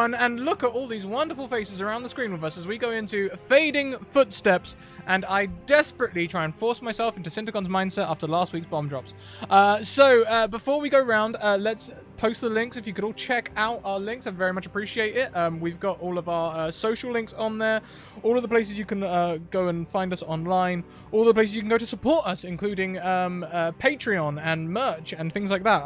everyone, and look at all these wonderful faces around the screen with us as we go into Fading Footsteps, and I desperately try and force myself into Syntagon's mindset after last week's bomb drops. So before we go round, let's post the links. If you could all check out our links, I'd very much appreciate it. We've got all of our social links on there, all of the places you can go and find us online, all the places you can go to support us, including Patreon and merch and things like that.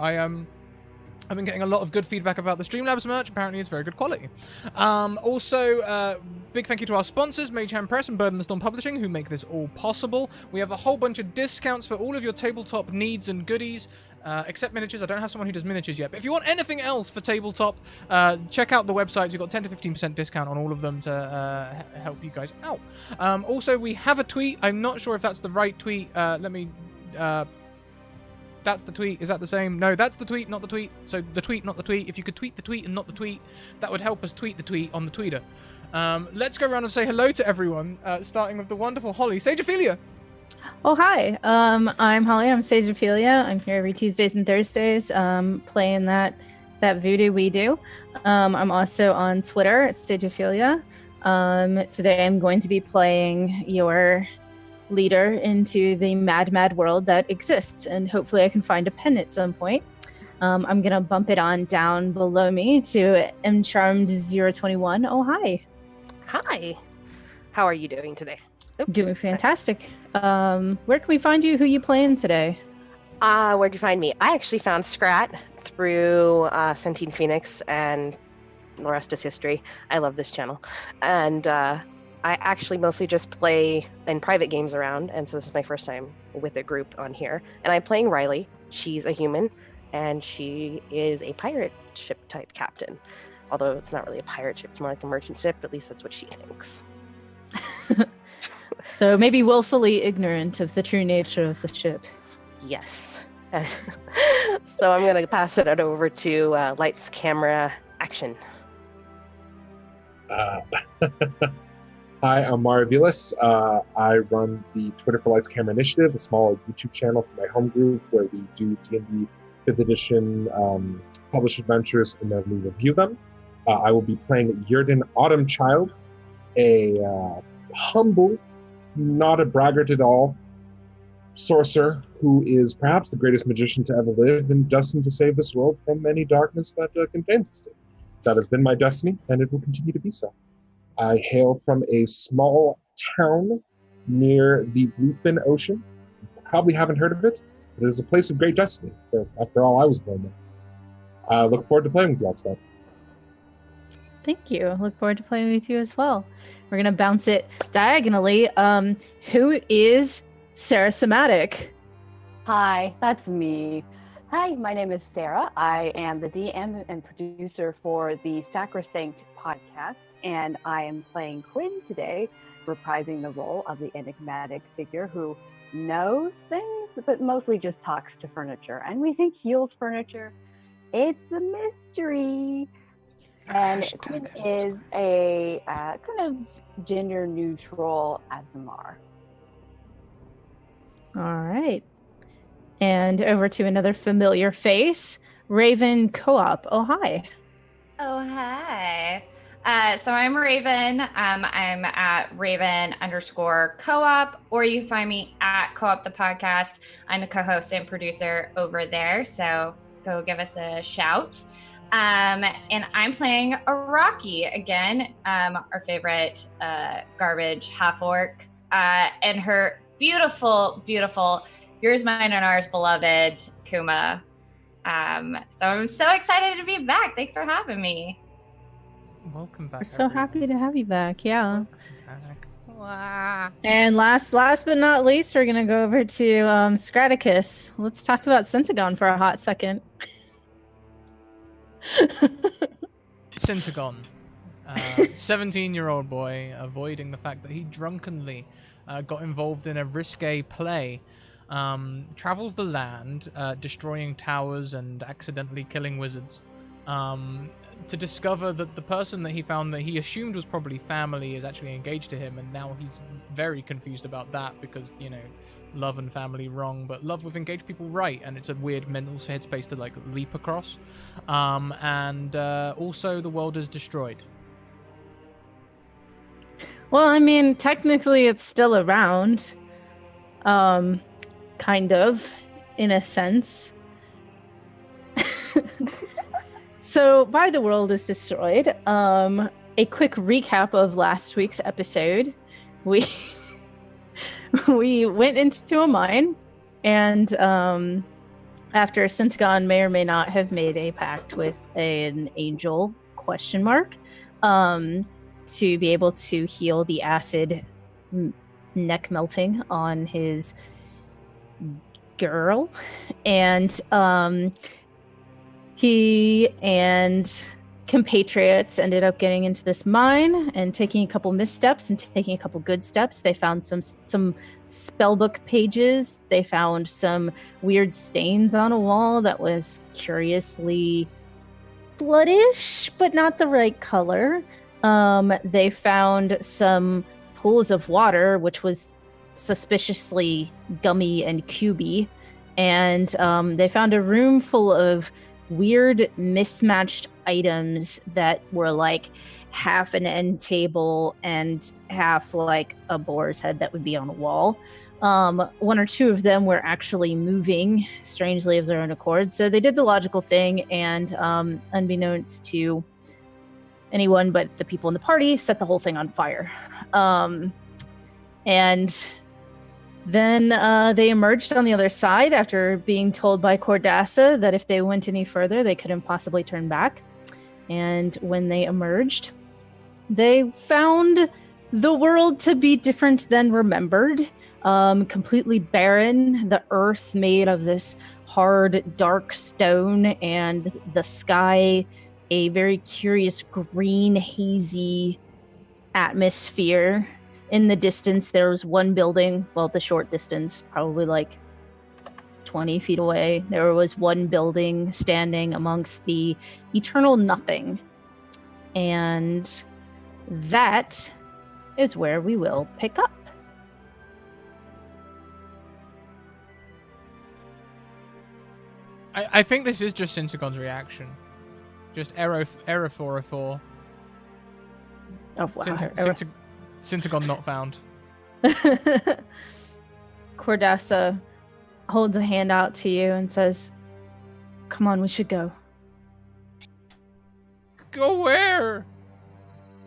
I've been getting a lot of good feedback about the Streamlabs merch. Apparently, it's very good quality. Also, big thank you to our sponsors, Mage Hand Press and Bird and the Storm Publishing, who make this all possible. We have a whole bunch of discounts for all of your tabletop needs and goodies, except miniatures. I don't have someone who does miniatures yet. But if you want anything else for tabletop, check out the websites. You've got 10 to 15% discount on all of them to help you guys out. Also, we have a tweet. I'm not sure if that's the right tweet. Let me... That's the tweet. Is that the same? No, that's the tweet, not the tweet. So the tweet, not the tweet. If you could tweet the tweet and not the tweet, that would help us tweet the tweet on the tweeter. Let's go around and say hello to everyone, starting with the wonderful Holly. Sagephilia! Oh, hi. I'm Holly. I'm Sagephilia. I'm here every Tuesdays and Thursdays playing that voodoo we do. I'm also on Twitter at Sagephilia. Today I'm going to be playing your leader into the mad world that exists, and hopefully I can find a pen at some point. I'm gonna bump it on down below me to mcharmed021. Oh, hi. How are you doing today? Oops. Doing fantastic. Where can we find you? Who you playing today? Where'd you find me? I actually found Scrat through Centene Phoenix, and the rest is history. I love this channel, and I actually mostly just play in private games around, and so this is my first time with a group on here. And I'm playing Riley. She's a human, and she is a pirate ship type captain. Although it's not really a pirate ship, it's more like a merchant ship. At least that's what she thinks. So maybe willfully ignorant of the true nature of the ship. Yes. So I'm going to pass it over to Lights, Camera, Action. Hi, I'm Mario Vilas. I run the Twitter for Lights Camera Initiative, a small YouTube channel for my home group where we do D&D 5th edition published adventures and then we review them. I will be playing Yurden Autumnchild, a humble, not a braggart at all, sorcerer who is perhaps the greatest magician to ever live and destined to save this world from any darkness that contains it. That has been my destiny, and it will continue to be so. I hail from a small town near the Bluefin Ocean. You probably haven't heard of it, but it is a place of great destiny. After all, I was born there. I look forward to playing with you all today. Thank you. I look forward to playing with you as well. We're going to bounce it diagonally. Who is Sarah Somatic? Hi, that's me. Hi, my name is Sarah. I am the DM and producer for the Sacrosanct podcast, and I am playing Quinn today, reprising the role of the enigmatic figure who knows things, but mostly just talks to furniture. And we think heals furniture. It's a mystery. And Quinn is a kind of gender-neutral Azamar. All right. And over to another familiar face, Raven Co-op. Oh, hi. Oh, hi. So I'm Raven. I'm at Raven_co-op, or you can find me at Co-op the podcast. I'm the co-host and producer over there, so go give us a shout. And I'm playing a Rocky again, our favorite garbage half-orc, and her beautiful, yours, mine, and ours beloved Kuma. So I'm so excited to be back. Thanks for having me. Welcome back. We're so happy to have you back. Yeah. Back. And last but not least, we're gonna go over to Scratticus. Let's talk about Syntagon for a hot second. Syntagon, 17-year-old boy, avoiding the fact that he drunkenly got involved in a risque play, travels the land, destroying towers and accidentally killing wizards. to discover that the person that he found that he assumed was probably family is actually engaged to him, and now he's very confused about that because, you know, love and family wrong, but love with engaged people right, and it's a weird mental headspace to like leap across. And also the world is destroyed. Well, I mean, technically it's still around. Kind of, in a sense. So, by the world is destroyed. A quick recap of last week's episode. We we went into a mine, and after Syntagon may or may not have made a pact with an angel ? To be able to heal the acid neck melting on his girl, and he and compatriots ended up getting into this mine and taking a couple missteps and taking a couple good steps. They found some spellbook pages. They found some weird stains on a wall that was curiously bloodish, but not the right color. They found some pools of water, which was suspiciously gummy and cubey. And they found a room full of weird mismatched items that were like half an end table and half like a boar's head that would be on a wall. One or two of them were actually moving strangely of their own accord. So they did the logical thing, and unbeknownst to anyone but the people in the party, set the whole thing on fire. And then they emerged on the other side after being told by Cordassa that if they went any further, they couldn't possibly turn back. And when they emerged, they found the world to be different than remembered. Completely barren, the earth made of this hard, dark stone, and the sky a very curious green, hazy atmosphere. In the distance, there was one building, well, the short distance, probably like 20 feet away. There was one building standing amongst the eternal nothing. And that is where we will pick up. I think this is just Syntagon's reaction. Just error 404. Oh, wow. Syntagon not found. Cordassa holds a hand out to you and says, "Come on, we should go." Go where?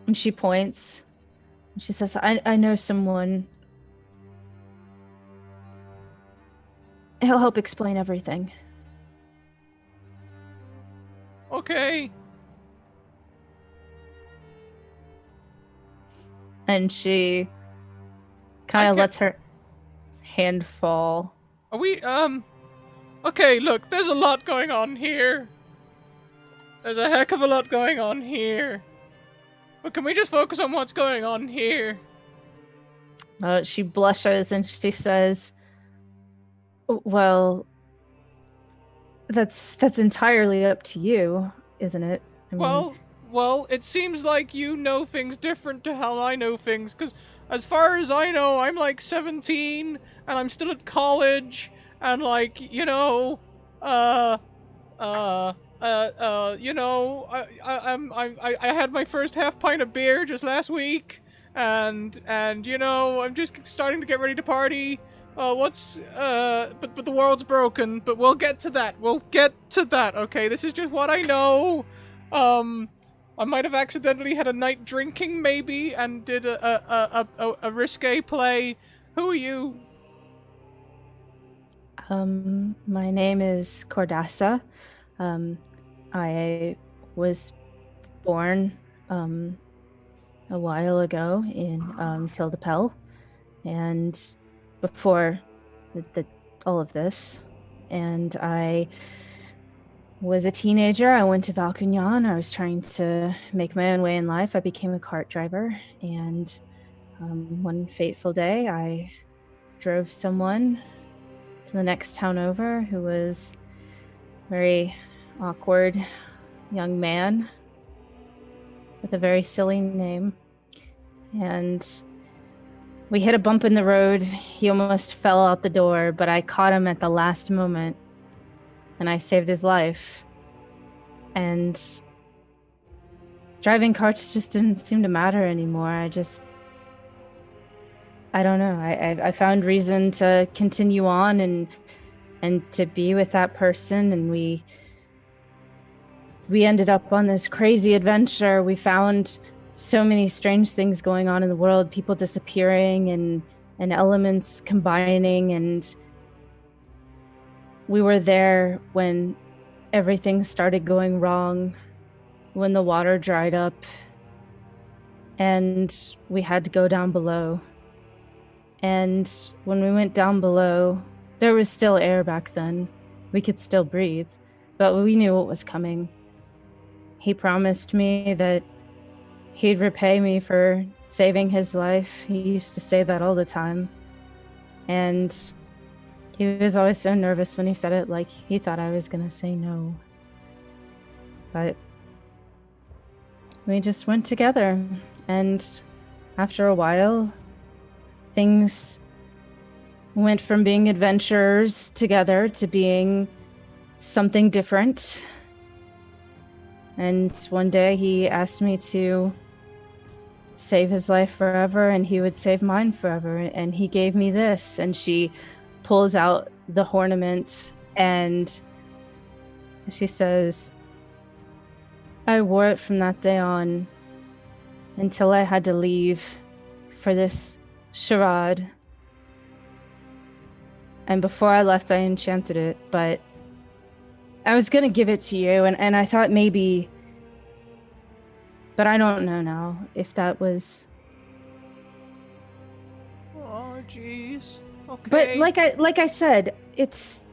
And she points. And she says, I know someone. He'll help explain everything. Okay. And she kind of lets her hand fall. Are we, okay, look, there's a lot going on here. There's a heck of a lot going on here. But can we just focus on what's going on here? She blushes and she says, "Well, that's entirely up to you, isn't it?" I mean, Well, it seems like you know things different to how I know things, because as far as I know, I'm like 17, and I'm still at college, and like, you know, you know, I had my first half pint of beer just last week, and you know, I'm just starting to get ready to party. But the world's broken, but we'll get to that. Okay? This is just what I know. I might have accidentally had a night drinking, maybe, and did a risque play. Who are you? My name is Cordassa. I was born a while ago in Tildapel, and before all of this, and I was a teenager. I went to Valcagnon. I was trying to make my own way in life. I became a cart driver, and one fateful day, I drove someone to the next town over who was a very awkward young man, with a very silly name. And we hit a bump in the road. He almost fell out the door, but I caught him at the last moment and I saved his life. And driving carts just didn't seem to matter anymore. I don't know. I found reason to continue on and to be with that person, and we ended up on this crazy adventure. We found so many strange things going on in the world, people disappearing and elements combining, and we were there when everything started going wrong, when the water dried up, and we had to go down below. And when we went down below, there was still air back then. We could still breathe, but we knew what was coming. He promised me that he'd repay me for saving his life. He used to say that all the time. And he was always so nervous when he said it, like he thought I was gonna say no. But we just went together, and after a while, things went from being adventurers together to being something different. And one day he asked me to save his life forever, and he would save mine forever. And he gave me this, and she pulls out the ornament and she says, I wore it from that day on until I had to leave for this charade. And before I left, I enchanted it, but I was going to give it to you, and I thought maybe, but I don't know now if that was... Oh, jeez. Okay. But like I said, it's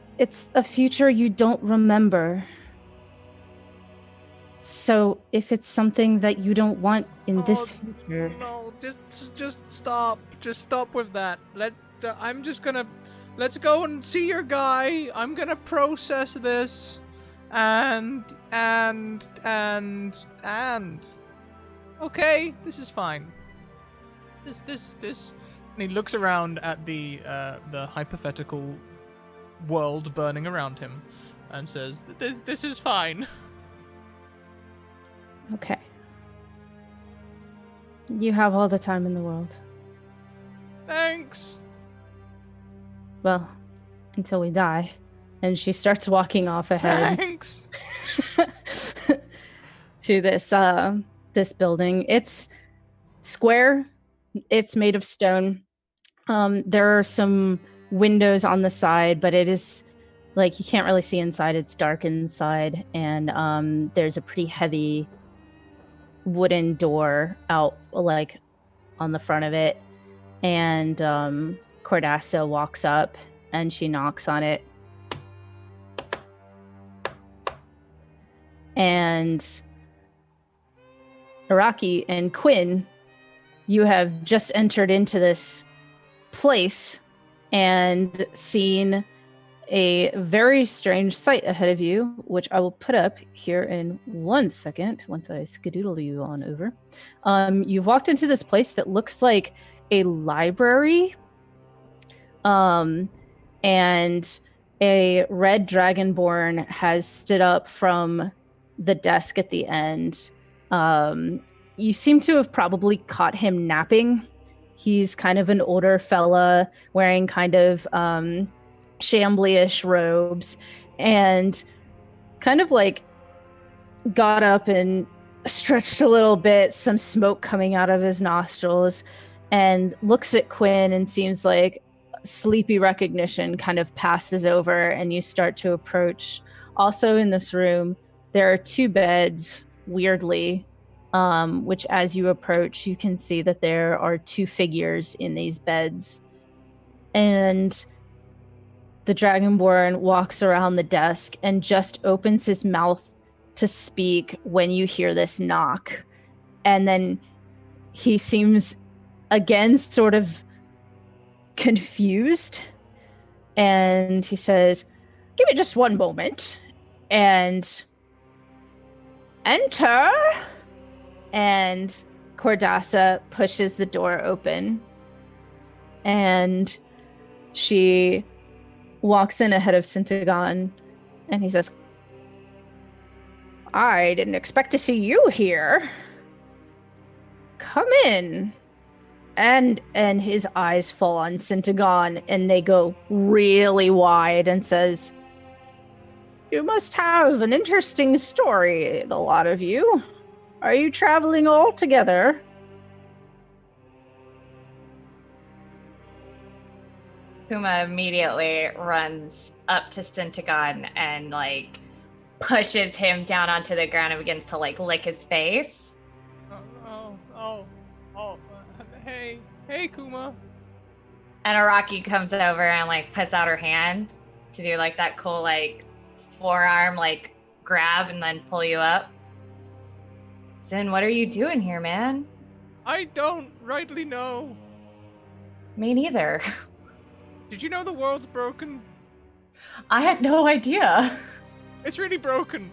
a future you don't remember. So if it's something that you don't want in this future... No, just stop. Just stop with that. I'm just gonna... Let's go and see your guy. I'm gonna process this. And... Okay, this is fine. This... And he looks around at the hypothetical world burning around him and says, this is fine. Okay. You have all the time in the world. Thanks. Well, until we die. And she starts walking off ahead. Thanks. To this building. It's square. It's made of stone. There are some windows on the side, but it is like you can't really see inside. It's dark inside, and there's a pretty heavy wooden door out like on the front of it. And Cordassa walks up and she knocks on it. And Araki and Quinn, you have just entered into this place and seen a very strange sight ahead of you, which I will put up here in 1 second once I skedoodle you on over. You've walked into this place that looks like a library, and a red dragonborn has stood up from the desk at the end. You seem to have probably caught him napping. He's kind of an older fella wearing kind of shambly-ish robes, and kind of like got up and stretched a little bit, some smoke coming out of his nostrils, and looks at Quinn and seems like sleepy recognition kind of passes over, and you start to approach. Also in this room, there are 2 beds, weirdly, which as you approach, you can see that there are 2 figures in these beds. And the Dragonborn walks around the desk and just opens his mouth to speak when you hear this knock. And then he seems, again, sort of confused. And he says, give me just 1 moment. And enter And Cordassa pushes the door open. And she walks in ahead of Syntagon. And he says, I didn't expect to see you here. Come in. And his eyes fall on Syntagon, and they go really wide, and says, you must have an interesting story, the lot of you. Are you traveling all together? Kuma immediately runs up to Syntagon and like pushes him down onto the ground and begins to like lick his face. Hey, Kuma. And Araki comes over and like puts out her hand to do like that cool like forearm like grab and then pull you up. Sin, what are you doing here, man? I don't rightly know. Me neither. Did you know the world's broken? I had no idea. It's really broken.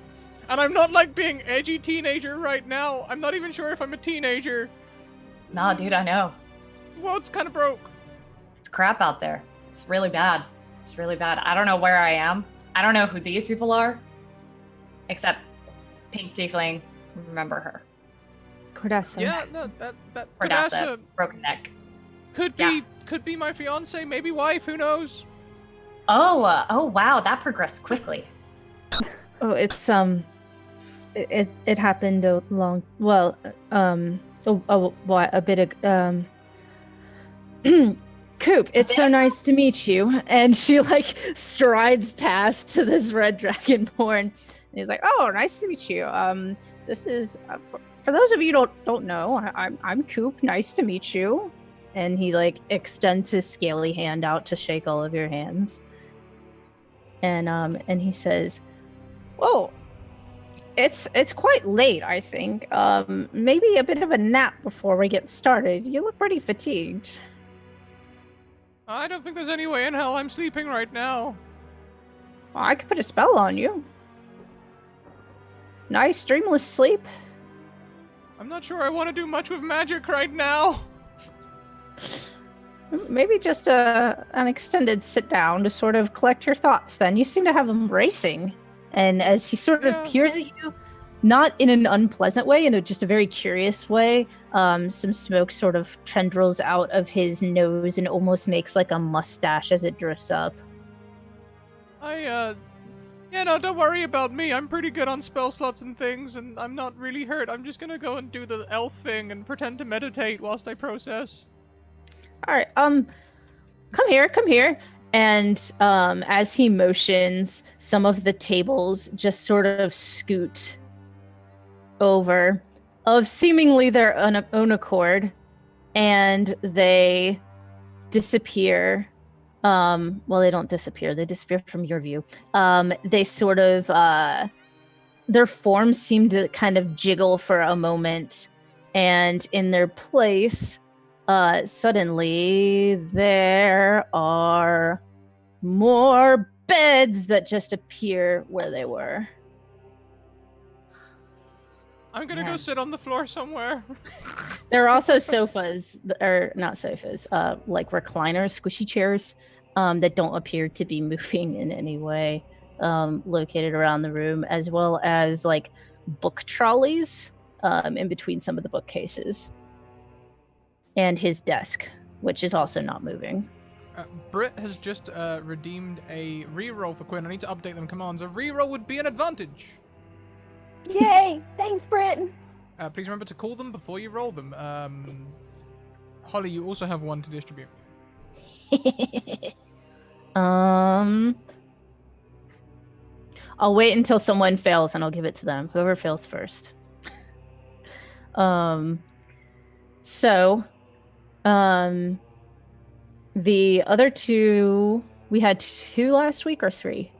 And I'm not like being edgy teenager right now. I'm not even sure if I'm a teenager. Nah, dude, I know. The world's kind of broke. It's crap out there. It's really bad. It's really bad. I don't know where I am. I don't know who these people are. Except Pink Tiefling. Remember her. Cordassa. Yeah, no, that Cordassa, broken neck. could be my fiance, maybe wife, who knows? Oh wow, that progressed quickly. Oh, it's it happened a bit of Coop, it's so nice to meet you. And she like strides past to this red dragonborn. And he's like, oh, nice to meet you. This is for those of you who don't know, I'm Coop. Nice to meet you. And he like extends his scaly hand out to shake all of your hands. And he says, "Whoa, it's quite late, I think. Maybe a bit of a nap before we get started. You look pretty fatigued." I don't think there's any way in hell I'm sleeping right now. Well, I could put a spell on you. Nice dreamless sleep. I'm not sure I want to do much with magic right now. Maybe just an extended sit down to sort of collect your thoughts then. You seem to have them racing. And as he sort of peers at you, not in an unpleasant way, in just a very curious way, some smoke sort of tendrils out of his nose and almost makes like a mustache as it drifts up. Don't worry about me. I'm pretty good on spell slots and things, and I'm not really hurt. I'm just gonna go and do the elf thing and pretend to meditate whilst I process. All right, come here. And as he motions, some of the tables just sort of scoot over of seemingly their own accord, and they disappear. Well, they don't disappear. They disappear from your view. They sort of, their forms seem to kind of jiggle for a moment, and in their place, suddenly there are more beds that just appear where they were. I'm gonna go sit on the floor somewhere. There are also sofas, or not sofas, like recliners, squishy chairs, that don't appear to be moving in any way, located around the room, as well as like book trolleys in between some of the bookcases. And his desk, which is also not moving. Britt has just redeemed a reroll for Quinn. I need to update them commands. A reroll would be an advantage. Yay! Thanks, Britt. Please remember to call them before you roll them. Holly, you also have one to distribute. I'll wait until someone fails and I'll give it to them. Whoever fails first. The other two, we had 2 last week or 3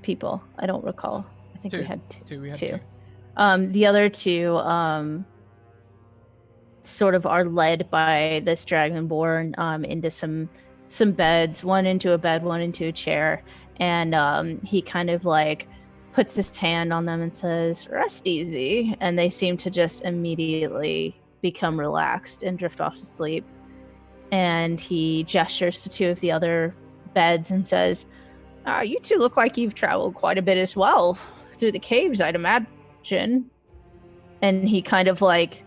people. I don't recall. I think we had 2. We had 2. The other 2 sort of are led by this dragonborn into some beds, one into a bed, one into a chair, and he kind of like puts his hand on them and says, "Rest easy," and they seem to just immediately become relaxed and drift off to sleep. And he gestures to two of the other beds and says, "You two look like you've traveled quite a bit as well through the caves, I'd imagine." And he kind of like,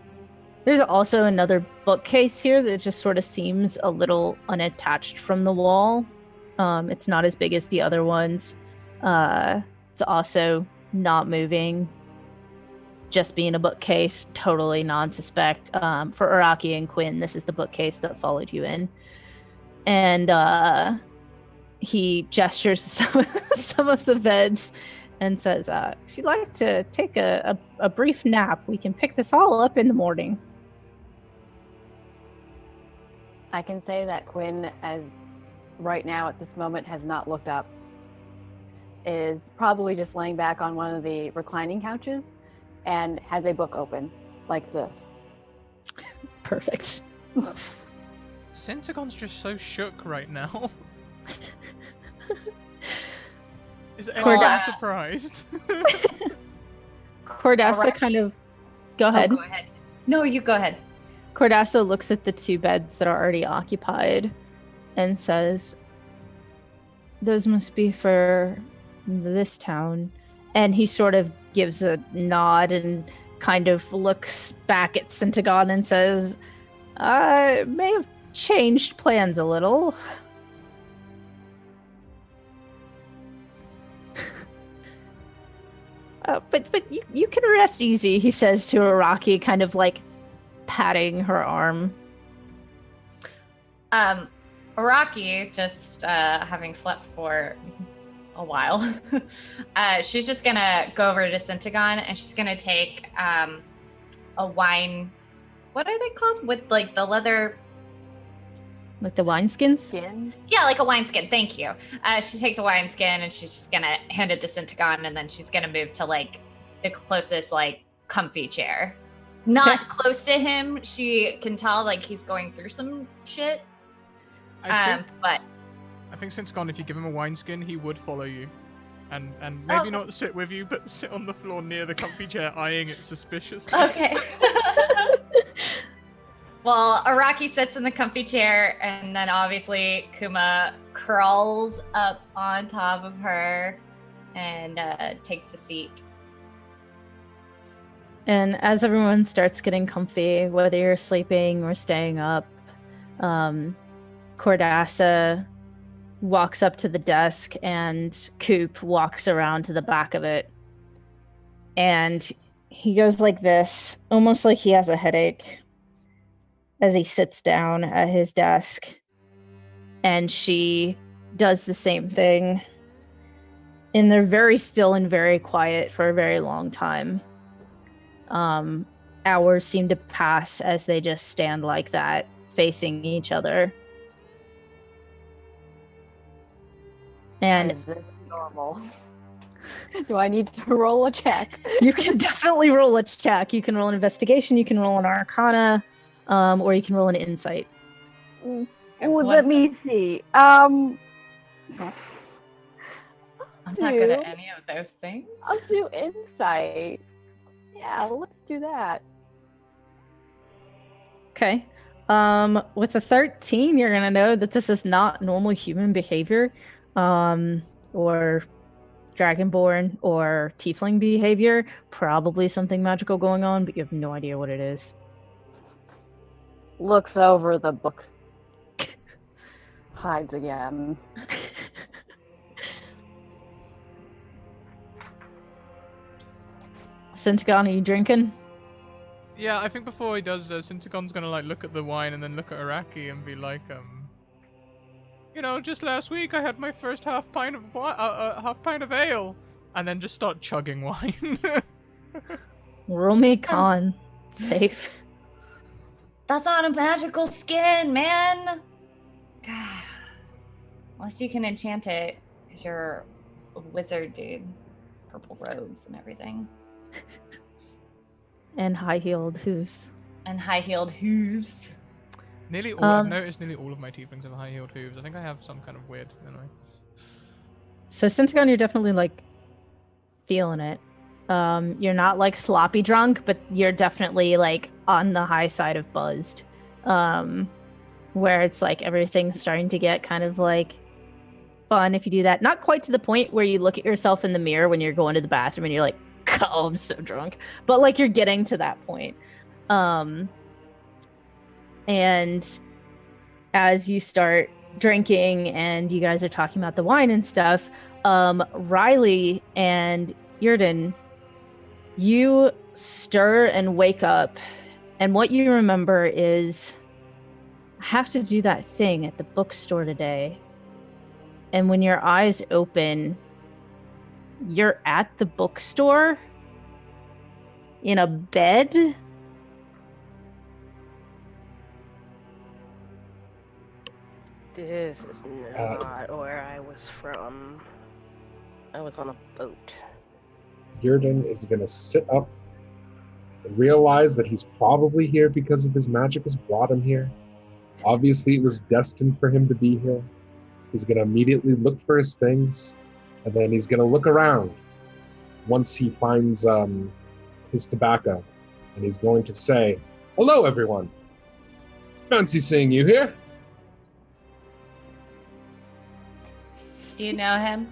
there's also another bookcase here that just sort of seems a little unattached from the wall. It's not as big as the other ones. It's also not moving, just being a bookcase, totally non-suspect. For Araki and Quinn, this is the bookcase that followed you in. And he gestures to some of the beds and says, "If you'd like to take a brief nap, we can pick this all up in the morning." I can say that Quinn, as right now at this moment, has not looked up. Is probably just laying back on one of the reclining couches and has a book open like this. Perfect. Syntagon's just so shook right now. Is anyone surprised? Cordassa Alright. kind of... Go ahead. Oh, go ahead. No, you go ahead. Cordassa looks at the two beds that are already occupied and says, "Those must be for this town." And he sort of gives a nod and kind of looks back at Syntagon and says, "I may have changed plans a little." But you can rest easy," he says to Araki, kind of like patting her arm. Araki, just having slept for a while, she's just gonna go over to Syntagon and she's gonna take a wine. What are they called? With like the leather. Like the wineskins? Skin. Yeah, like a wineskin. Thank you. She takes a wineskin and she's just gonna hand it to Syntagon, and then she's gonna move to like the closest like comfy chair. Not close to him. She can tell like he's going through some shit. But I think Syntagon, if you give him a wineskin, he would follow you. And maybe not sit with you, but sit on the floor near the comfy chair, eyeing it suspiciously. okay. Well, Araki sits in the comfy chair, and then obviously Kuma crawls up on top of her and takes a seat. And as everyone starts getting comfy, whether you're sleeping or staying up, Cordassa walks up to the desk and Coop walks around to the back of it. And he goes like this, almost like he has a headache, as he sits down at his desk. And she does the same thing. And they're very still and very quiet for a very long time. Hours seem to pass as they just stand like that, facing each other. And Is this normal? Do I need to roll a check? you can definitely roll a check. You can roll an investigation, you can roll an arcana, or you can roll an insight. Well, let me see. I'm I'm not good at any of those things. I'll do insight. Yeah, let's do that. Okay. With a 13, you're gonna know that this is not normal human behavior, or dragonborn or tiefling behavior. Probably something magical going on, but you have no idea what it is. Looks over the book. Hides again. Syntagon, are you drinking? Yeah, I think before he does, Syntagon's gonna like look at the wine and then look at Araki and be like, just last week I had my first half pint of ale, and then just start chugging wine. Roll me con. Safe. That's not a magical skin, man. God. Unless you can enchant it, because you're a wizard, dude. Purple robes and everything. And high-heeled hooves. And high-heeled hooves. I've noticed nearly all of my tieflings have high-heeled hooves. I think I have some kind of weird, anyway. So Syntagon, you're definitely like feeling it. You're not like sloppy drunk, but you're definitely like on the high side of buzzed. Where it's like everything's starting to get kind of like fun if you do that. Not quite to the point where you look at yourself in the mirror when you're going to the bathroom and you're like, oh, I'm so drunk. But like you're getting to that point. And as you start drinking and you guys are talking about the wine and stuff, Riley and Yurden, you stir and wake up, and what you remember is, I have to do that thing at the bookstore today. And when your eyes open, you're at the bookstore in a bed. This is not where I was from. I was on a boat. Yurden is going to sit up and realize that he's probably here because of his magic has brought him here. Obviously, it was destined for him to be here. He's going to immediately look for his things, and then he's going to look around once he finds his tobacco, and he's going to say, "Hello, everyone. Fancy seeing you here." Do you know him?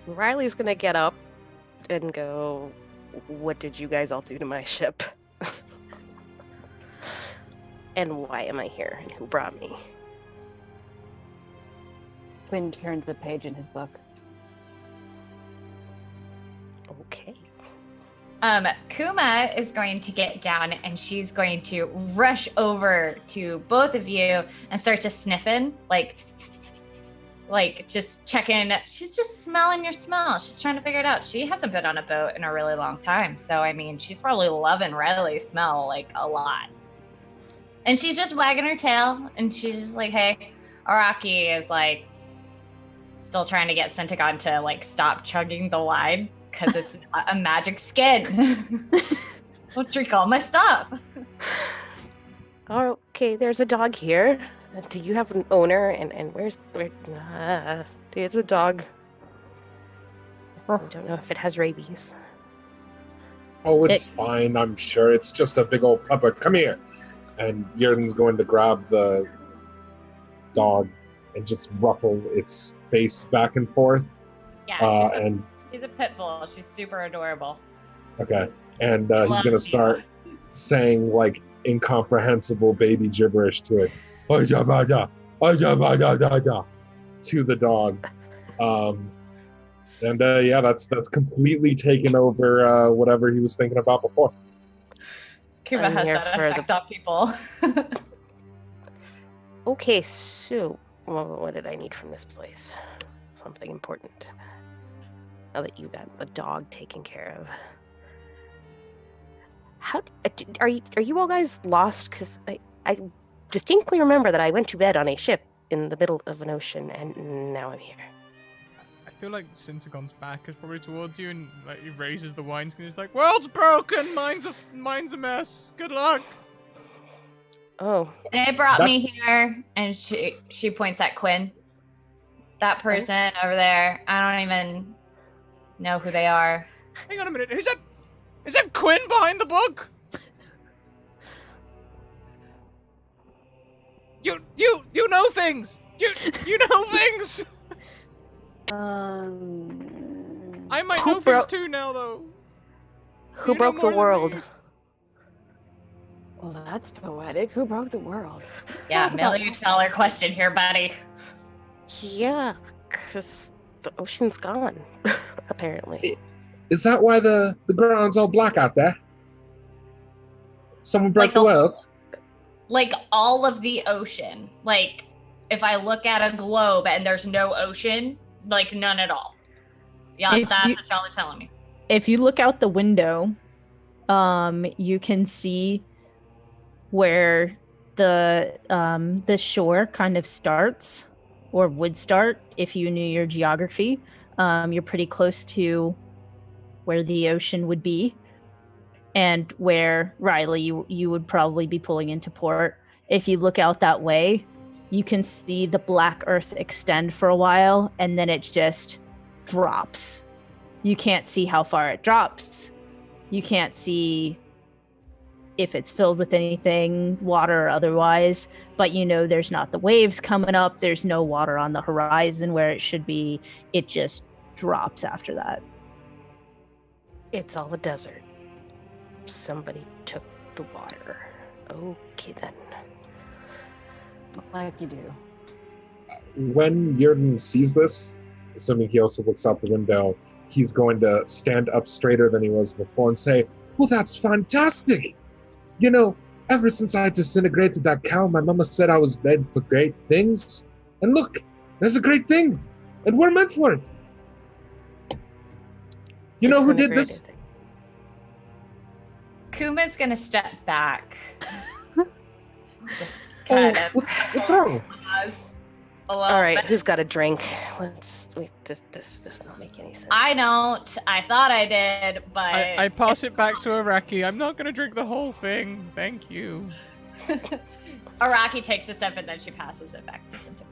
Riley's gonna get up and go, "What did you guys all do to my ship? And why am I here? And who brought me?" Quinn turns a page in his book. Okay. Kuma is going to get down and she's going to rush over to both of you and start to sniffing, like just checking. She's just smelling your smell. She's trying to figure it out. She hasn't been on a boat in a really long time. So, I mean, she's probably loving Riley's smell, like, a lot. And she's just wagging her tail and she's just like, hey, Araki is, like, still trying to get Syntagon to, like, stop chugging the wine because it's a magic skin. Don't drink all my stuff. Okay, there's a dog here. Do you have an owner? And where's... it's a dog. I don't know if it has rabies. Oh, it's fine, I'm sure. It's just a big old pupper. Come here. And Yurden's going to grab the dog and just ruffle its face back and forth. Yeah, she's a pit bull. She's super adorable. Okay. And he's going to start saying, like, incomprehensible baby gibberish to it. To the dog. Yeah, that's completely taken over whatever he was thinking about before. Kuma has that effect on people. Okay, so what did I need from this place? Something important. Now that you got the dog taken care of. How are you all guys lost? Because I distinctly remember that I went to bed on a ship in the middle of an ocean, and now I'm here. I feel like Syntagon's back is probably towards you, and like he raises the wineskin. He's like, "World's broken. Mine's a mess. Good luck." Oh, they brought me here, and she points at Quinn. That person over there. I don't even know who they are. Hang on a minute. Who's that? Is that Quinn behind the book? You know things. You know things. I might know things too now, though. Who broke the world? Well, that's poetic. Who broke the world? Yeah, $1 million question here, buddy. Yeah, because the ocean's gone, apparently. Is that why the ground's all black out there? Someone broke the world? Like all of the ocean. Like, if I look at a globe and there's no ocean, like none at all. Yeah, that's what y'all are telling me. If you look out the window, you can see where the shore kind of starts, or would start if you knew your geography. You're pretty close to where the ocean would be, and where Riley you would probably be pulling into port. If you look out that way, you can see the black earth extend for a while, and then it just drops. You can't see how far it drops. You can't see if it's filled with anything, water or otherwise, but you know there's not the waves coming up. There's no water on the horizon where it should be. It just drops after that. It's all a desert. Somebody took the water. Okay then. Like you do. When Yurden sees this, assuming he also looks out the window, he's going to stand up straighter than he was before and say, "Well, that's fantastic! You know, ever since I disintegrated that cow, my mama said I was made for great things. And look, there's a great thing. And we're meant for it. You know who did this?" Kuma's gonna step back. Just Oh, kind of what's wrong? pause a little All right, bit. who's got a drink? This does not make any sense. I don't. I thought I did, but I pass it back to Araki. I'm not going to drink the whole thing. Thank you. Araki takes a sip and then she passes it back to Cynthia.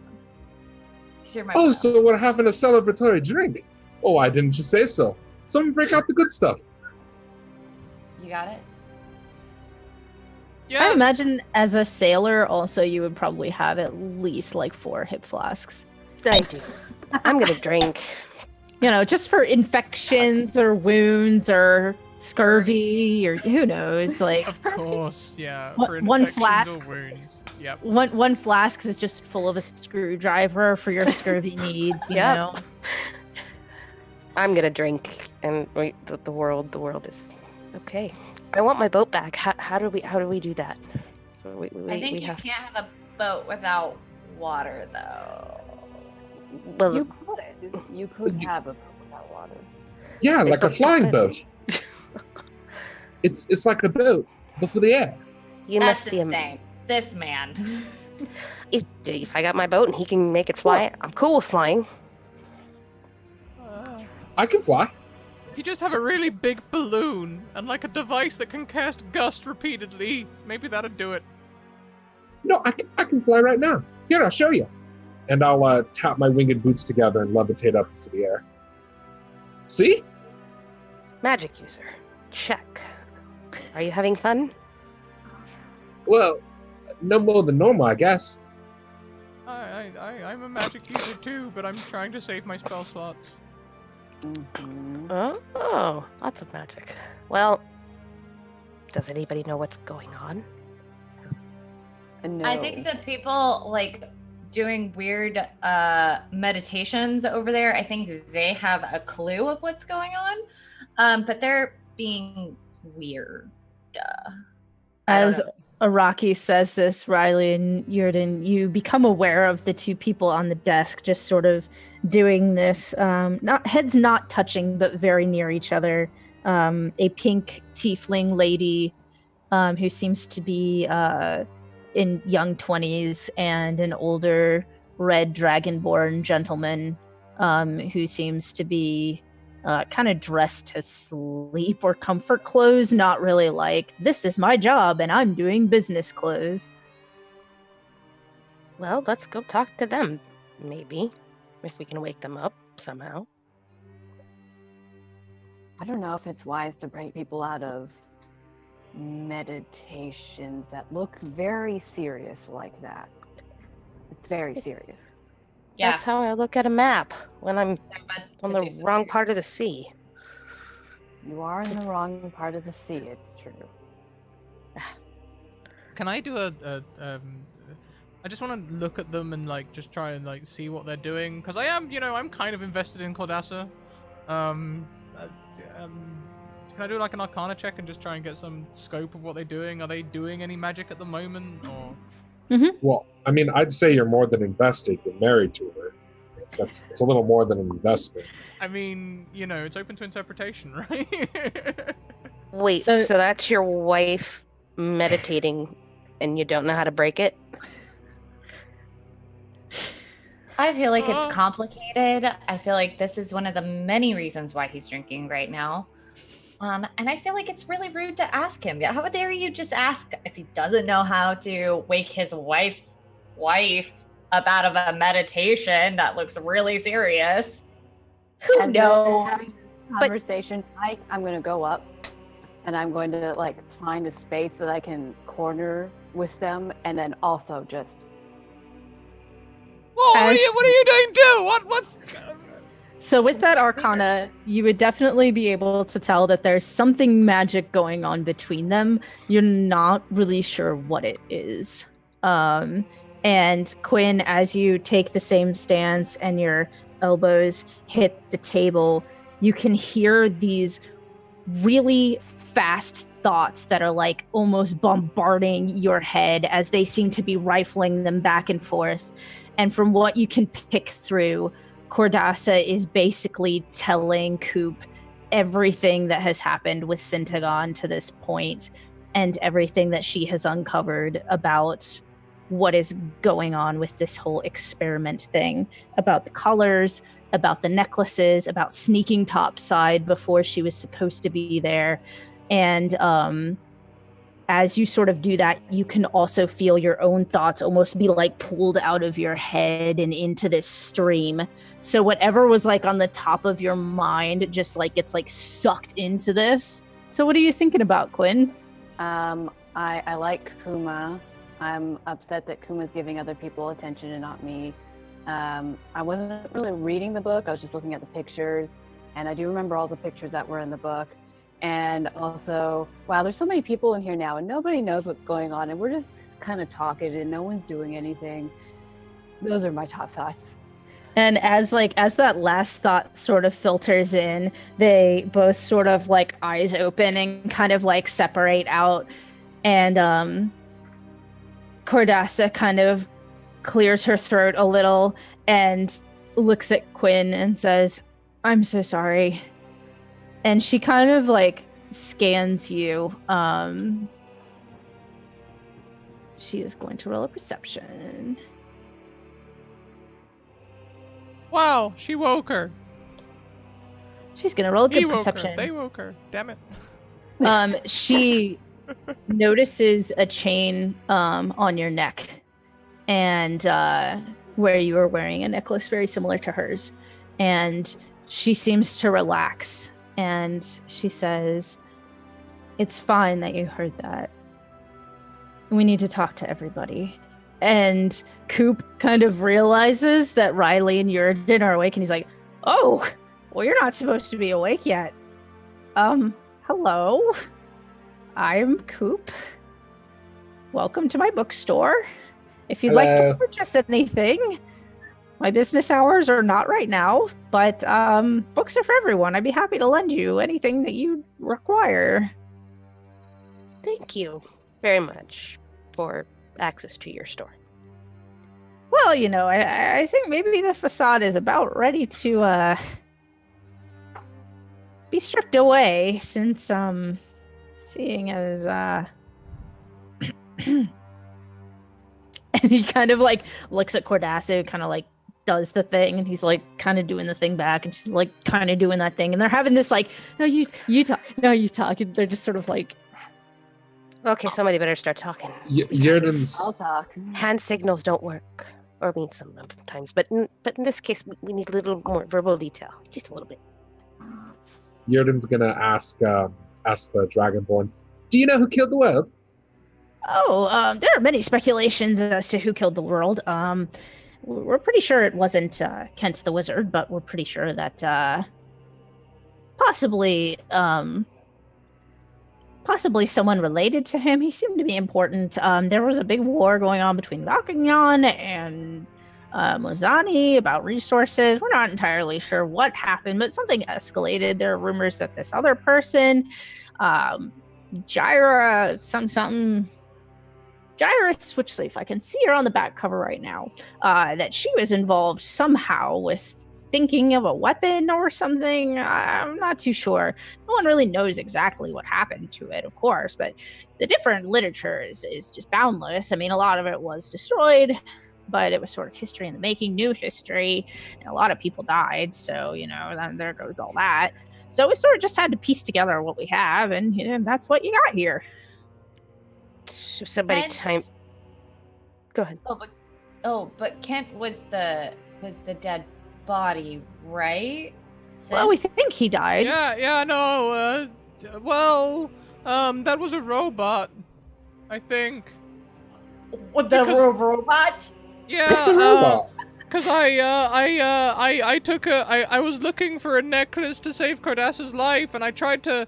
You're my Oh, bro. so we're having a celebratory drink. Oh, why didn't you say so? Someone break out the good stuff. You got it? I Yeah. imagine as a sailor, also, you would probably have at least like 4 hip flasks. I do. I'm gonna drink. You know, just for infections or wounds or scurvy or who knows. Like Of course, yeah. One- For one infections flask. or wounds. Yep. one flask is just full of a screwdriver for your scurvy needs. You Yep. know. I'm gonna drink, and wait. The world is okay. I want my boat back. How do we do that? So we I think we you have. can't have a boat without water, though. Well, You could have a boat without water. Yeah, like a but- flying but- boat. It's like a boat, but for the air. you That's must be a. insane. This man. If I got my boat and he can make it fly, I'm cool with flying. I can fly. If you just have a really big balloon and like a device that can cast gust repeatedly, maybe that'd do it. No, I can fly right now. Here, I'll show you. And I'll tap my winged boots together and levitate up into the air. See? Magic user. Check. Are you having fun? Well, no more than normal, I guess. I'm a magic user too, but I'm trying to save my spell slots. Mm-hmm. Oh, lots of magic. Well, does anybody know what's going on? No. I think that people like doing weird meditations over there. I think they have a clue of what's going on, but they're being weird. I don't As know. Araki says this, Riley and Yurden, you become aware of the 2 people on the desk just sort of doing this, heads not touching, but very near each other. A pink tiefling lady who seems to be in young 20s, and an older red dragonborn gentleman who seems to be kind of dressed to sleep, or comfort clothes, not really like, this is my job and I'm doing business clothes. Well, let's go talk to them. Maybe. If we can wake them up somehow. I don't know if it's wise to break people out of meditations that look very serious like that. It's very serious. Yeah, That's how I look at a map when I'm they're meant on to the do something. wrong part of the sea. You are in the wrong part of the sea, it's true. Can I do I just want to look at them and like just try and like see what they're doing, because I am, I'm kind of invested in Cordassa. Can I do like an Arcana check and just try and get some scope of what they're doing? Are they doing any magic at the moment, or? Well, I mean, I'd say you're more than invested. You're married to her. It's a little more than an investment. I mean, it's open to interpretation, right? Wait, So- so that's your wife meditating and you don't know how to break it? I feel like Uh. it's complicated. I feel like this is one of the many reasons why he's drinking right now. And I feel like it's really rude to ask him. How dare you just ask if he doesn't know how to wake his wife up out of a meditation that looks really serious? Who And knows? having this conversation, I'm going to go up and I'm going to like find a space that I can corner with them, and then also just. Whoa, what are you doing too? What's? So with that arcana, you would definitely be able to tell that there's something magic going on between them. You're not really sure what it is. And Quinn, as you take the same stance and your elbows hit the table, you can hear these really fast thoughts that are like almost bombarding your head as they seem to be rifling them back and forth. And from what you can pick through, Cordasa is basically telling Coop everything that has happened with Syntagon to this point and everything that she has uncovered about what is going on with this whole experiment thing, about the colors, about the necklaces, about sneaking topside before she was supposed to be there. And as you sort of do that, you can also feel your own thoughts almost be like pulled out of your head and into this stream. So whatever was like on the top of your mind just like gets like sucked into this. So what are you thinking about, Quinn? I like Kuma. I'm upset that Kuma's giving other people attention and not me. I wasn't really reading the book. I was just looking at the pictures, and I do remember all the pictures that were in the book. And also, wow, there's so many people in here now, and nobody knows what's going on, and we're just kind of talking, and no one's doing anything. Those are my top thoughts. And as that last thought sort of filters in, they both sort of like eyes open and kind of like separate out. And Cordasa kind of clears her throat a little and looks at Quinn and says, "I'm so sorry." And she kind of like scans you. She is going to roll a perception. Wow, she woke her. She's going to roll a He good woke perception. her. They woke her. Damn it. She notices a chain on your neck, and where you are wearing a necklace very similar to hers. And she seems to relax, and she says, "It's fine that you heard that. We need to talk to everybody." And Coop kind of realizes that Riley and Yurden are awake, and he's like, "Oh, well, you're not supposed to be awake yet. Hello. I'm Coop. Welcome to my bookstore. If you'd like to purchase anything, my business hours are not right now, but books are for everyone. I'd be happy to lend you anything that you require." Thank you very much for access to your store. Well, you know, I think maybe the facade is about ready to be stripped away since seeing as and he kind of like looks at Cordasa, kind of like does the thing, and he's like kind of doing the thing back, and she's like kind of doing that thing, and they're having this like, no, you talk, and they're just sort of like, Okay, somebody better start talking. Yerden's I'll talk. Hand signals don't work, or mean sometimes, but in this case, we need a little more verbal detail, just a little bit. Yerden's gonna ask the Dragonborn, "Do you know who killed the world?" "Oh, there are many speculations as to who killed the world. We're pretty sure it wasn't Kent the Wizard, but we're pretty sure that possibly someone related to him. He seemed to be important. There was a big war going on between Valkagnon and Mozani about resources. We're not entirely sure what happened, but something escalated. There are rumors that this other person, Gyrus, which if I can see her on the back cover right now, that she was involved somehow with thinking of a weapon or something. I'm not too sure. No one really knows exactly what happened to it, of course, but the different literature is just boundless. I mean, a lot of it was destroyed, but it was sort of history in the making, new history, and a lot of people died, so, you know, then there goes all that. So we sort of just had to piece together what we have, and you know, that's what you got here." So somebody Go ahead. But Kent was the dead body, right? Well, we think he died. Yeah, no, that was a robot, I think. What the robot? Yeah, It's a robot. Cause I was looking for a necklace to save Cardassa's life, and I tried to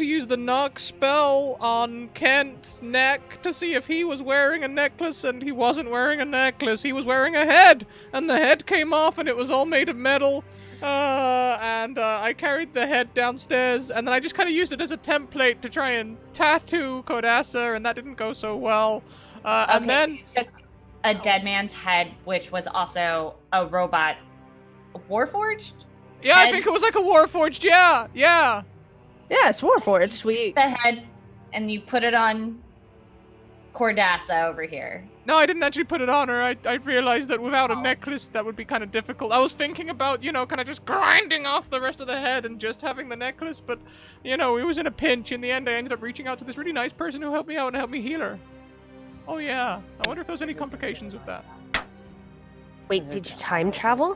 use the knock spell on Kent's neck to see if he was wearing a necklace, and he wasn't wearing a necklace. He was wearing a head, and the head came off, and it was all made of metal. I carried the head downstairs, and then I just kind of used it as a template to try and tattoo Cardassa, and that didn't go so well. And then you took a dead man's head, which was also a robot, warforged. Yeah, head. I think it was like a warforged. Yeah. Yeah, it's Warforged. The head, and you put it on Cordassa over here. No, I didn't actually put it on her. I realized that without a necklace, that would be kind of difficult. I was thinking about, kind of just grinding off the rest of the head and just having the necklace, but, it was in a pinch. In the end, I ended up reaching out to this really nice person who helped me out and helped me heal her. Oh, yeah. I wonder if there's any complications with that. Wait, did you time travel?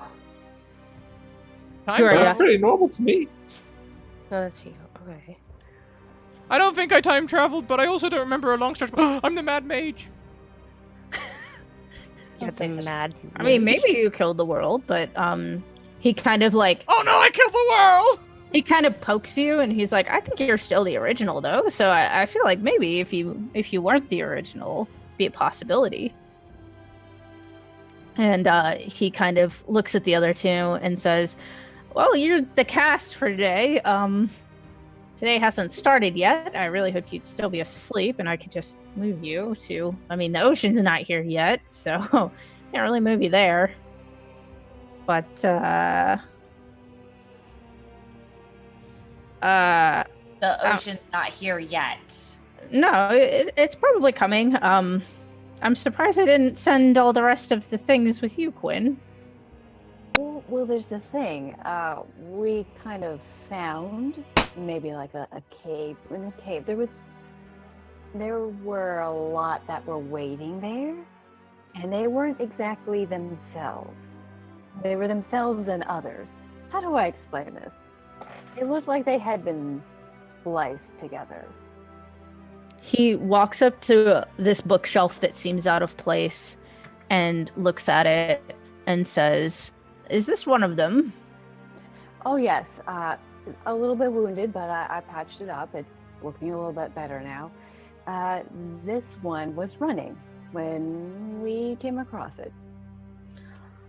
Time Sounds travel? pretty normal to me. No, that's you. Okay. I don't think I time traveled, but I also don't remember a long stretch. I'm the Mad Mage. You're say the such- mad. I mean, maybe you killed the world, but he kind of like Oh no, I killed the world! he kind of pokes you, and he's like, "I think you're still the original, though. So I feel like maybe if you weren't the original, be a possibility." And he kind of looks at the other two and says, "Well, you're the cast for today. Today hasn't started yet. I really hoped you'd still be asleep, and I could just move you to. I mean, the ocean's not here yet, so can't really move you there. But The ocean's not here yet. no, it's probably coming. I'm surprised I didn't send all the rest of the things with you, Quinn. Well, there's the thing. We kind of found maybe like a cave. In the cave, there were a lot that were waiting there, and they weren't exactly themselves. They were themselves and others. How do I explain this? It looked like they had been spliced together. He walks up to this bookshelf that seems out of place and looks at it and says, "Is this one of them?" Oh yes, a little bit wounded, but I patched it up. It's looking a little bit better now. This one was running when we came across it.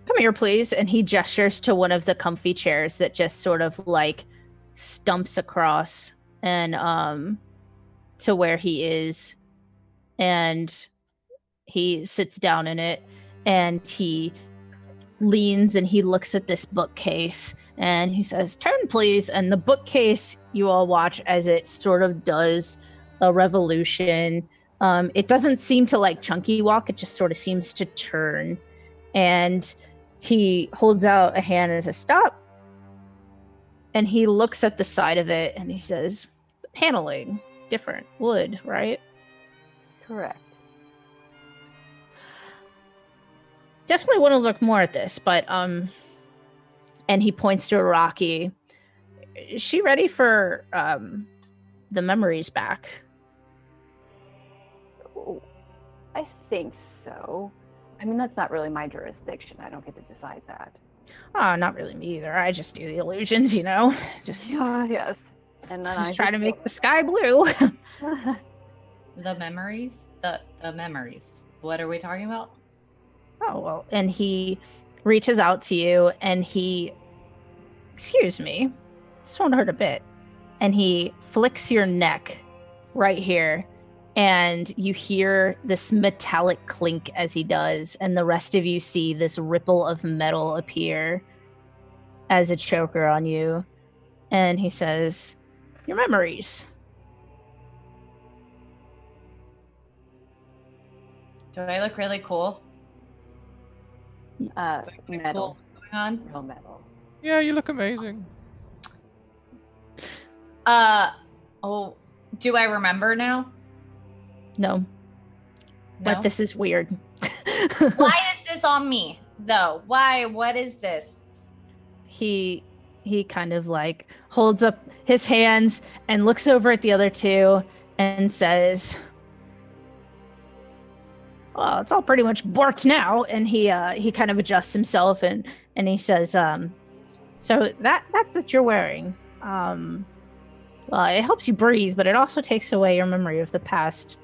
"Come here, please." And he gestures to one of the comfy chairs that just sort of like stumps across and to where he is, and he sits down in it, and he leans and he looks at this bookcase and he says, "Turn, please." And the bookcase, you all watch as it sort of does a revolution. It doesn't seem to like chunky walk, it just sort of seems to turn. And he holds out a hand and says, "Stop." And he looks at the side of it and he says, "The paneling, different wood, right?" Correct. Definitely want to look more at this, but and he points to Rocky. "Is she ready for the memories back?" Oh, I think so. I mean, that's not really my jurisdiction. I don't get to decide that. Oh, not really me either. I just do the illusions, just Yes. And then try to make the sky blue. The memories? The memories. What are we talking about? Oh, well, and he reaches out to you and he, "Excuse me, this won't hurt a bit." And he flicks your neck right here, and you hear this metallic clink as he does, and the rest of you see this ripple of metal appear as a choker on you. And he says, "Your memories." Do I look really cool? Metal. Cool going on? Real metal. Yeah, you look amazing. Oh, do I remember now? No, No? but this is weird. Why is this on me, though? Why? What is this? He he kind of like holds up his hands and looks over at the other two and says, well, it's all pretty much borked now. And he kind of adjusts himself and he says, so that you're wearing, well, it helps you breathe, but it also takes away your memory of the past.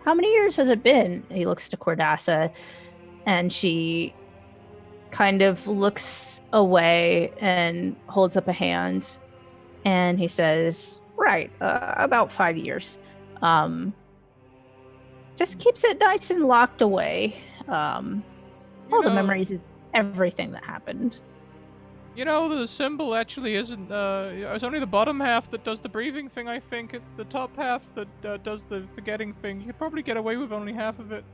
How many years has it been? He looks to Cordassa, and she kind of looks away and holds up a hand, and he says, right, about 5 years. Just keeps it nice and locked away. All the memories of everything that happened. You know, the symbol actually isn't, it's only the bottom half that does the breathing thing, I think. It's the top half that does the forgetting thing. You could probably get away with only half of it.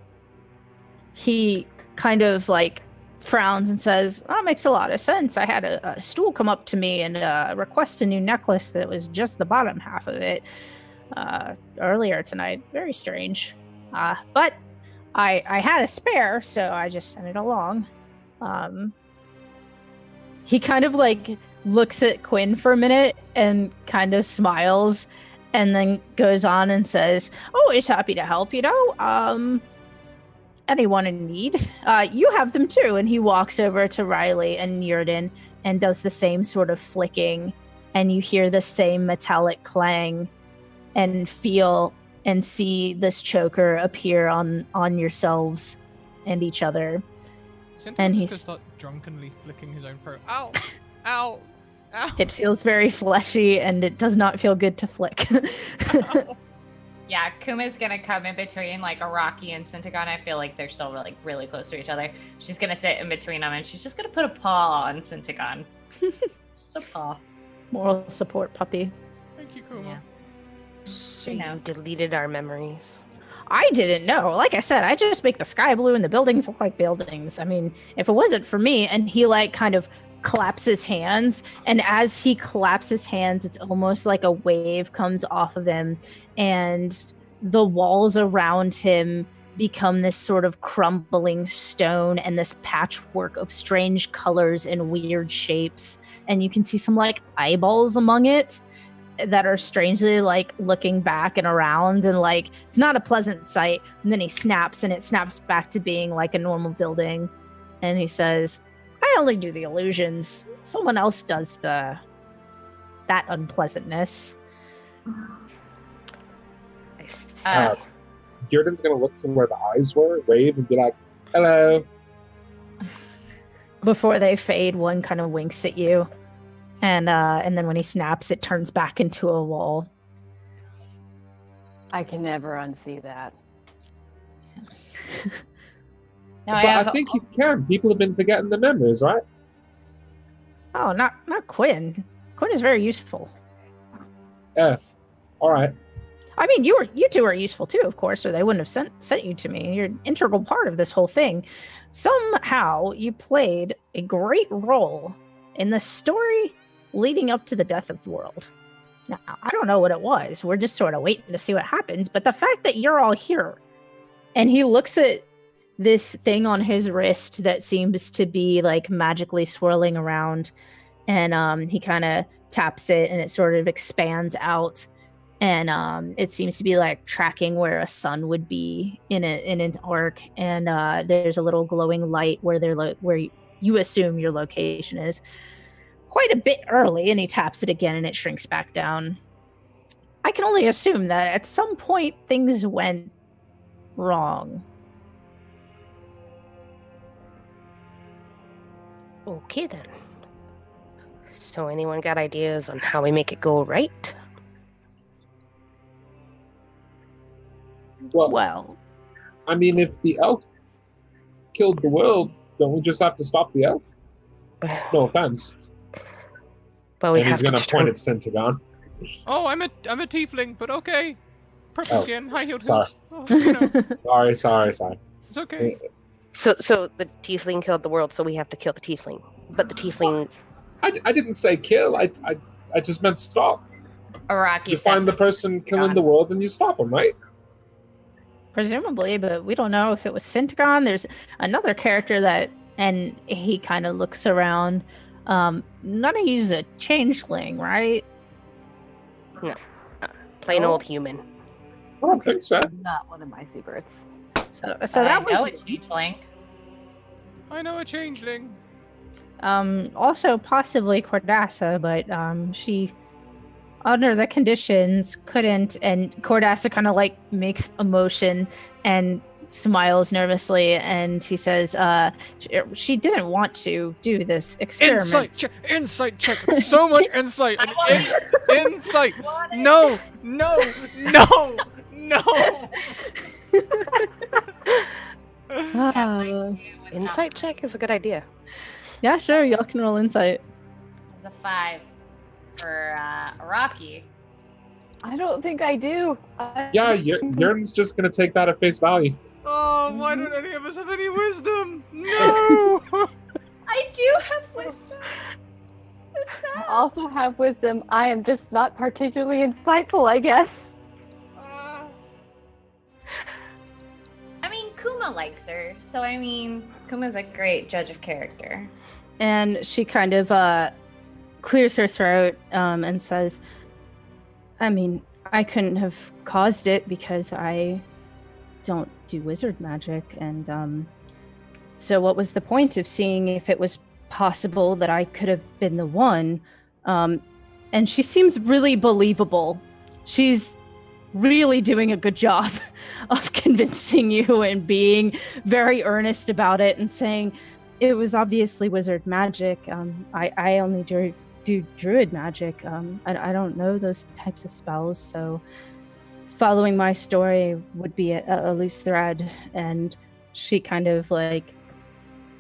He kind of, like, frowns and says, that makes a lot of sense. I had a stool come up to me and request a new necklace that was just the bottom half of it earlier tonight. Very strange. But I had a spare, so I just sent it along. He kind of like looks at Quinn for a minute and kind of smiles and then goes on and says, always happy to help, anyone in need. You have them too. And he walks over to Riley and Yurden and does the same sort of flicking, and you hear the same metallic clang and feel and see this choker appear on yourselves and each other. And he's just drunkenly flicking his own throat. Ow! Ow! Ow! It feels very fleshy, and it does not feel good to flick. Yeah, Kuma's gonna come in between like Araki and Syntagon. I feel like they're still really close to each other. She's gonna sit in between them, and she's just gonna put a paw on Syntagon. Just a paw. Moral support puppy. Thank you, Kuma. Yeah. So you deleted our memories. I didn't know. Like I said, I just make the sky blue and the buildings look like buildings. I mean, if it wasn't for me, and he like kind of claps his hands, and as he claps his hands, it's almost like a wave comes off of him, and the walls around him become this sort of crumbling stone and this patchwork of strange colors and weird shapes. And you can see some like eyeballs among it that are strangely like looking back and around, and like it's not a pleasant sight. And then he snaps, and it snaps back to being like a normal building, and he says, I only do the illusions. Someone else does that unpleasantness. Jordan's gonna look to where the eyes were, wave, and be like, hello. Before they fade, one kind of winks at you. And then when he snaps, it turns back into a wall. I can never unsee that. Now I think you can. People have been forgetting the memories, right? Oh, not Quinn. Quinn is very useful. Yeah. All right. I mean, you two are useful too, of course, or they wouldn't have sent you to me. You're an integral part of this whole thing. Somehow, you played a great role in the story leading up to the death of the world. Now, I don't know what it was. We're just sort of waiting to see what happens. But the fact that you're all here, and he looks at this thing on his wrist that seems to be like magically swirling around, and he kind of taps it, and it sort of expands out, and it seems to be like tracking where a sun would be in an arc, and there's a little glowing light where where you assume your location is. Quite a bit early, and he taps it again, and it shrinks back down. I can only assume that at some point things went wrong. Okay, then. So anyone got ideas on how we make it go right? Well, I mean, if the elf killed the world, don't we just have to stop the elf? No offense. But and he's going to point at Syntagon. Oh, I'm a tiefling, but okay. Purple skin, high heeled sorry. heels. Oh, Sorry. It's okay. So the tiefling killed the world, so we have to kill the tiefling. But the tiefling... I didn't say kill. I just meant stop. Araki You find the person killing the world and you stop them, right? Presumably, but we don't know if it was Syntagon. There's another character that, and he kind of looks around. None of you's a changeling, right? Plain Oh. old human. I don't think so. Not one of my secrets. So I that was know a changeling. I know a changeling. also possibly Cordassa, but she under the conditions couldn't, and Cordassa kind of like makes a motion and smiles nervously, and he says she didn't want to do this experiment. Insight check. So much insight. Insight. No. Insight check is a good idea. Yeah, sure, y'all can roll insight. It's a 5 for Rocky. I don't think I do. Yeah, Yern's just gonna take that at face value. Oh, why don't any of us have any wisdom? No. I do have wisdom. I also have wisdom. I am just not particularly insightful, I guess. I mean, Kuma likes her, so I mean, Kuma's a great judge of character. And she kind of clears her throat and says, I mean, I couldn't have caused it because I don't do wizard magic. And so what was the point of seeing if it was possible that I could have been the one? And she seems really believable. She's really doing a good job of convincing you and being very earnest about it and saying, it was obviously wizard magic. I only do druid magic. I don't know those types of spells, so following my story would be a loose thread. And she kind of like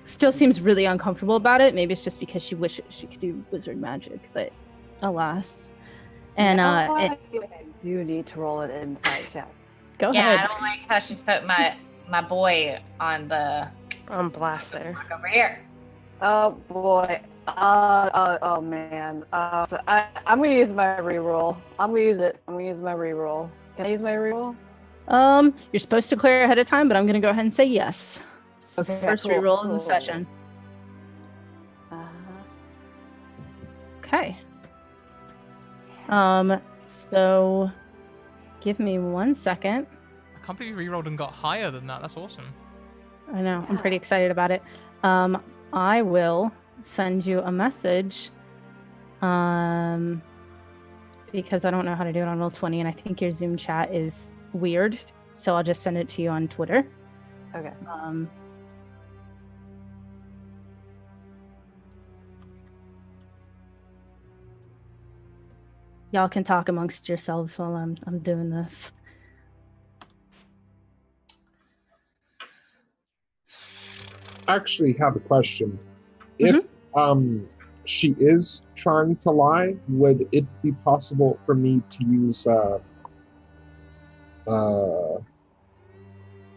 still seems really uncomfortable about it. Maybe it's just because she wishes she could do wizard magic, but alas. And I do need to roll an insight check. Go Yeah, ahead. I don't like how she's put my boy on the On blast there. over here. Oh boy. Oh man. I'm gonna use my reroll. I'm gonna use my reroll. Can I use my reroll? You're supposed to clear ahead of time, but I'm gonna go ahead and say yes. Okay, First cool, reroll in cool. the session. Okay. So give me 1 second. I can't believe you rerolled and got higher than that. That's awesome. I know, I'm pretty excited about it. I will send you a message. Because I don't know how to do it on Roll20, and I think your Zoom chat is weird. So I'll just send it to you on Twitter. Okay. Y'all can talk amongst yourselves while I'm doing this. I actually have a question. If she is trying to lie, would it be possible for me to use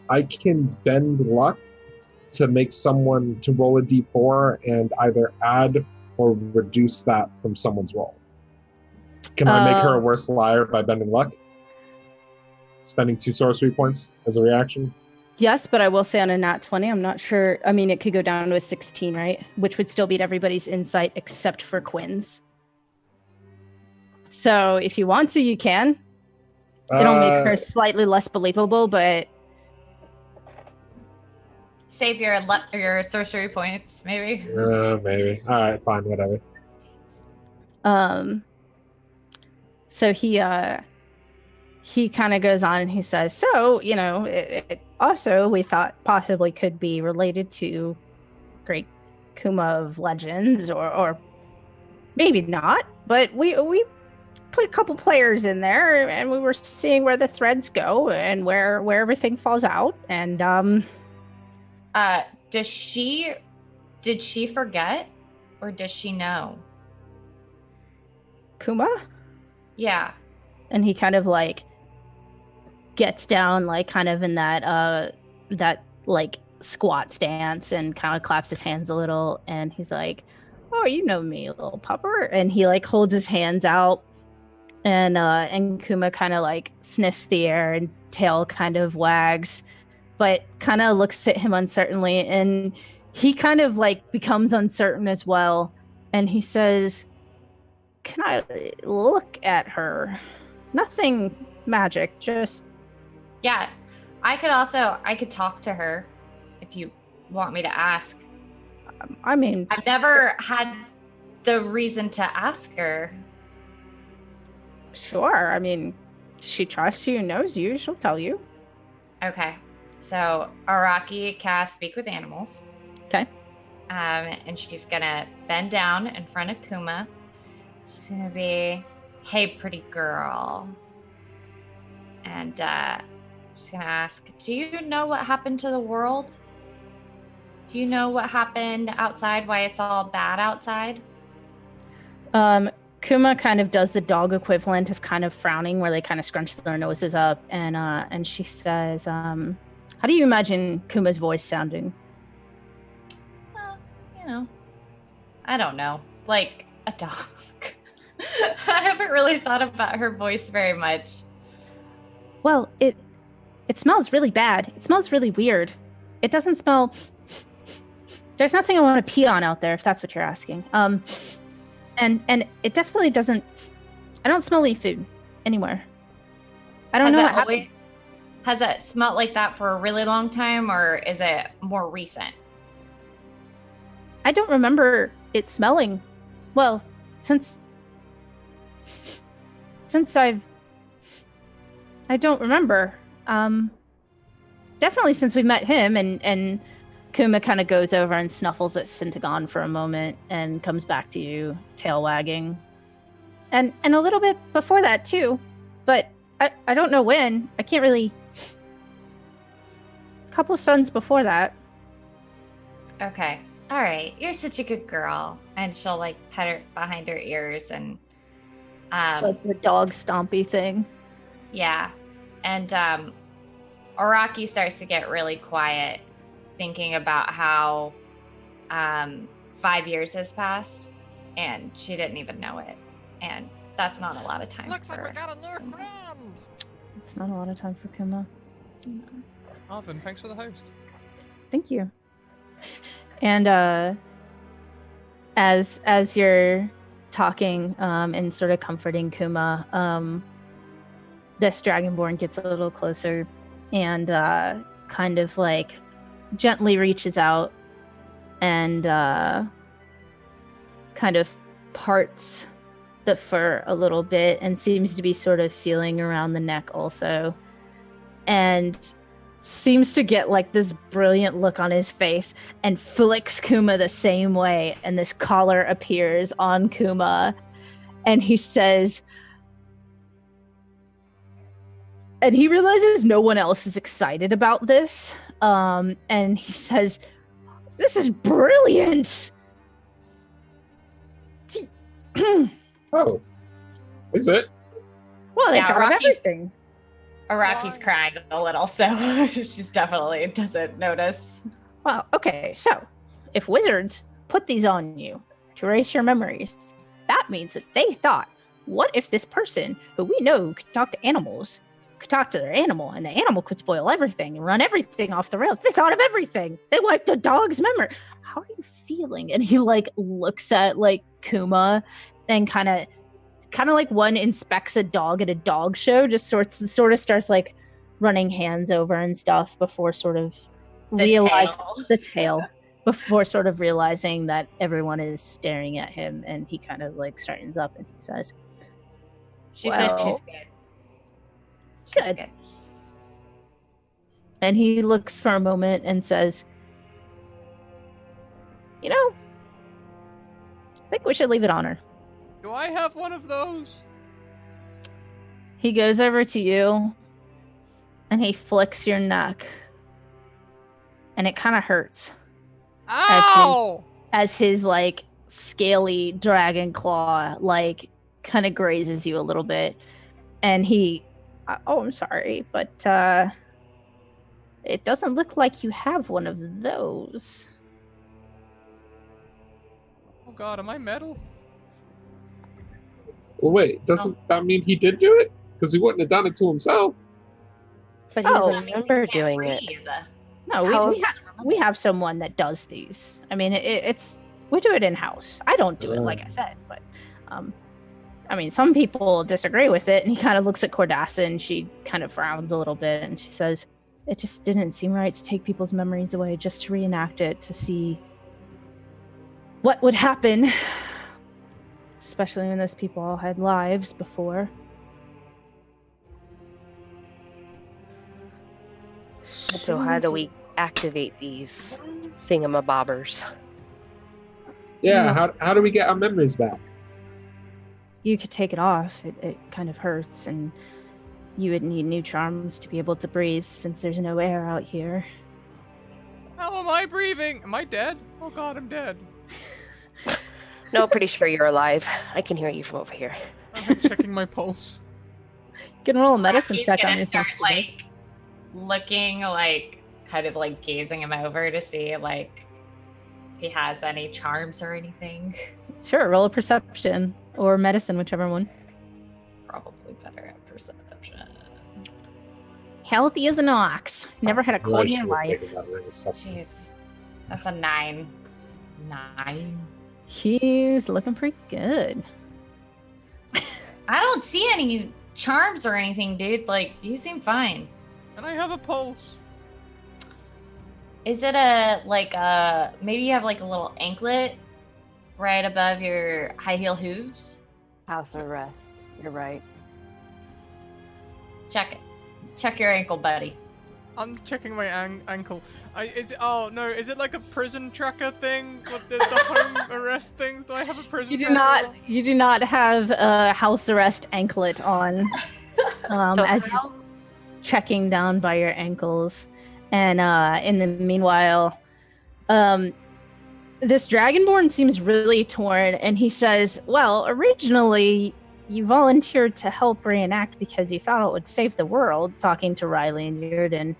I can bend luck to make someone to roll a d4 and either add or reduce that from someone's roll? Can I make her a worse liar by bending luck? Spending 2 sorcery points as a reaction? Yes, but I will say on a nat 20, I'm not sure. I mean, it could go down to a 16, right? Which would still beat everybody's insight except for Quinn's. So if you want to, you can. It'll make her slightly less believable, but Save your sorcery points, maybe. Maybe. All right, fine, whatever. So he kind of goes on and he says, so, you know, it also we thought possibly could be related to Great Kuma of Legends or maybe not, but we put a couple players in there and we were seeing where the threads go and where everything falls out. And did she forget or does she know? Kuma? Yeah. And he kind of like gets down like kind of in that like squat stance and kind of claps his hands a little, and he's like, oh, you know me, little pupper. And he like holds his hands out, and Kuma kind of like sniffs the air and tail kind of wags, but kind of looks at him uncertainly, and he kind of like becomes uncertain as well. And he says, "Can I look at her? Nothing magic, just..." Yeah, I could talk to her if you want me to ask. I mean, I've never had the reason to ask her. sure. I mean, she trusts you, knows you. She'll tell you. Okay, so Araki casts Speak with Animals. Okay. And she's gonna bend down in front of Kuma. She's gonna be, "Hey, pretty girl," and she's gonna ask, "Do you know what happened to the world? Do you know what happened outside? Why it's all bad outside?" Kuma kind of does the dog equivalent of kind of frowning, where they kind of scrunch their noses up, and she says, "How do you imagine Kuma's voice sounding?" Well, I don't know, like a dog. I haven't really thought about her voice very much. Well, it smells really bad. It smells really weird. It doesn't smell... There's nothing I want to pee on out there, if that's what you're asking. And it definitely doesn't... I don't smell any food anywhere. I don't know what happened. Has it smelled like that for a really long time, or is it more recent? I don't remember it smelling. Well, since I don't remember. Definitely since we met him, and Kuma kind of goes over and snuffles at Syntagon for a moment and comes back to you, tail wagging. And a little bit before that too, but I don't know when. I can't really... A couple of suns before that. Okay. All right. You're such a good girl. And she'll like pet her behind her ears and That's the dog stompy thing. Yeah. And Araki starts to get really quiet, thinking about how 5 years has passed and she didn't even know it. And that's not a lot of time. Looks like we got a new friend. It's not a lot of time for Kuma. Marvin, thanks for the host. Thank you. And as you're talking and sort of comforting Kuma, this Dragonborn gets a little closer and kind of like gently reaches out and kind of parts the fur a little bit and seems to be sort of feeling around the neck also, and seems to get like this brilliant look on his face and flicks Kuma the same way, and this collar appears on Kuma and he says, and he realizes no one else is excited about this, and he says, "This is brilliant." Oh, is it? Well, they Yeah, thought of Rocky's- everything. Araki's crying a little, so she's definitely doesn't notice. Well, okay, so if wizards put these on you to erase your memories, that means that they thought, what if this person who we know could talk to animals could talk to their animal, and the animal could spoil everything and run everything off the rails? They thought of everything. They wiped a dog's memory. How are you feeling? And he like looks at like Kuma and kind of like one inspects a dog at a dog show, just sort of starts like running hands over and stuff before sort of the tail before sort of realizing that everyone is staring at him, and he kind of like straightens up and he says, She said she's good. She's good. And he looks for a moment and says, "You know, I think we should leave it on her." Do I have one of those? He goes over to you and he flicks your neck, and it kind of hurts. Ow! As his like scaly dragon claw like kind of grazes you a little bit, and he, "Oh, I'm sorry, but it doesn't look like you have one of those." Oh god, am I metal? Well, wait, doesn't that mean he did do it? Because he wouldn't have done it to himself. But he Oh. doesn't remember doing it. No, How- we have someone that does these. I mean, We do it in-house. I don't do it, like I said, but I mean, some people disagree with it. And he kind of looks at Cordassa and she kind of frowns a little bit and she says, it just didn't seem right to take people's memories away just to reenact it, to see what would happen, especially when those people all had lives before. So how do we activate these thingamabobbers? Yeah, how do we get our memories back? You could take it off. It kind of hurts, and you would need new charms to be able to breathe since there's no air out here. How am I breathing? Am I dead? Oh god, I'm dead. No, pretty sure you're alive. I can hear you from over here. I'm checking my pulse. You can roll a medicine He's check on gonna yourself. start, like, looking, like, kind of, like, gazing him over to see, like, if he has any charms or anything. Sure, roll a perception or medicine, whichever one. Probably better at perception. Healthy as an ox. Never had a Well, I cold in your should life. take that as sustenance. Jeez. That's a 9. 9. He's looking pretty good. I don't see any charms or anything, dude. Like, you seem fine. And I have a pulse. Is it maybe you have like a little anklet right above your high heel hooves? House arrest. You're right. Check it. Check your ankle, buddy. I'm checking my ankle. Is it like a prison tracker thing? What the home arrest things? Do I have a prison tracker? You do not have a house arrest anklet on. As you're checking down by your ankles. And in the meanwhile, this Dragonborn seems really torn, and he says, well, originally you volunteered to help reenact because you thought it would save the world, talking to Riley and Yurden.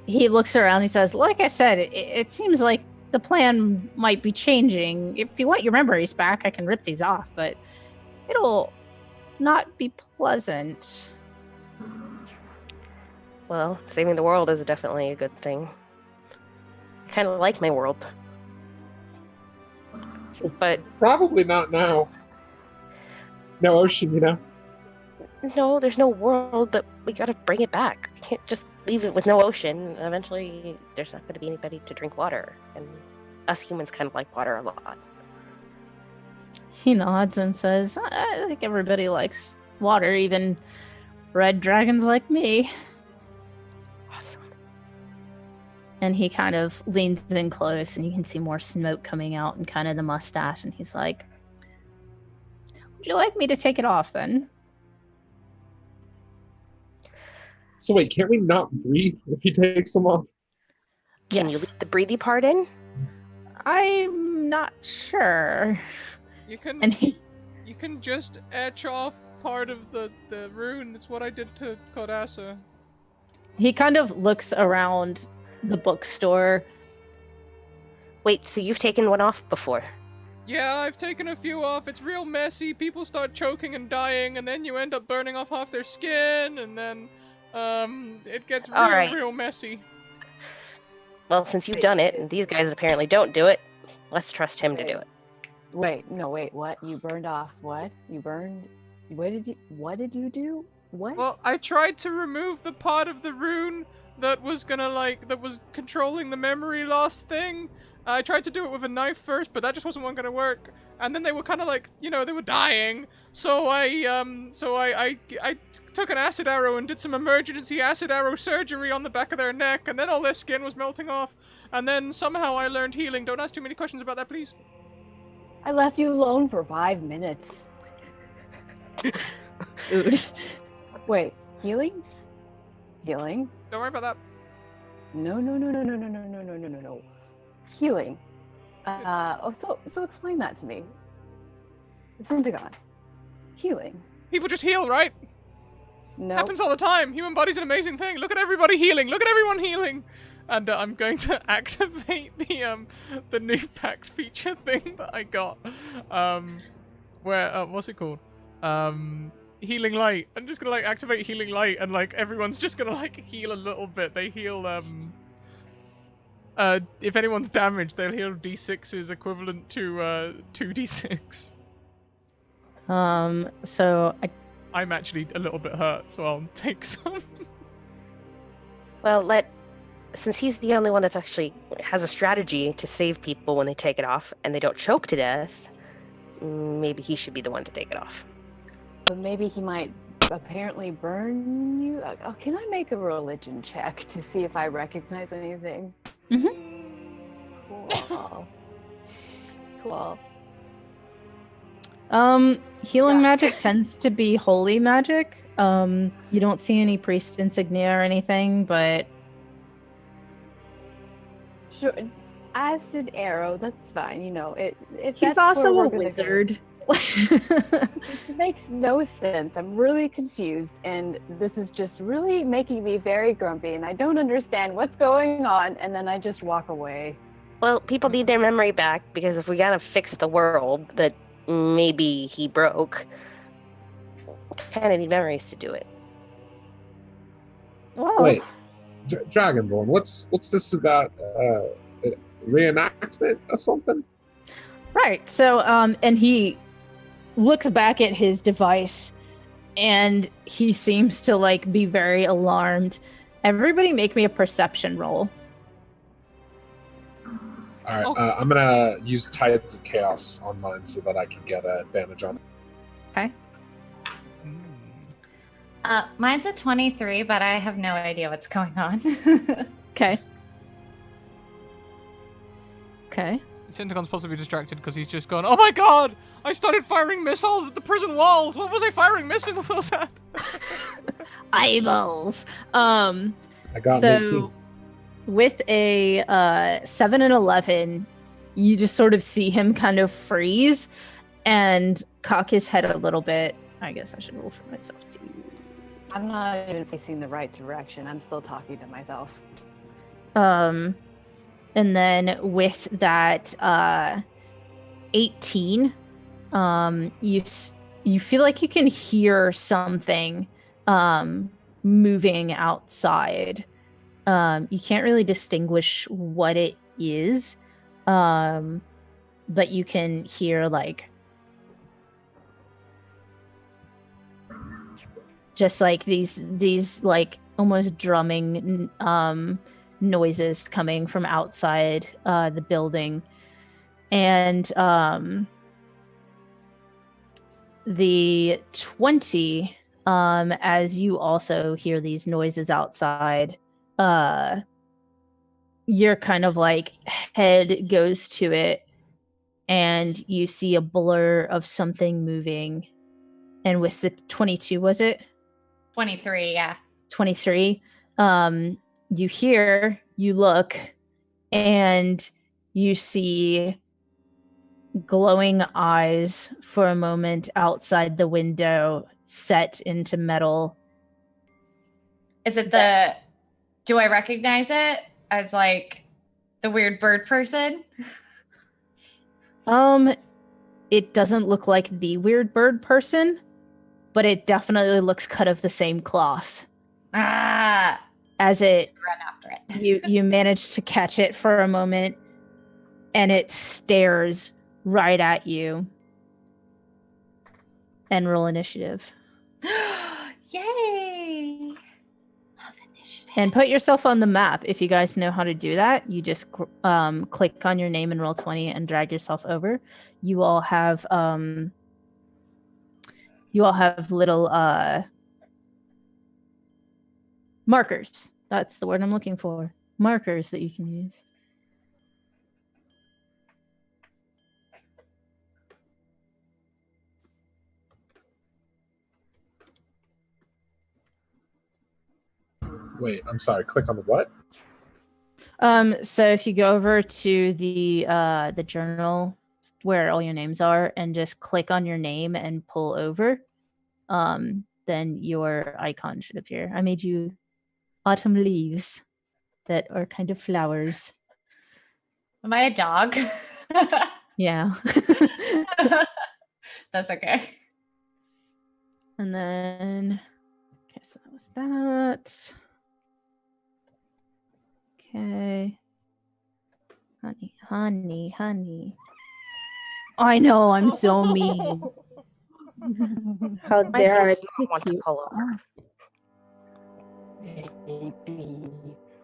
He looks around, he says, like I said, it seems like the plan might be changing. If you want your memories back, I can rip these off, but it'll not be pleasant. Well, saving the world is definitely a good thing. I kind of like my world. But Probably not now. No ocean, you know? no, there's no world, but we gotta bring it back. We can't just leave it with no ocean. Eventually, there's not gonna be anybody to drink water. And us humans kind of like water a lot. He nods and says, I think everybody likes water, even red dragons like me. Awesome. And he kind of leans in close, and you can see more smoke coming out and kind of the mustache. And he's like, would you like me to take it off then? So wait, can't we not breathe if he takes them off? Can you Yes. leave the breathy part in? I'm not sure. You can And he you can just etch off part of the rune. It's what I did to Cordassa. kind of looks around the bookstore. Wait, so you've taken one off before? Yeah, I've taken a few off. It's real messy. People start choking and dying, and then you end up burning off half their skin, and then it gets real, All right. real messy. Well, since you've done it, and these guys apparently don't do it, let's trust him to do it. Wait, what? You burned off what? What did you do? What? Well, I tried to remove the part of the rune that was controlling the memory loss thing. I tried to do it with a knife first, but that just wasn't gonna work. And then they were kind of like, they were dying. So I took an acid arrow and did some emergency acid arrow surgery on the back of their neck, and then all their skin was melting off. And then somehow I learned healing. Don't ask too many questions about that, please. I left you alone for 5 minutes. Dude. Wait, healing? Healing? Don't worry about that. No. Healing. So explain that to me. Pentagon. Healing. People just heal, right? No. Happens all the time. Human body's an amazing thing. Look at everybody healing. Look at everyone healing. And I'm going to activate the new pact feature thing that I got. What's it called? Healing light. I'm just gonna activate healing light, and everyone's just gonna heal a little bit. They heal If anyone's damaged, they'll heal d6s equivalent to 2d6. So I'm actually a little bit hurt, so I'll take some. Well, since he's the only one that's actually has a strategy to save people when they take it off and they don't choke to death, maybe he should be the one to take it off. But maybe he might apparently burn you. Oh, can I make a religion check to see if I recognize anything? Cool. Cool. Healing magic tends to be holy magic. You don't see any priest insignia or anything, but Sure. Acid arrow, that's fine. If he's that's also where a we're gonna wizard. go. It makes no sense. I'm really confused, and this is just really making me very grumpy, and I don't understand what's going on, and then I just walk away. Well, people need their memory back because if we gotta fix the world that maybe he broke, kind of need memories to do it. Whoa. Wait, Dragonborn, what's this about? Reenactment or something? Right. So, and he looks back at his device, and he seems to be very alarmed. Everybody, make me a perception roll. All right, I'm gonna use Tides of Chaos on mine so that I can get an advantage on it. Okay. Mine's a 23, but I have no idea what's going on. Okay. Okay. Syntagon's possibly distracted because he's just gone, oh my god! I started firing missiles at the prison walls! What was I firing missiles at? Eyeballs. I got So 19. with a 7 and 11, you just sort of see him kind of freeze and cock his head a little bit. I guess I should roll for myself too. I'm not even facing the right direction. I'm still talking to myself. And then with that 18, you feel like you can hear something moving outside. You can't really distinguish what it is, but you can hear just these almost drumming noises coming from outside the building. And the 20, as you also hear these noises outside, your kind of head goes to it, and you see a blur of something moving. And with the 22, was it? 23, yeah. 23. You look, and you see glowing eyes for a moment outside the window set into metal. Is it do I recognize it as the weird bird person? It doesn't look like the weird bird person, but it definitely looks cut of the same cloth. Ah, As it run after it. you manage to catch it for a moment, and it stares right at you. And roll initiative. Yay! Love initiative. And put yourself on the map. If you guys know how to do that, you just click on your name and roll 20 and drag yourself over. You all have little markers. That's the word I'm looking for. Markers that you can use. Wait, I'm sorry. Click on the what? So if you go over to the journal where all your names are and just click on your name and pull over, then your icon should appear. I made you autumn leaves that are kind of flowers. Am I a dog? Yeah. That's okay. And then, okay, so that was that. Okay. Honey, honey, honey. I know, I'm so mean. How My dare thing I does not pick want to you pull over.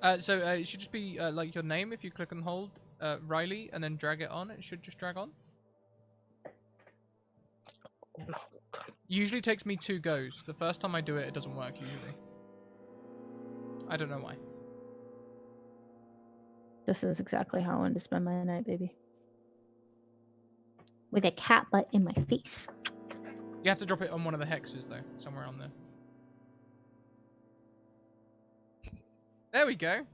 up? So it should just be like your name. If you click and hold Riley and then drag it on, it should just drag on. Usually takes me 2 goes. The first time I do it, it doesn't work usually. I don't know why. This is exactly how I wanted to spend my night, baby. With a cat butt in my face. You have to drop it on one of the hexes though, somewhere on there. There we go.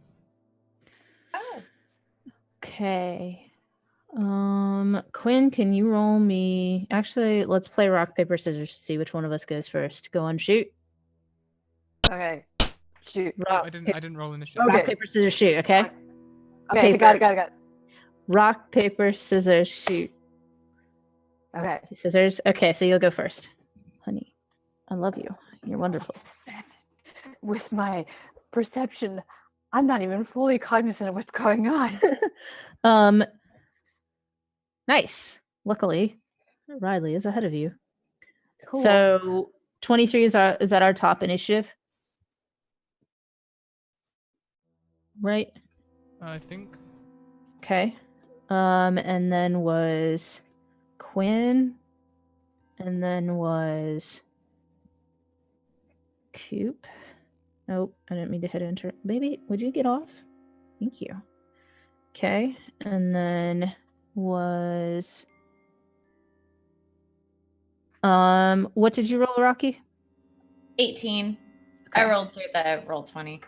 Oh. Okay. Quinn, can you roll me? Actually, let's play rock, paper, scissors to see which one of us goes first. Go on, shoot. Okay. Shoot. Oh, Rock, I didn't roll initiative. Okay. rock, paper, scissors, shoot, okay? Okay, Paper. got it. Rock, paper, scissors, shoot. Okay. Scissors. Okay, so you'll go first. Honey, I love you. You're wonderful. With my perception, I'm not even fully cognizant of what's going on. Nice. Luckily, Riley is ahead of you. Cool. So 23 is that our top initiative? Right? I think. Okay. And then was Quinn. And then was Coop. Nope, I didn't mean to hit enter. Baby, would you get off? Thank you. Okay. And then was what did you roll, Rocky? 18. Okay. I rolled through the roll 20.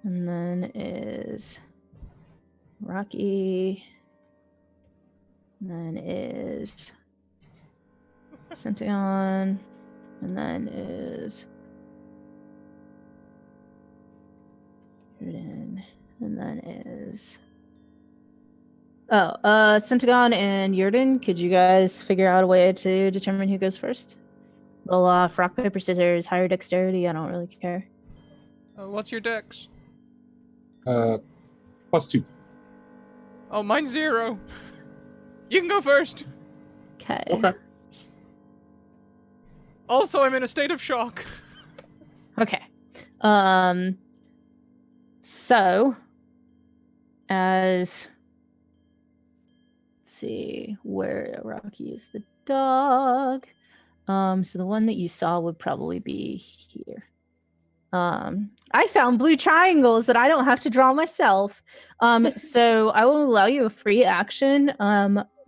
And then is Rocky. And then is Centeon. And then is Jordan. And then is Centagon and Yurden, could you guys figure out a way to determine who goes first? Roll off rock, paper, scissors, higher dexterity, I don't really care. What's your dex? +2. Oh, mine's 0. You can go first. Okay. Okay. Also, I'm in a state of shock. Okay. So as let's see where Rocky is the dog. So the one that you saw would probably be here. I found blue triangles that I don't have to draw myself. So I will allow you a free action,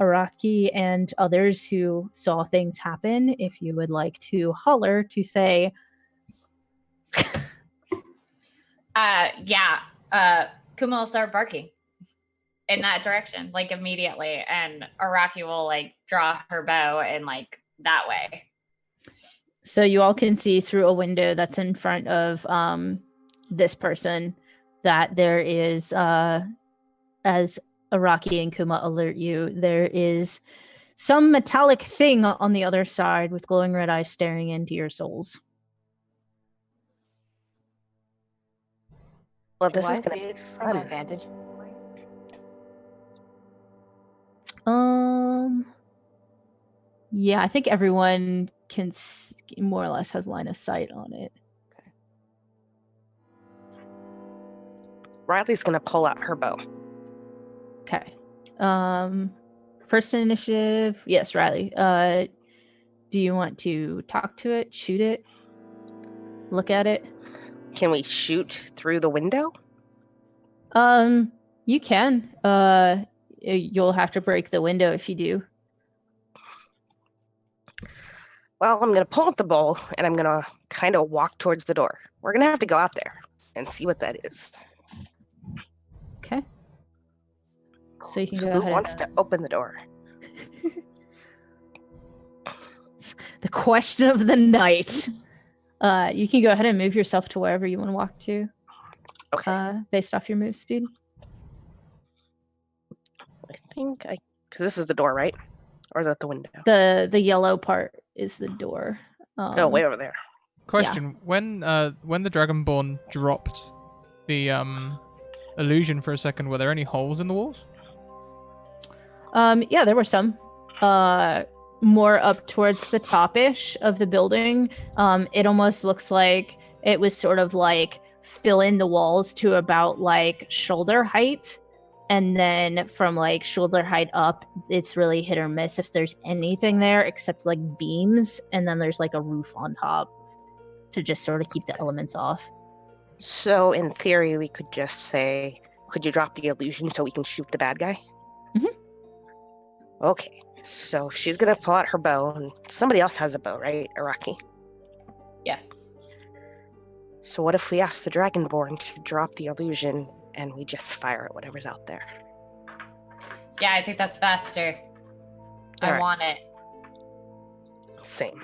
Araki and others who saw things happen, if you would like to holler to say, Kuma will start barking in that direction, like immediately, and Araki will like draw her bow and like that way. so you all can see through a window that's in front of this person that there is, as Araki and Kuma alert you, there is some metallic thing on the other side with glowing red eyes staring into your souls. Well, this Do is I going see to be it from my fun. vantage point? Yeah, I think everyone can more or less has line of sight on it. Riley's going to pull out her bow. Okay. First initiative. Yes, Riley. Do you want to talk to it, shoot it, look at it? Can we shoot through the window? You can. You'll have to break the window if you do. Well, I'm going to pull out the bow and I'm going to kind of walk towards the door. We're going to have to go out there and see what that is. Okay. So you can go Who ahead. wants to open the door? The question of the night. You can go ahead and move yourself to wherever you want to walk to. Okay. Based off your move speed. I think because this is the door, right? Or is that the window? The yellow part is the door. Oh, way over there. Question: When the Dragonborn dropped the illusion for a second, were there any holes in the walls? Yeah, there were some. More up towards the top-ish of the building. It almost looks like it was sort of like fill in the walls to about like shoulder height. And then from like shoulder height up, it's really hit or miss if there's anything there except like beams. And then there's like a roof on top to just sort of keep the elements off. So in theory, we could just say, could you drop the illusion so we can shoot the bad guy? Mhm. Okay, so she's gonna pull out her bow, and somebody else has a bow, right, Araki? Yeah. So what if we ask the Dragonborn to drop the illusion and we just fire at whatever's out there? Yeah, I think that's faster. I Alright. want it. Same.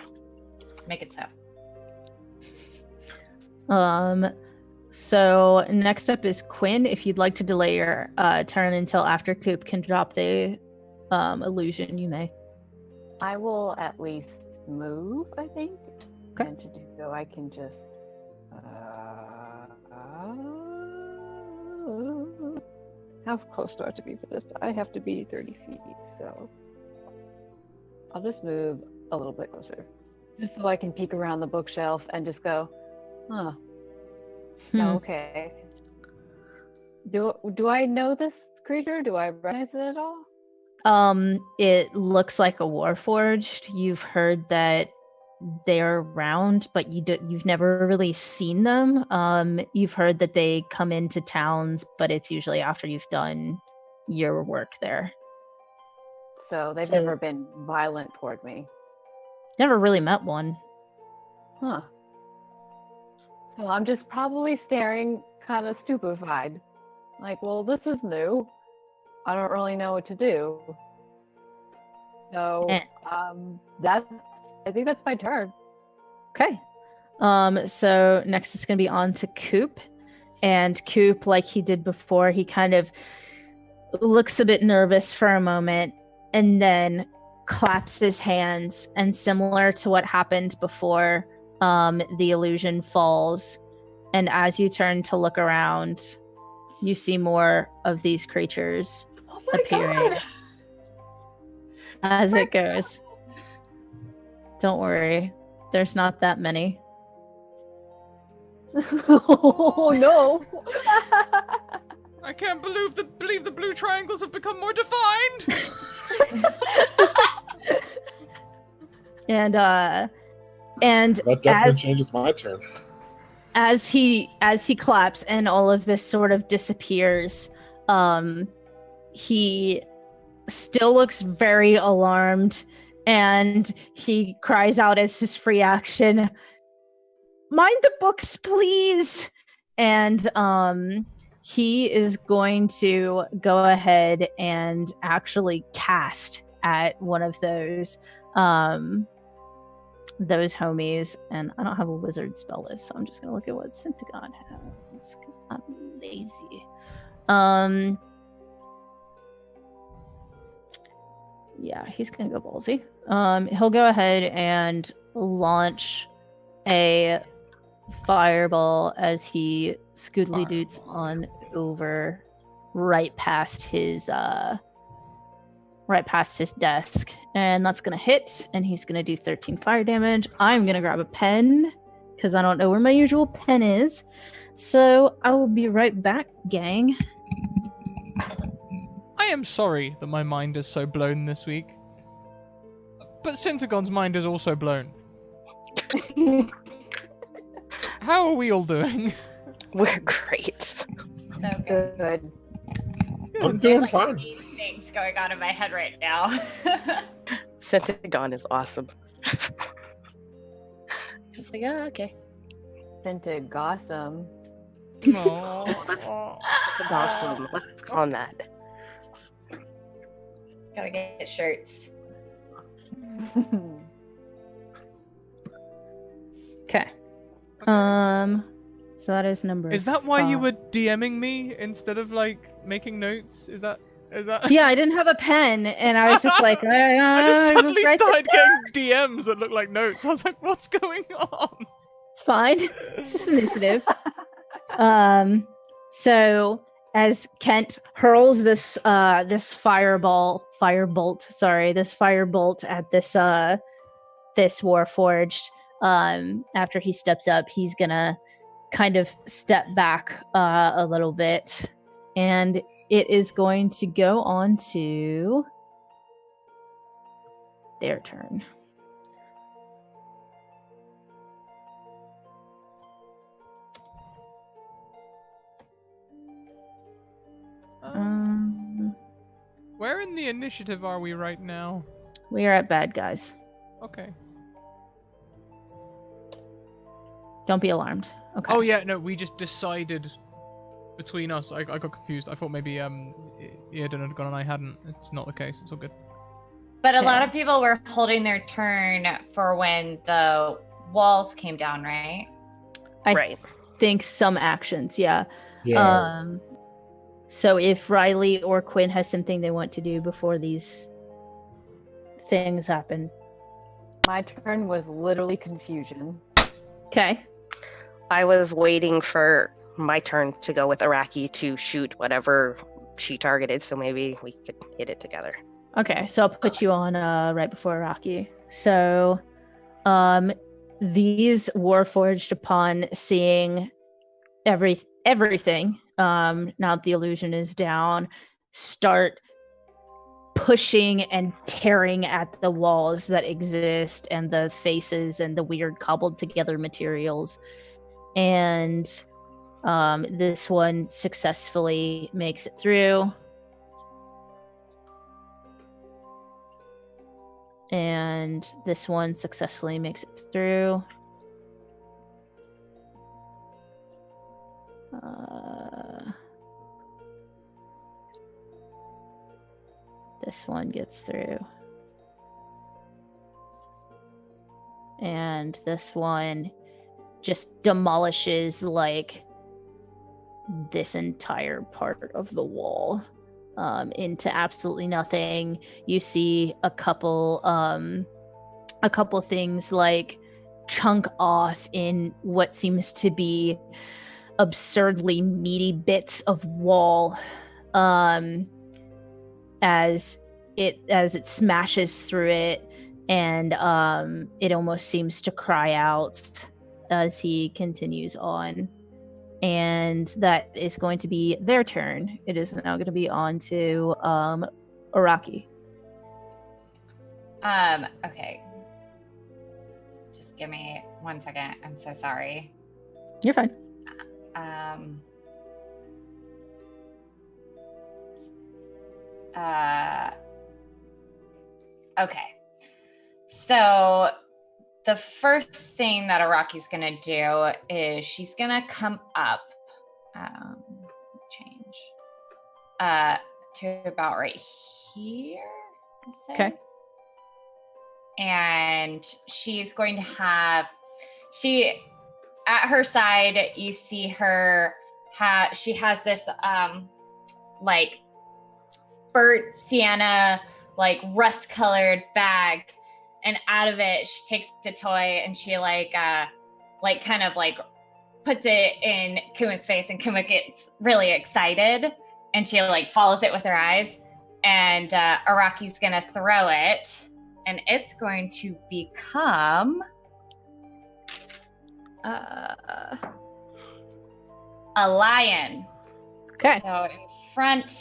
Make it so. So next up is Quinn. If you'd like to delay your turn until after Coop can drop the illusion, you may. I will at least move, I think. Okay. And to do so, I can just. How close do I have to be for this? I have to be 30 feet, so. I'll just move a little bit closer. Just so I can peek around the bookshelf and just go, huh. Okay. Do I know this creature? Do I recognize it at all? It looks like a warforged. You've heard that they're around, but you've never really seen them. You've heard that they come into towns, but it's usually after you've done your work there. So they've So- never been violent toward me. Never really met one. Huh. So I'm just probably staring kind of stupefied. Like, well, this is new. I don't really know what to do. So, Eh. I think that's my turn. Okay. So next it's gonna be on to Coop. And Coop, like he did before, he kind of looks a bit nervous for a moment and then claps his hands, and similar to what happened before, the illusion falls. And as you turn to look around, you see more of these creatures appearing as it goes. Don't worry, there's not that many. Oh no! I can't believe the blue triangles have become more defined. And That definitely as changes my turn. as he claps and all of this sort of disappears, he still looks very alarmed, and he cries out as his free action, "Mind the books, please!" And he is going to go ahead and actually cast at one of those homies. And I don't have a wizard spell list, so I'm just gonna look at what Syntagon has because I'm lazy. Yeah, he's gonna go ballsy. He'll go ahead and launch a fireball as he scootly doots on over right past his desk, and that's gonna hit, and he's gonna do 13 fire damage. I'm gonna grab a pen because I don't know where my usual pen is, so I will be right back, gang. I am sorry that my mind is so blown this week. But Syntagon's mind is also blown. How are we all doing? We're great. So good. Good. I'm There's doing like fine. 8 things going on in my head right now. Centagon is awesome. Just like, okay. Scented Gossam. Oh, That's awesome. Let's call him that. Gotta get shirts. Okay. So that is number. Is that why you 5. were DMing me instead of like making notes? Is that? Yeah, I didn't have a pen, and I was just like, I just suddenly write this started getting DMs that look like notes. I was like, what's going on? It's fine. It's just initiative. So as Kent hurls this firebolt at this Warforged. After he steps up, he's gonna kind of step back a little bit, and it is going to go on to their turn. Where in the initiative are we right now? We are at bad guys. Okay. Don't be alarmed. Okay. Oh yeah, no, we just decided between us. I got confused. I thought maybe Eardon had gone and I hadn't. It's not the case. It's all good. But a lot of people were holding their turn for when the walls came down, right? I think some actions, yeah. Yeah. So if Riley or Quinn has something they want to do before these things happen. My turn was literally confusion. Okay. I was waiting for my turn to go with Araki to shoot whatever she targeted, so maybe we could hit it together. Okay, so I'll put you on right before Rocky. So these Warforged, upon seeing everything, now that the illusion is down, start pushing and tearing at the walls that exist and the faces and the weird cobbled together materials. And this one successfully makes it through. And this one successfully makes it through. This one gets through. And this one just demolishes like this entire part of the wall into absolutely nothing. You see a couple things like chunk off in what seems to be absurdly meaty bits of wall as it smashes through it, and it almost seems to cry out as he continues on. And that is going to be their turn. It is now going to be on to Araki. Okay. Just give me 1 second. I'm so sorry. You're fine. Okay. So the first thing that Araki's gonna do is she's gonna come up, change, to about right here. Okay. And she's going to have, at her side, you see her, she has this, like, burnt sienna, like, rust-colored bag. And out of it, she takes the toy and she kind of puts it in Kuma's face, and Kuma gets really excited and she follows it with her eyes. And Araki's gonna throw it, and it's going to become a lion. Okay. So in front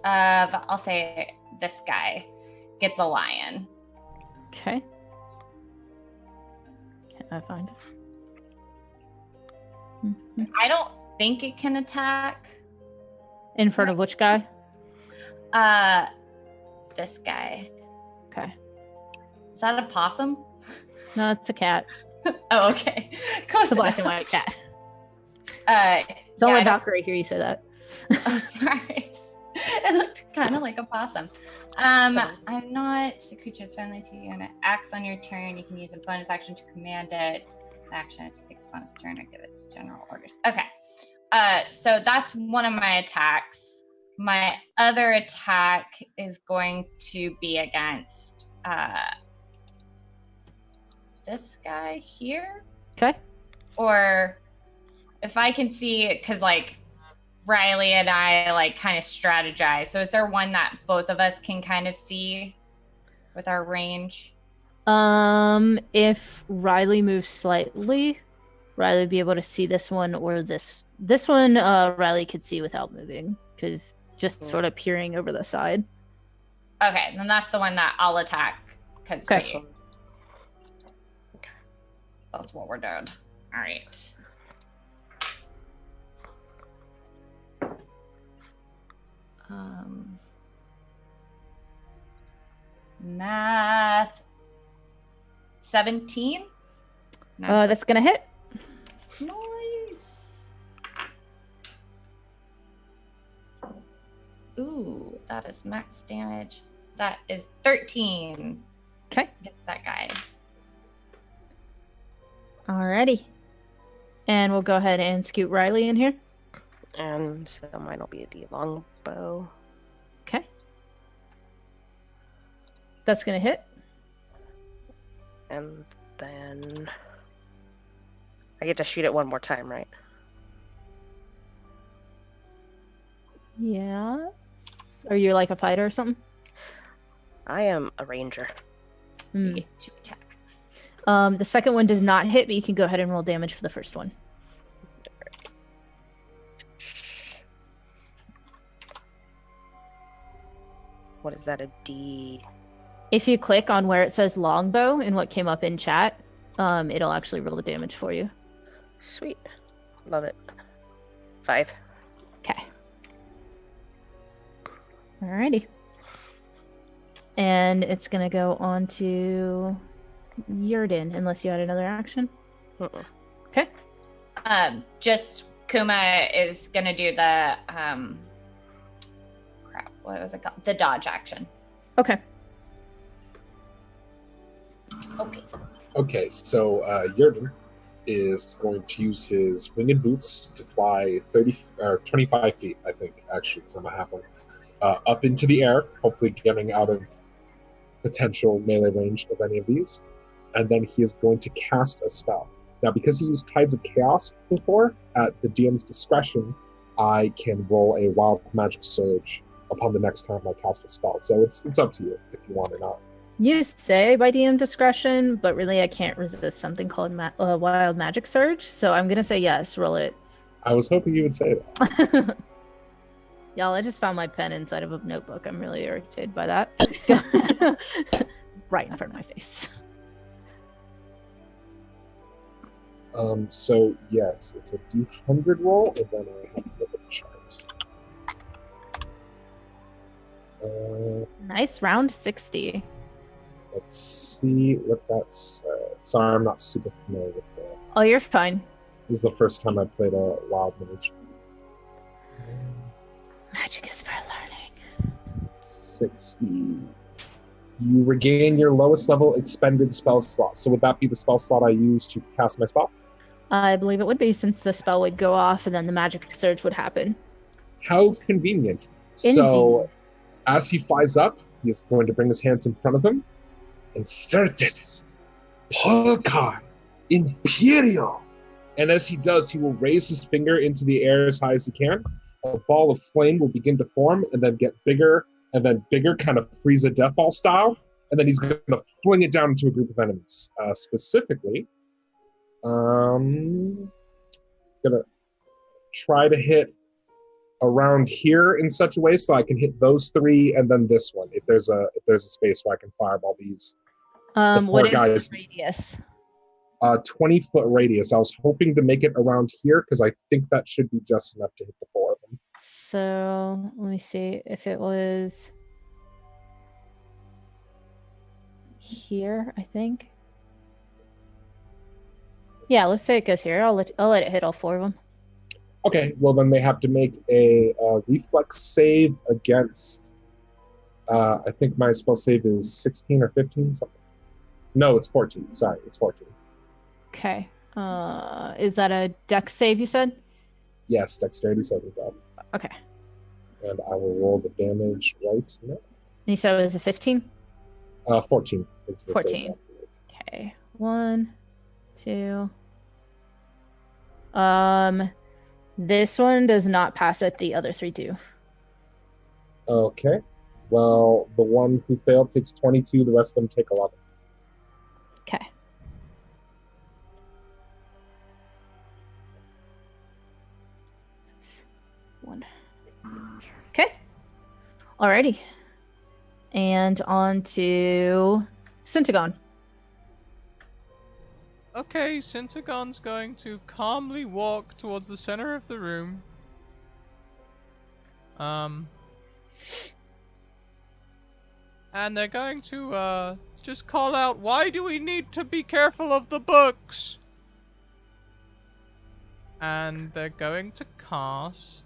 of, I'll say this guy gets a lion. Okay. Can I find it? Mm-hmm. I don't think it can attack. In front of which guy? This guy. Okay. Is that a possum? No, it's a cat. Oh, okay. Close It's a black and enough. white cat. Yeah, Don't let I Valkyrie hear you say that. Oh, sorry. It looked kind of like a possum. I'm not. The creature is friendly to you and it acts on your turn. You can use a bonus action to command it. Action, it takes on its turn or give it to general orders. Okay. So that's one of my attacks. My other attack is going to be against this guy here. Okay. Or if I can see, because Riley and I like kind of strategize. So is there one that both of us can kind of see with our range? If Riley moves slightly, Riley would be able to see this one or this. This one, Riley could see without moving, because just sort of peering over the side. Okay, then that's the one that I'll attack. Because Okay. that's what we're doing. All right. Math. 17. That's gonna hit. Nice. Ooh, that is max damage. That is 13. Okay. Get that guy. Alrighty. And we'll go ahead and scoot Riley in here. And so mine will be a D longbow. Okay. That's gonna hit. And then I get to shoot it one more time, right? Yeah. Are you like a fighter or something? I am a ranger. You get 2 attacks. The second one does not hit, but you can go ahead and roll damage for the first one. What is that, a D? If you click on where it says longbow and what came up in chat, it'll actually roll the damage for you. Sweet. Love it. 5. Okay. Alrighty. And it's gonna go on to Yurden, unless you had another action. Uh-uh. Okay. Just Kuma is gonna do the crap. What was it called? The dodge action. Okay. Okay. Okay, so Yurden is going to use his winged boots to fly 30 or 25 feet, I think, actually, because I'm a halfling, up into the air, hopefully getting out of potential melee range of any of these. And then he is going to cast a spell. Now, because he used Tides of Chaos before, at the DM's discretion, I can roll a Wild Magic Surge upon the next time I cast a spell. So it's up to you if you want or not. You say by DM discretion, but really I can't resist something called Wild Magic Surge, so I'm gonna say yes, roll it. I was hoping you would say that. Y'all, I just found my pen inside of a notebook. I'm really irritated by that. Right in front of my face. So yes, it's a D100 roll, and then I have to look at the chart. Nice, round 60. Let's see what that's. Sorry, I'm not super familiar with that. Oh, you're fine. This is the first time I played a wild mage. Magic is for learning. 60. You regain your lowest level expended spell slot. So would that be the spell slot I use to cast my spell? I believe it would be, since the spell would go off and then the magic surge would happen. How convenient. So as he flies up, he is going to bring his hands in front of him. Incertus, Polkar, Imperial. And as he does, he will raise his finger into the air as high as he can. A ball of flame will begin to form and then get bigger and then bigger, kind of Frieza Death Ball style. And then he's going to fling it down into a group of enemies. Specifically, going to try to hit around here in such a way so I can hit those 3 and then this one. If there's a space where I can fireball these. What is guys. the radius? 20-foot radius. I was hoping to make it around here because I think that should be just enough to hit the 4 of them. So let me see if it was here, I think. Yeah, let's say it goes here. I'll let it hit all 4 of them. Okay, well then they have to make a reflex save against. I think my spell save is 16 or 15 something. No, it's 14. Sorry, it's 14. Okay. Is that a dex save, you said? Yes, dexterity saving throw. Okay. And I will roll the damage right now. And you said it was a 15? 14. It's the 14. save. Okay. 1, 2. This one does not pass it. The other three do. Okay. Well, the one who failed takes 22. The rest of them take 11. Okay. That's one. Okay. Alrighty. And on to Syntagon. Okay, Syntagon's going to calmly walk towards the center of the room. And they're going to, just call out, "Why do we need to be careful of the books?" And they're going to cast...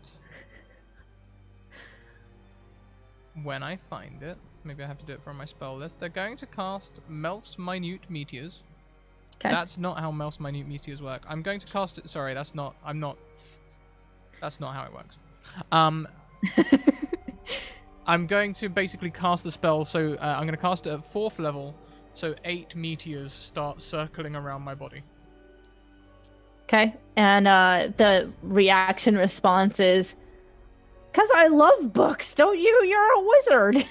When I find it, maybe I have to do it from my spell list. They're going to cast Melf's Minute Meteors. Okay. That's not how Melf's Minute Meteors work. I'm going to cast it. Sorry, that's not how it works. I'm going to basically cast the spell, so I'm going to cast it at 4th level, so 8 meteors start circling around my body. Okay. And the reaction response is, "'Cause I love books, don't you? You're a wizard."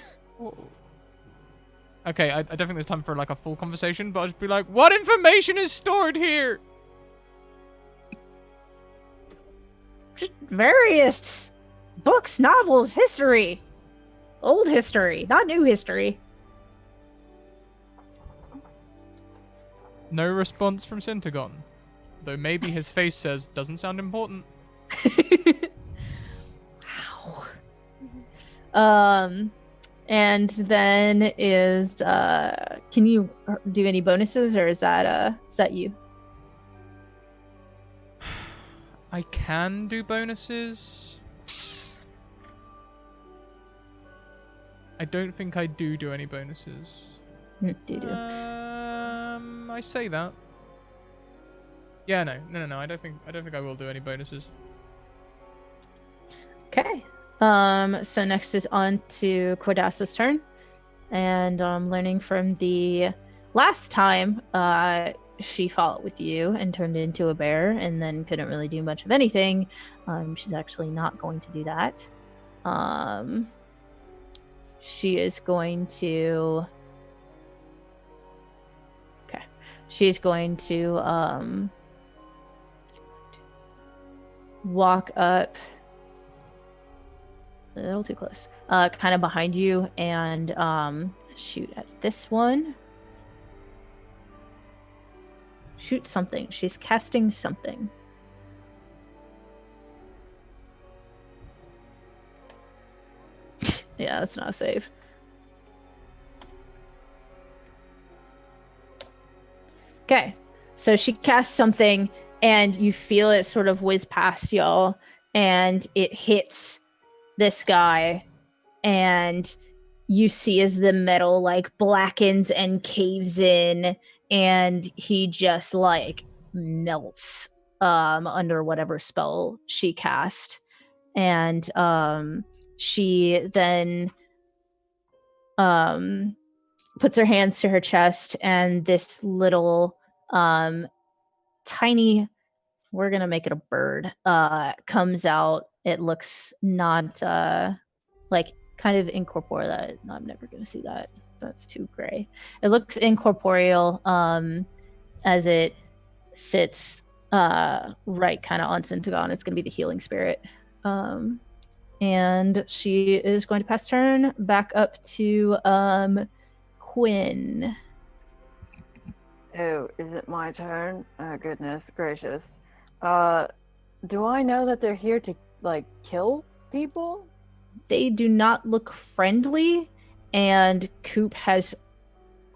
Okay, I don't think there's time for like a full conversation, but I'll just be like, "What information is stored here?" Just various books, novels, history. Old history, not new history. No response from Syntagon. Though maybe his face says, "Doesn't sound important." And then can you do any bonuses, or is that you? I can do bonuses. I don't think I do any bonuses. Do. I say that. Yeah, no. I don't think I will do any bonuses. Okay. So next is on to Quadas's turn. And learning from the last time she fought with you and turned into a bear and then couldn't really do much of anything, she's actually not going to do that. She is going to... Okay. She's going to walk up a little too close, kind of behind you, and shoot at this one. Shoot something. She's casting something. Yeah, that's not safe. Okay, so she casts something, and you feel it sort of whiz past y'all, and it hits this guy, and you see as the metal like blackens and caves in, and he just like melts under whatever spell she cast. And she then puts her hands to her chest, and this little tiny, we're gonna make it a bird, comes out. It looks not like kind of incorporeal. That no, I'm never gonna see that. That's too gray. It looks incorporeal as it sits right kind of on Syntagon. It's gonna be the healing spirit. And she is going to pass turn back up to Quinn. Oh, is it my turn? Oh, goodness gracious. Do I know that they're here to, like, kill people? They do not look friendly, and Coop has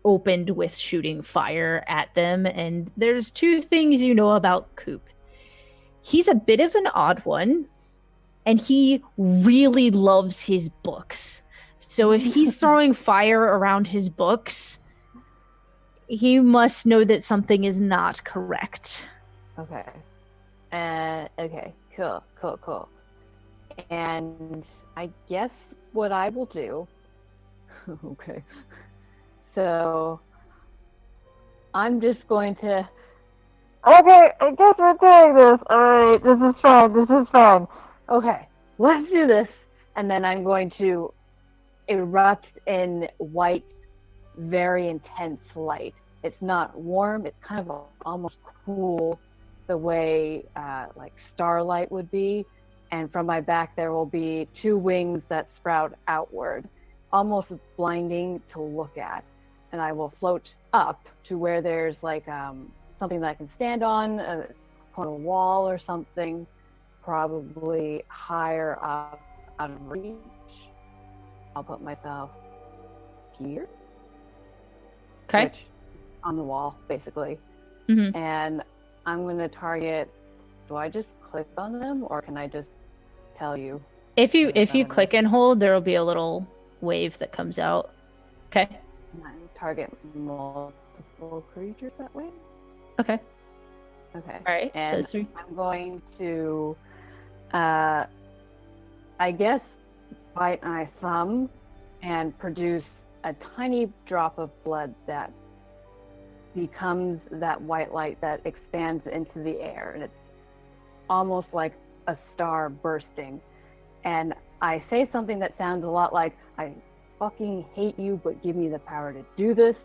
opened with shooting fire at them, and there's two things you know about Coop. He's a bit of an odd one, and he really loves his books. So if he's throwing fire around his books, he must know that something is not correct. Okay. Okay, cool. And I guess what I will do... Okay. So, I'm just going to Okay, I guess we're doing this. Alright, this is fun. This is fun. Okay, let's do this. And then I'm going to erupt in white, very intense light. It's not warm, it's kind of almost cool the way like starlight would be. And from my back, there will be two wings that sprout outward, almost blinding to look at. And I will float up to where there's like something that I can stand on a wall or something, probably higher up out of reach. I'll put myself here. Okay. Which, on the wall, basically. Mm-hmm. And I'm going to target. Do I just click on them, or can I just tell you? If you click and hold, there will be a little wave that comes out. Okay. Target multiple creatures that way. Okay. Okay. All right. And Those three. I'm going to, I guess, bite my thumb and produce a tiny drop of blood that becomes that white light that expands into the air, and it's almost like a star bursting. And I say something that sounds a lot like, I fucking hate you, but give me the power to do this.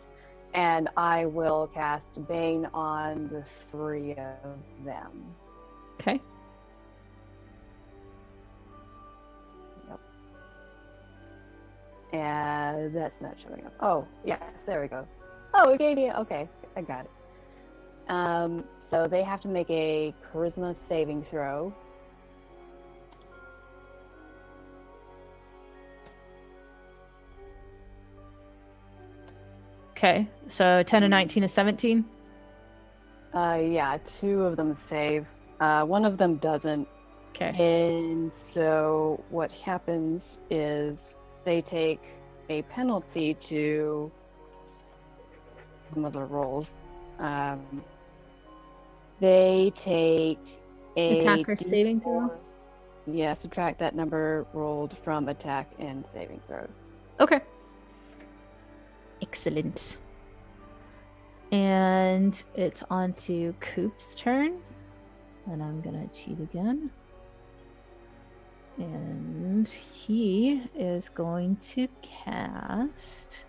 And I will cast Bane on the three of them. Okay. Yep. And that's not showing up. Oh, yes, there we go. Oh, okay, okay, I got it. So they have to make a charisma saving throw. Okay. So 10 and 19 is 17. Yeah, two of them save. One of them doesn't. Okay. And so what happens is they take a penalty to some of the rolls. They take a Attacker saving throw. Yeah, subtract that number rolled from attack and saving throws. Okay. Excellent. And it's on to Coop's turn. And I'm gonna cheat again. And he is going to cast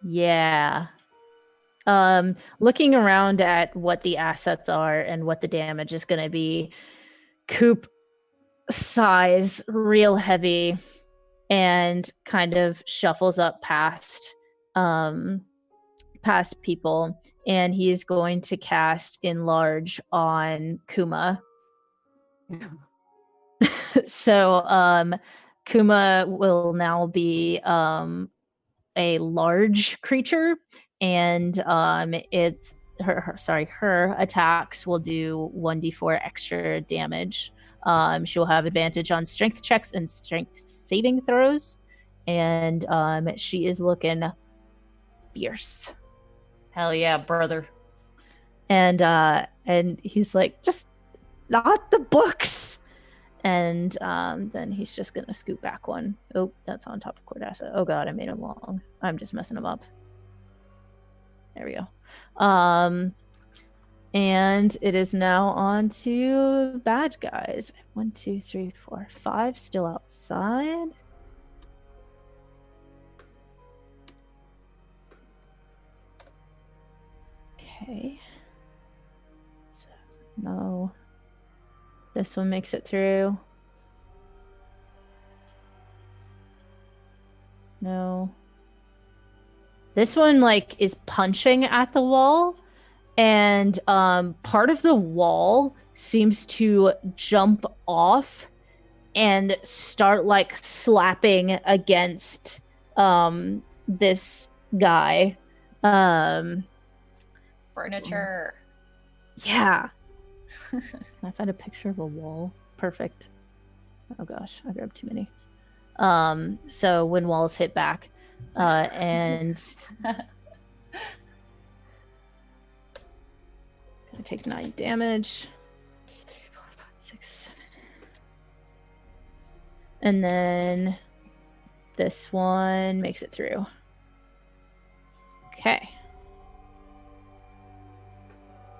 yeah. Looking around at what the assets are and what the damage is going to be, Coop sighs real heavy and kind of shuffles up past people, and he's going to cast Enlarge on Kuma. Yeah. So Kuma will now be a large creature, and it's her attacks will do 1d4 extra damage. She'll have advantage on strength checks and strength saving throws, and she is looking fierce. Hell yeah, brother. And he's like, just not the books. And then he's just gonna scoot back one. Oh, that's on top of Cordassa. Oh god, I made him long. I'm just messing him up. There we go. And it is now on to bad guys. 1, 2, 3, 4, 5 still outside. Okay. So no. This one makes it through. No. This one is punching at the wall, and part of the wall seems to jump off and start slapping against this guy. Furniture. Yeah. Can I find a picture of a wall? Perfect. Oh gosh, I grabbed too many. So when walls hit back, and it's gonna take 9 damage. 2, 3, 4, 5, 6, 7. And then This one makes it through. Okay.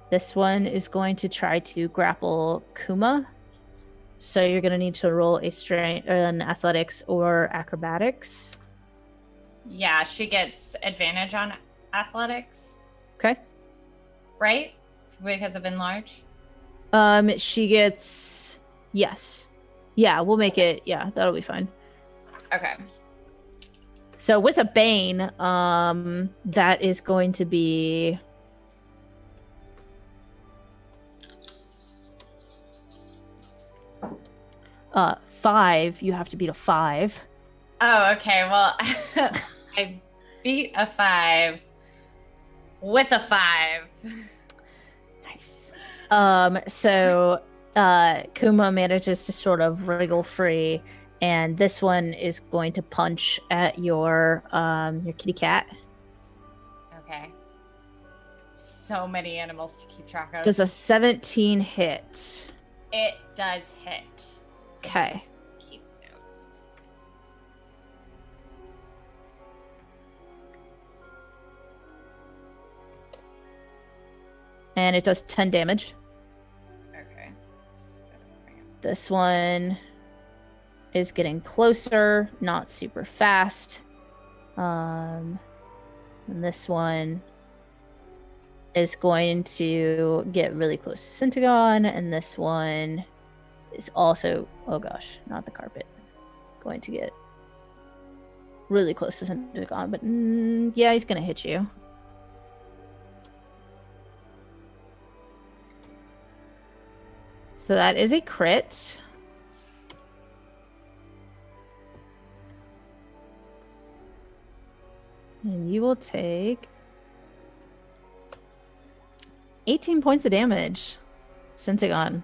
This one is going to try to grapple Kuma. So you're going to need to roll an athletics or acrobatics. Yeah, she gets advantage on athletics, Okay. right? Because of enlarge. She gets yes. Yeah, we'll make it. Yeah, that'll be fine. Okay. So with a bane, that is going to be 5. You have to beat a 5. Oh, okay. Well, I beat a 5 with a 5. Nice. So Kuma manages to sort of wriggle free, and this one is going to punch at your kitty cat. Okay. So many animals to keep track of. Does a 17 hit? It does hit. Okay. Keep notes. And it does 10 damage. Okay. This one is getting closer, not super fast. And this one is going to get really close to Syntagon, and this one is also, oh gosh, not the carpet. Going to get really close to Syntagon, but yeah, he's going to hit you. So that is a crit. And you will take 18 points of damage. Syntagon,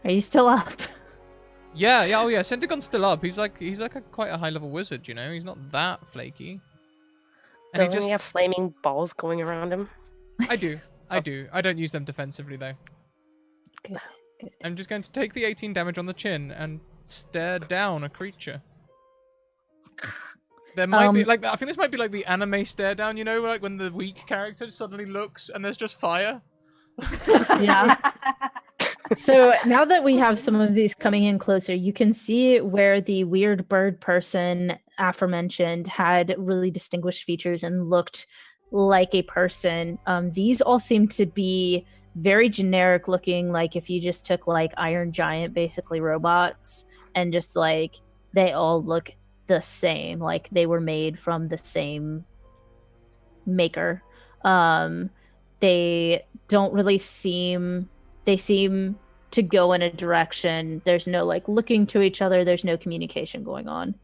are you still up? Yeah. Oh yeah. Syntagon's still up. He's like quite a high level wizard. You know, he's not that flaky. And Doesn't he have flaming balls going around him? I do. I don't use them defensively though. Good. I'm just going to take the 18 damage on the chin and stare down a creature. There might be I think this might be like the anime stare down, you know, like when the weak character suddenly looks and there's just fire. Yeah. So now that we have some of these coming in closer, you can see where the weird bird person aforementioned had really distinguished features and looked like a person. These all seem to be very generic looking, like if you just took like Iron Giant, basically robots, and just like they all look the same, like they were made from the same maker. They don't really seem to go in a direction. There's no like looking to each other, there's no communication going on.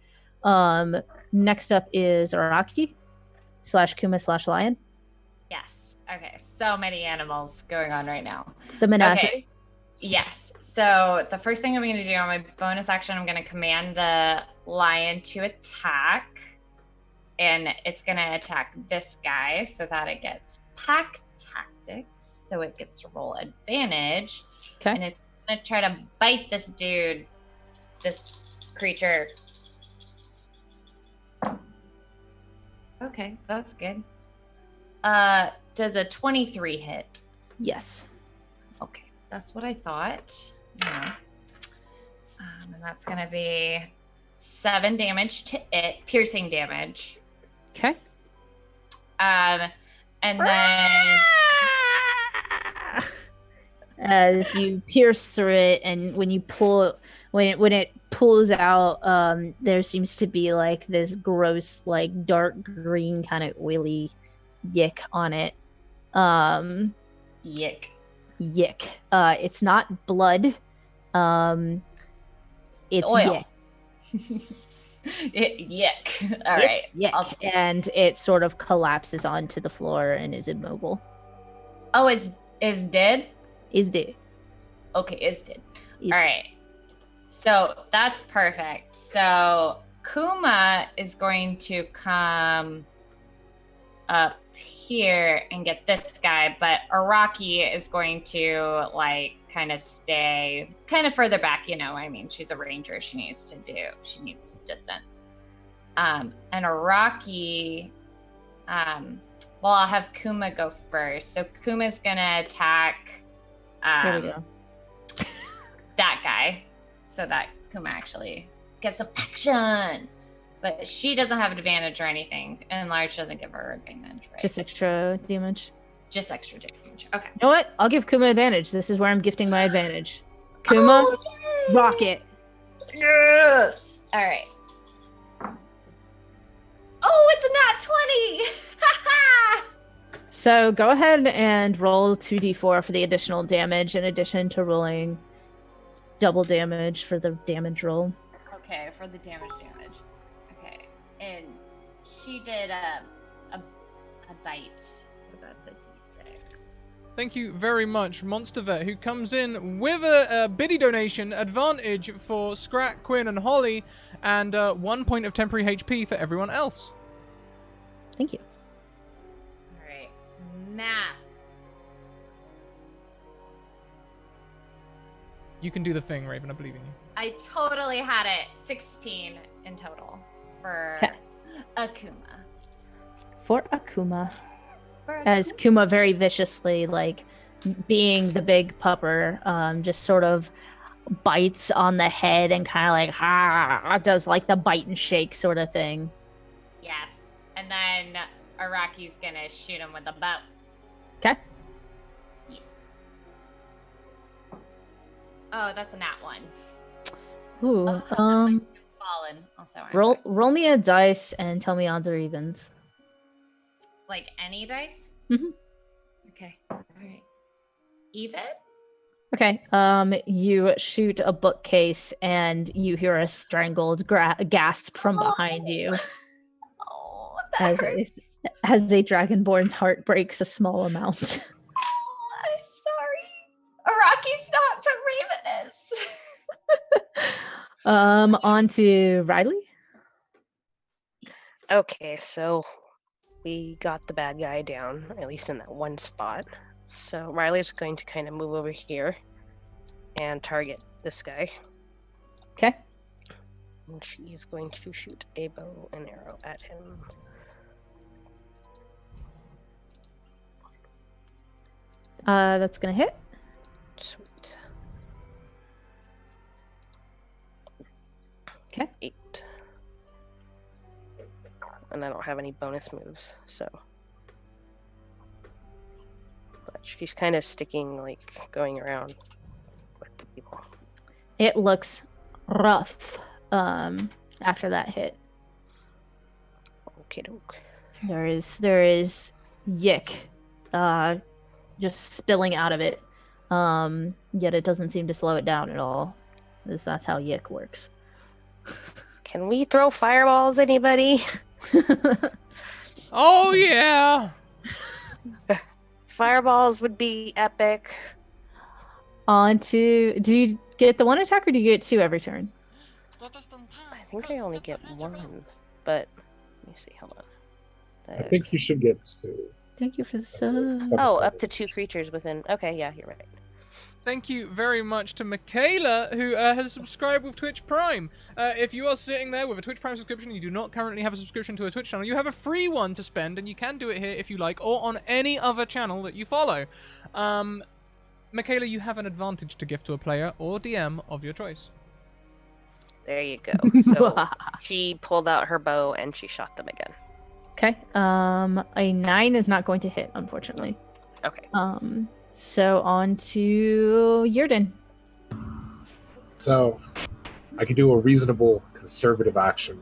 Next up is Araki / Kuma / Lion. Yes. Okay. So many animals going on right now. The menagerie. Okay. Yes. So the first thing I'm going to do on my bonus action, I'm going to command the lion to attack. And it's going to attack this guy so that it gets pack tactics. So it gets to roll advantage. Okay. And it's going to try to bite this dude, this creature. Okay, that's good. Does a 23 hit? Yes. Okay, that's what I thought. Yeah. And that's going to be 7 damage to it, piercing damage. Okay. And then as you pierce through it, and when it pulls out, there seems to be like this gross, like dark green kind of oily yick on it. Yick. It's not blood. It's oil. yick. Yick. All right. Yick. And it sort of collapses onto the floor and is immobile. Oh, is dead? Is dead. Okay, is dead. All right. So that's perfect. So Kuma is going to come up here and get this guy, but Araki is going to like kind of stay kind of further back, you know. I mean, she's a ranger. She needs distance. And Araki, well, I'll have Kuma go first. So Kuma's gonna attack Here we go. that guy, so that Kuma actually gets some action. But she doesn't have advantage or anything, and Large doesn't give her advantage, right? Just extra damage. Just extra damage. Okay. You know what? I'll give Kuma advantage. This is where I'm gifting my advantage. Kuma, rock it. Yes. All right. Oh, it's a nat 20. So go ahead and roll 2d4 for the additional damage, in addition to rolling double damage for the damage roll. Okay, for the damage. Okay, and she did a bite, so that's a d6. Thank you very much, Monster Vet, who comes in with a biddy donation advantage for Scrat, Quinn, and Holly, and 1 point of temporary HP for everyone else. Thank you. All right, math. You can do the thing, Raven. I believe in you. I totally had it. 16 in total for Okay. Akuma. For Akuma. As Kuma very viciously, like, being the big pupper, just sort of bites on the head and kind of like, does like the bite and shake sort of thing. Yes. And then Araki's gonna shoot him with a bow. Okay. Yes. Oh, that's a nat 1. Ooh, Oh, fallen. Also, roll me a dice and tell me odds or evens. like any dice. Mhm. Okay. All right. Even. Okay. You shoot a bookcase and you hear a strangled gasp from behind you Oh, that hurts. as a dragonborn's heart breaks a small amount. I'm sorry. Araki's not, but Raven is. On to Riley. Okay, so we got the bad guy down, at least in that one spot. So Riley's going to kind of move over here and target this guy. Okay. And she's going to shoot a bow and arrow at him. That's gonna hit. Sweet. Okay. 8. And I don't have any bonus moves, so. But she's kind of sticking, like, going around with the people. It looks rough. After that hit, Okay, doke. there is yick, just spilling out of it. Yet it doesn't seem to slow it down at all, because that's how yick works. Can we throw fireballs, anybody? Oh, yeah! Fireballs would be epic. On to... Do you get the one attack, or do you get 2 every turn? I think I only get 1, but let me see. Hold on. I think you should get 2. Thank you for the That's sub. Oh, up to 2 creatures within. Okay, yeah, you're right. Thank you very much to Michaela, who has subscribed with Twitch Prime. If you are sitting there with a Twitch Prime subscription and you do not currently have a subscription to a Twitch channel, you have a free one to spend, and you can do it here if you like, or on any other channel that you follow. Michaela, you have an advantage to gift to a player or DM of your choice. There you go. So she pulled out her bow and she shot them again. Okay. A 9 is not going to hit, unfortunately. Okay. So on to Yurden. So I could do a reasonable conservative action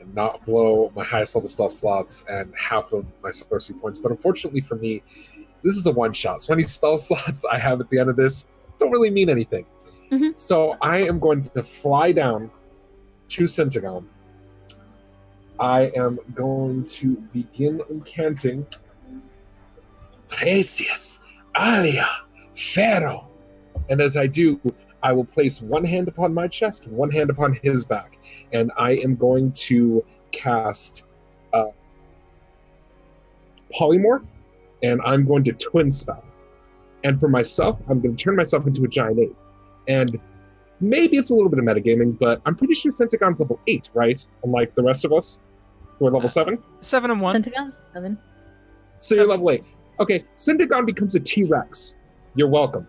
and not blow my highest level spell slots and half of my sorcery points. But unfortunately for me, this is a one shot. So any spell slots I have at the end of this don't really mean anything. Mm-hmm. So I am going to fly down to Centagon. I am going to begin incanting Precious Alia Pharaoh. And as I do, I will place one hand upon my chest, one hand upon his back, and I am going to cast Polymorph, and I'm going to Twin Spell. And for myself, I'm going to turn myself into a giant ape. And maybe it's a little bit of metagaming, but I'm pretty sure Centagon's level 8, right? Unlike the rest of us, who are level 7. 7 and 1. Centagon 7. So you're level 8. Okay, Centagon becomes a T-Rex. You're welcome.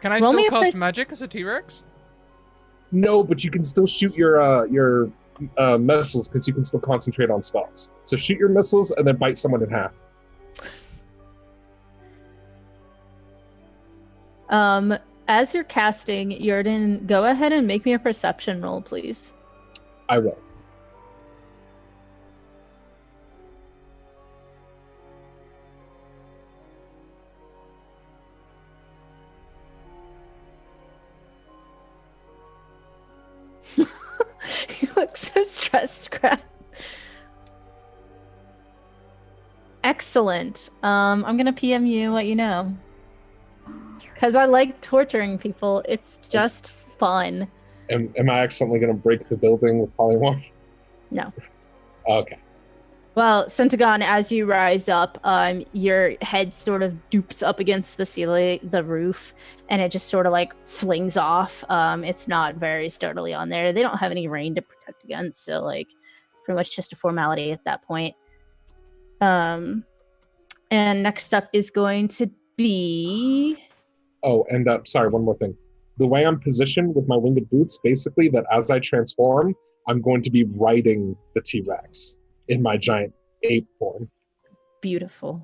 Can I Roll me still a cast per- magic as a T-Rex? No, but you can still shoot your missiles because you can still concentrate on spells. So shoot your missiles and then bite someone in half. As you're casting, Jordan, go ahead and make me a perception roll, please. I will. You look so stressed, Scrat. Excellent. I'm gonna PM you what you know. Because I like torturing people. It's just fun. Am I accidentally going to break the building with polymorph? No. Okay. Well, Centagon, as you rise up, your head sort of dupes up against the ceiling, the roof, and it just sort of like flings off. It's not very sturdily on there. They don't have any rain to protect against, so like it's pretty much just a formality at that point. And next up is going to be. Oh, and sorry, one more thing. The way I'm positioned with my winged boots, basically, that as I transform, I'm going to be riding the T-Rex in my giant ape form. Beautiful.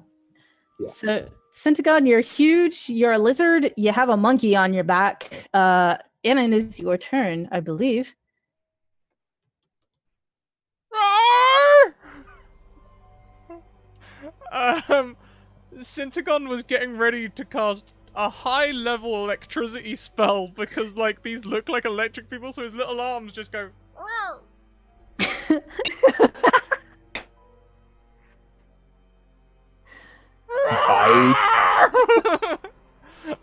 Yeah. So, Centagon, you're huge. You're a lizard. You have a monkey on your back. And it is your turn, I believe. Syntagon was getting ready to cast a high-level electricity spell because, like, these look like electric people, so his little arms just go. Bite.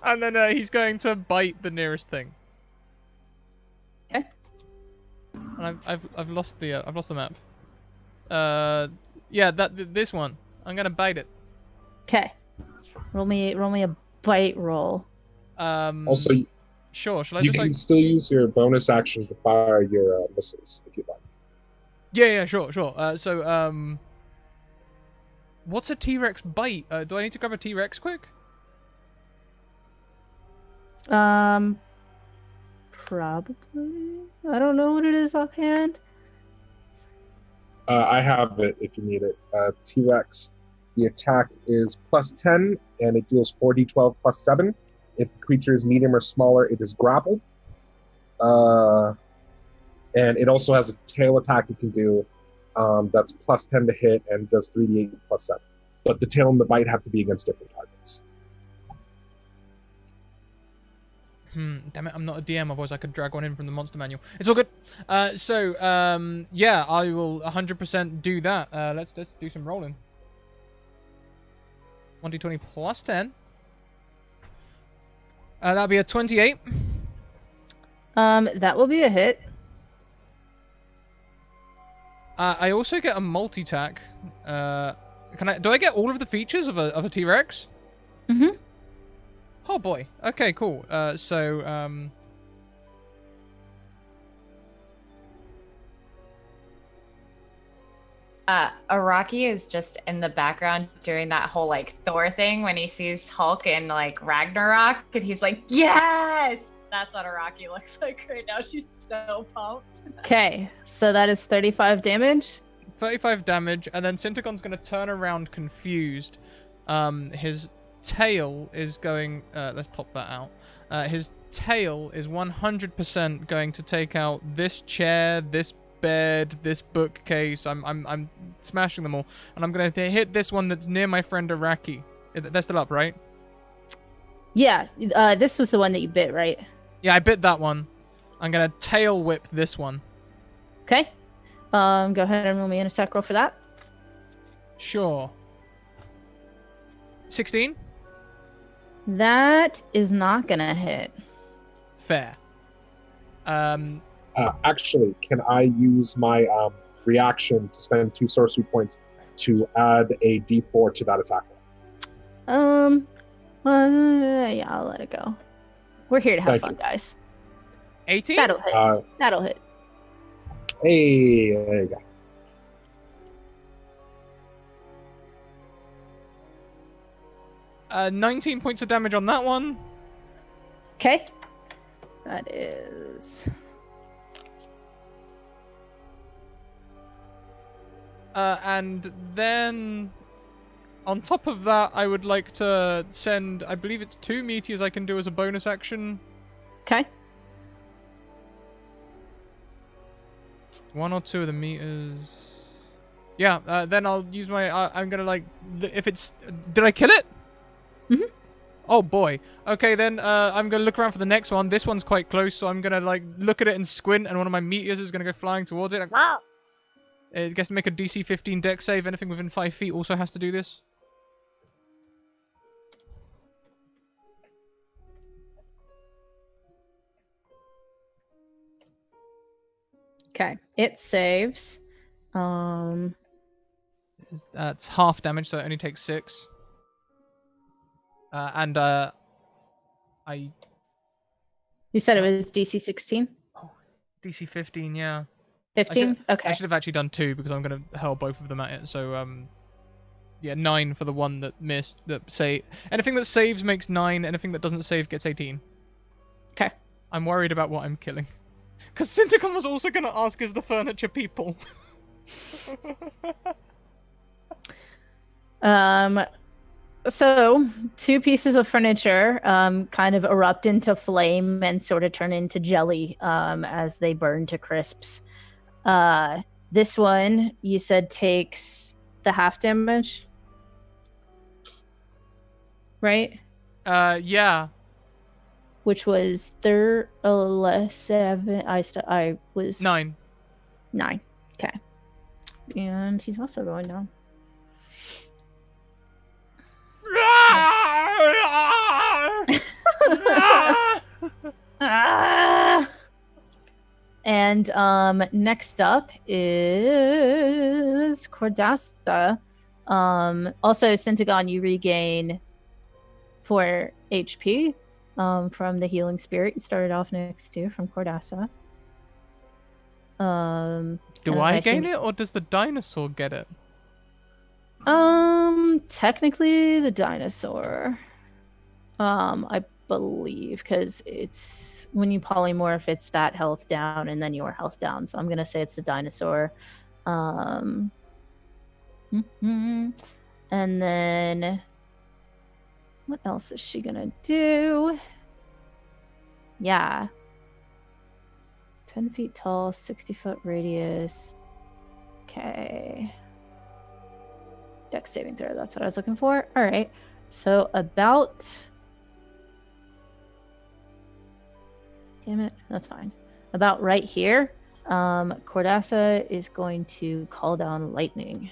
And then he's going to bite the nearest thing. Okay. And I've lost the map. Yeah, this one. I'm gonna bite it. Okay. Roll me a bite roll. Also, Sure. Shall I you just can like? still use your bonus action to fire your missiles if you'd like. Yeah, sure. What's a T-Rex bite? Do I need to grab a T-Rex quick? Probably. I don't know what it is offhand. I have it if you need it. T-Rex, the attack is +10, and it deals 4d12 +7. If the creature is medium or smaller, it is grappled. And it also has a tail attack it can do that's +10 to hit and does 3d8 +7. But the tail and the bite have to be against different targets. Damn it, I'm not a DM, otherwise I could drag one in from the monster manual. It's all good. Yeah, I will 100% do that. Let's do some rolling. 1d20 +10. That'll be a 28. That will be a hit. I also get a multi-tack. Do I get all of the features of a T-Rex? Mm-hmm. Oh boy. Okay, cool. Araki is just in the background doing that whole like Thor thing when he sees Hulk in like Ragnarok, and he's like, "Yes!" That's what Araki looks like right now. She's so pumped. Okay, so that is 35 damage. 35 damage, and then Syntagon's going to turn around confused. His tail is going... let's pop that out. His tail is 100% going to take out this chair, this bed, this bookcase. I'm smashing them all. And I'm going to hit this one that's near my friend Araki. They're still up, right? Yeah, this was the one that you bit, right? Yeah, I bit that one. I'm going to tail whip this one. Okay. Go ahead and roll me an attack roll for that. Sure. 16? That is not gonna hit. Fair. Actually, can I use my reaction to spend 2 sorcery points to add a d4 to that attack roll? Yeah, I'll let it go. We're here to have fun, guys. 18? That'll hit. That'll hit. Hey, there you go. 19 points of damage on that one. Okay. That is. And then on top of that, I would like to send, I believe it's 2 meteors I can do as a bonus action. Okay. 1 or 2 of the meters. Yeah, then I'll use my, I'm gonna like, if it's, did I kill it? Mhm. Oh boy. Okay, then I'm gonna look around for the next one. This one's quite close, so I'm gonna like look at it and squint, and one of my meteors is gonna go flying towards it. Like, wow! It gets to make a DC 15 dex save. Anything within 5 feet also has to do this. Okay. It saves. That's half damage, so it only takes 6. I You said it was DC 16? DC 15, yeah. 15? Okay. I should have actually done 2 because I'm gonna hurl both of them at it. So yeah, 9 for the one that missed. Anything that saves makes 9. Anything that doesn't save gets 18. Okay. I'm worried about what I'm killing. Because Synticon was also gonna ask, is the furniture people? So 2 pieces of furniture kind of erupt into flame and sort of turn into jelly as they burn to crisps. This one you said takes the half damage, right? Yeah. Which was 7. I was 9. 9. Okay. And he's also going down. And next up is Cordasta. Also, Syntagon, you regain 4 HP from the healing spirit you started off next to from Cordasa. Do I gain it, or does the dinosaur get it? Technically the dinosaur. I believe, because it's when you polymorph, it's that health down and then your health down. So I'm gonna say it's the dinosaur. And then what else is she gonna do? Yeah. 10 feet tall, 60-foot radius. Okay. Dex saving throw, that's what I was looking for. All right. So about... Damn it, that's fine. About right here, Cordasa is going to call down lightning.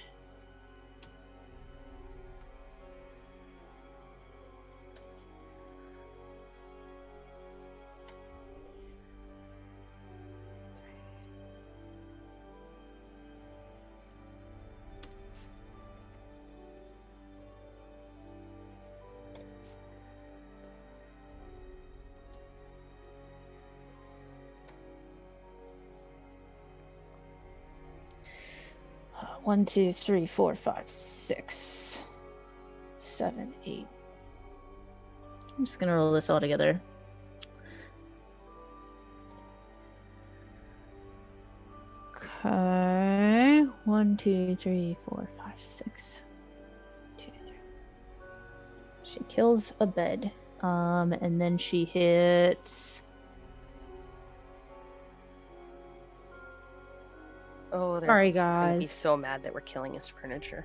One, 2, 3, 4, 5, 6, 7, 8. I'm just gonna roll this all together. Okay. 1, 2, 3, 4, 5, 6. 2, 3. She kills a bed. And then she hits. Oh, Sorry, he's gonna be guys. so mad that we're killing his furniture.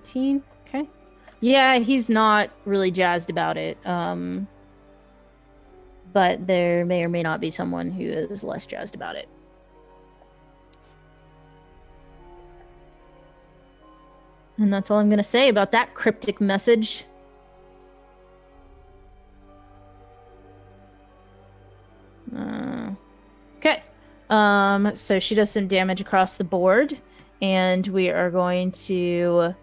$13. Okay. Yeah, he's not really jazzed about it. But there may or may not be someone who is less jazzed about it. And that's all I'm gonna say about that cryptic message. Okay. So she does some damage across the board, and we are going to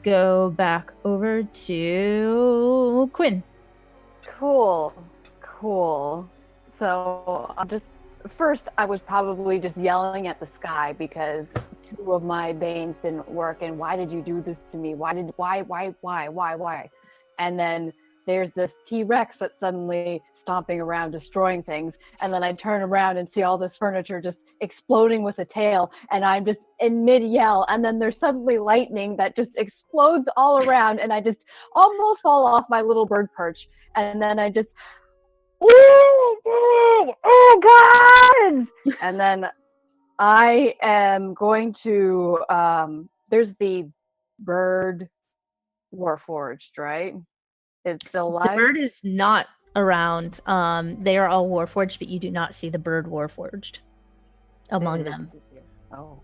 go back over to Quinn. Cool. So first I was probably just yelling at the sky because 2 of my banes didn't work, and why did you do this to me? Why? And then there's this T-Rex that's suddenly stomping around destroying things, and then I turn around and see all this furniture just exploding with a tail, and I'm just in mid-yell, and then there's suddenly lightning that just explodes all around, and I just almost fall off my little bird perch, and then I just oh God! And then I am going to there's the bird warforged, right? It's still The alive. bird is not around. They are all warforged, but you do not see the bird warforged among them. Oh.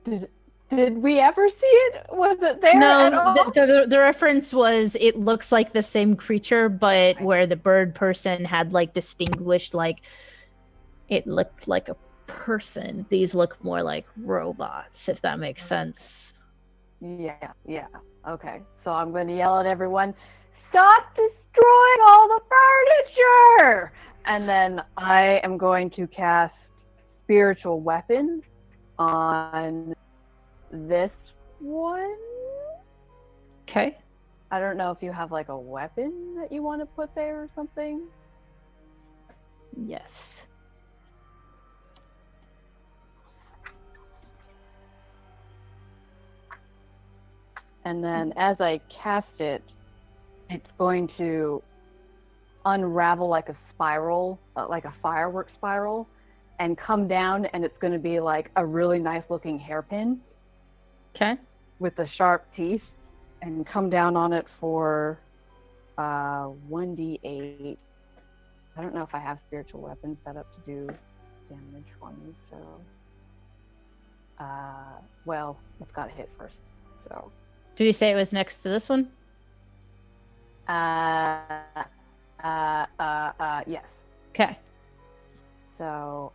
Did we ever see it? Was it there at all? No, the reference was it looks like the same creature, but where the bird person had like distinguished, like it looked like a person. These look more like robots, if that makes sense. Yeah. Okay. So I'm going to yell at everyone, stop destroying all the furniture! And then I am going to cast spiritual weapon on this one. Okay. I don't know if you have like a weapon that you want to put there or something. Yes. And then as I cast it, it's going to unravel like a spiral, like a firework spiral, and come down, and it's going to be like a really nice looking hairpin. Okay. With the sharp teeth, and come down on it for 1d8. I don't know if I have spiritual weapons set up to do damage for me, so well, it's got to hit first. So did you say it was next to this one? Yes. Okay. So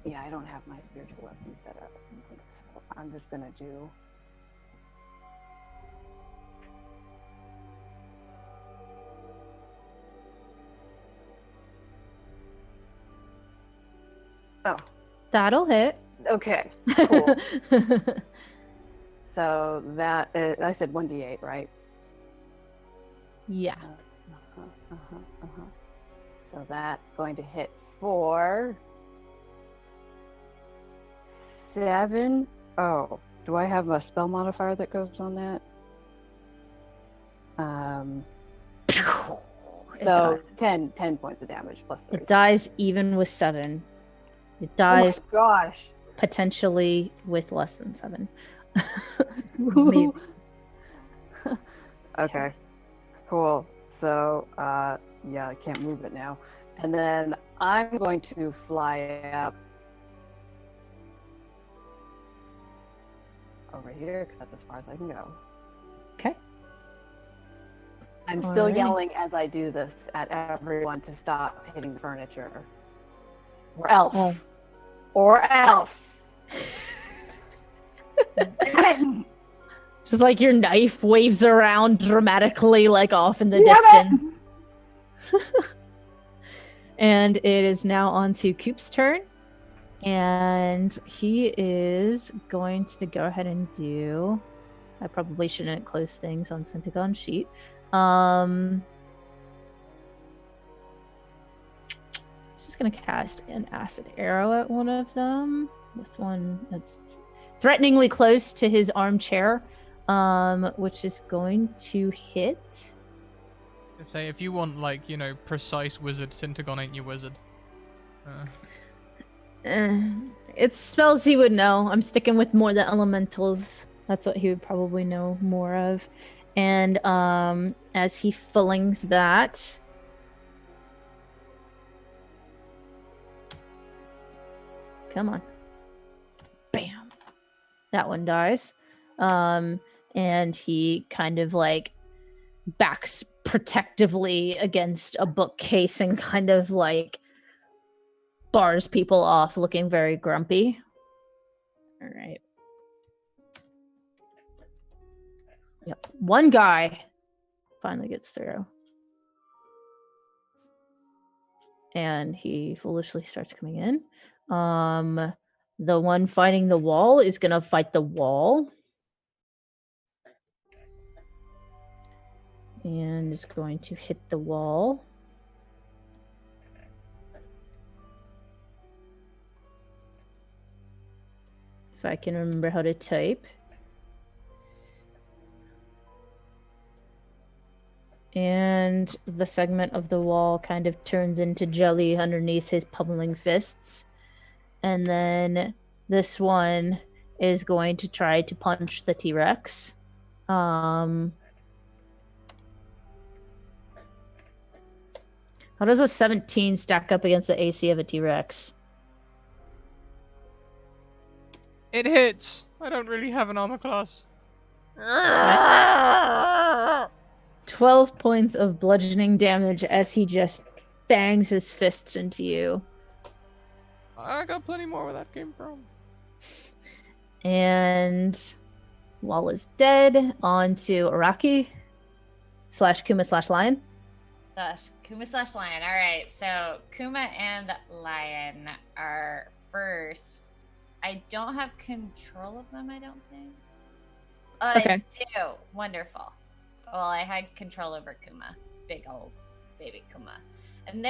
yeah, I don't have my spiritual weapons set up. So I'm just gonna do That'll hit. Okay, cool. So that is, I said 1d8, right? Yeah. So that's going to hit for 7. Oh, do I have a spell modifier that goes on that? So 10 points of damage plus 3. It dies even with 7. It dies Oh my gosh. potentially with less than 7. Maybe. Okay. Cool. So yeah, I can't move it now. And then I'm going to fly up over here because that's as far as I can go. Okay. I'm All still right. yelling as I do this at everyone to stop hitting furniture. Or else. Oh. Or else. Just like your knife waves around dramatically, like off in the distance. And it is now on to Coop's turn. And he is going to go ahead and do... I probably shouldn't close things on Centagon's sheet. Just going to cast an acid arrow at one of them. This one that's threateningly close to his armchair, which is going to hit. Say, if you want, like, you know, precise wizard, Syntagon ain't your wizard. It's spells he would know. I'm sticking with more the elementals. That's what he would probably know more of. And as he flings that, come on, bam, that one dies. And he kind of like backs protectively against a bookcase and kind of like bars people off, looking very grumpy. All right. Yep. One guy finally gets through. And he foolishly starts coming in. The one fighting the wall is gonna fight the wall. And is going to hit the wall. If I can remember how to type. And the segment of the wall kind of turns into jelly underneath his pummeling fists. And then this one is going to try to punch the T-Rex. How does a 17 stack up against the AC of a T-Rex? It hits. I don't really have an armor class. 12 points of bludgeoning damage as he just bangs his fists into you. I got plenty more where that came from. And Wall is dead. On to Araki / Kuma / Lion. Kuma / Lion. All right. So Kuma and Lion are first. I don't have control of them, I don't think. Okay. I do. Wonderful. Well, I had control over Kuma. Big old baby Kuma. And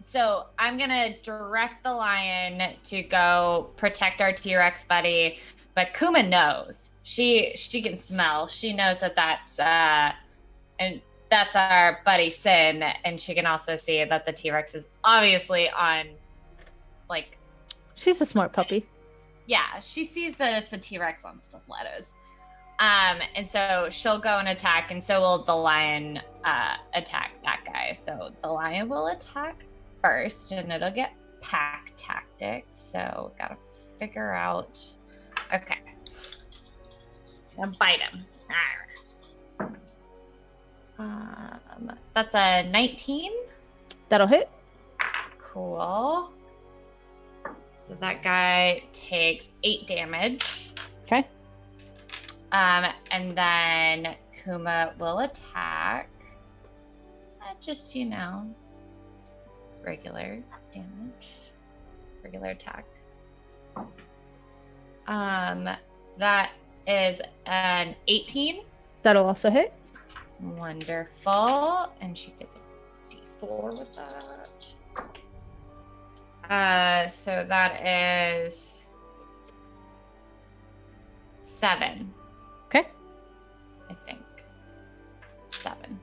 so I'm going to direct the lion to go protect our T-Rex buddy. But Kuma knows. She can smell. She knows that's our buddy Sin. And she can also see that the T-Rex is obviously on, like... She's a smart puppy. Yeah, she sees that it's a T-Rex on stilettos. And so she'll go and attack, and so will the lion attack that guy. So the lion will attack first, and it'll get pack tactics. So gotta figure out. Okay. Gonna bite him. That's a 19. That'll hit. Cool. So that guy takes 8 damage. Okay. And then Kuma will attack. Just, regular damage. Regular attack. That is an 18. That'll also hit. Wonderful. And she gets a D4 with that. So that is 7. Okay. I think. 7.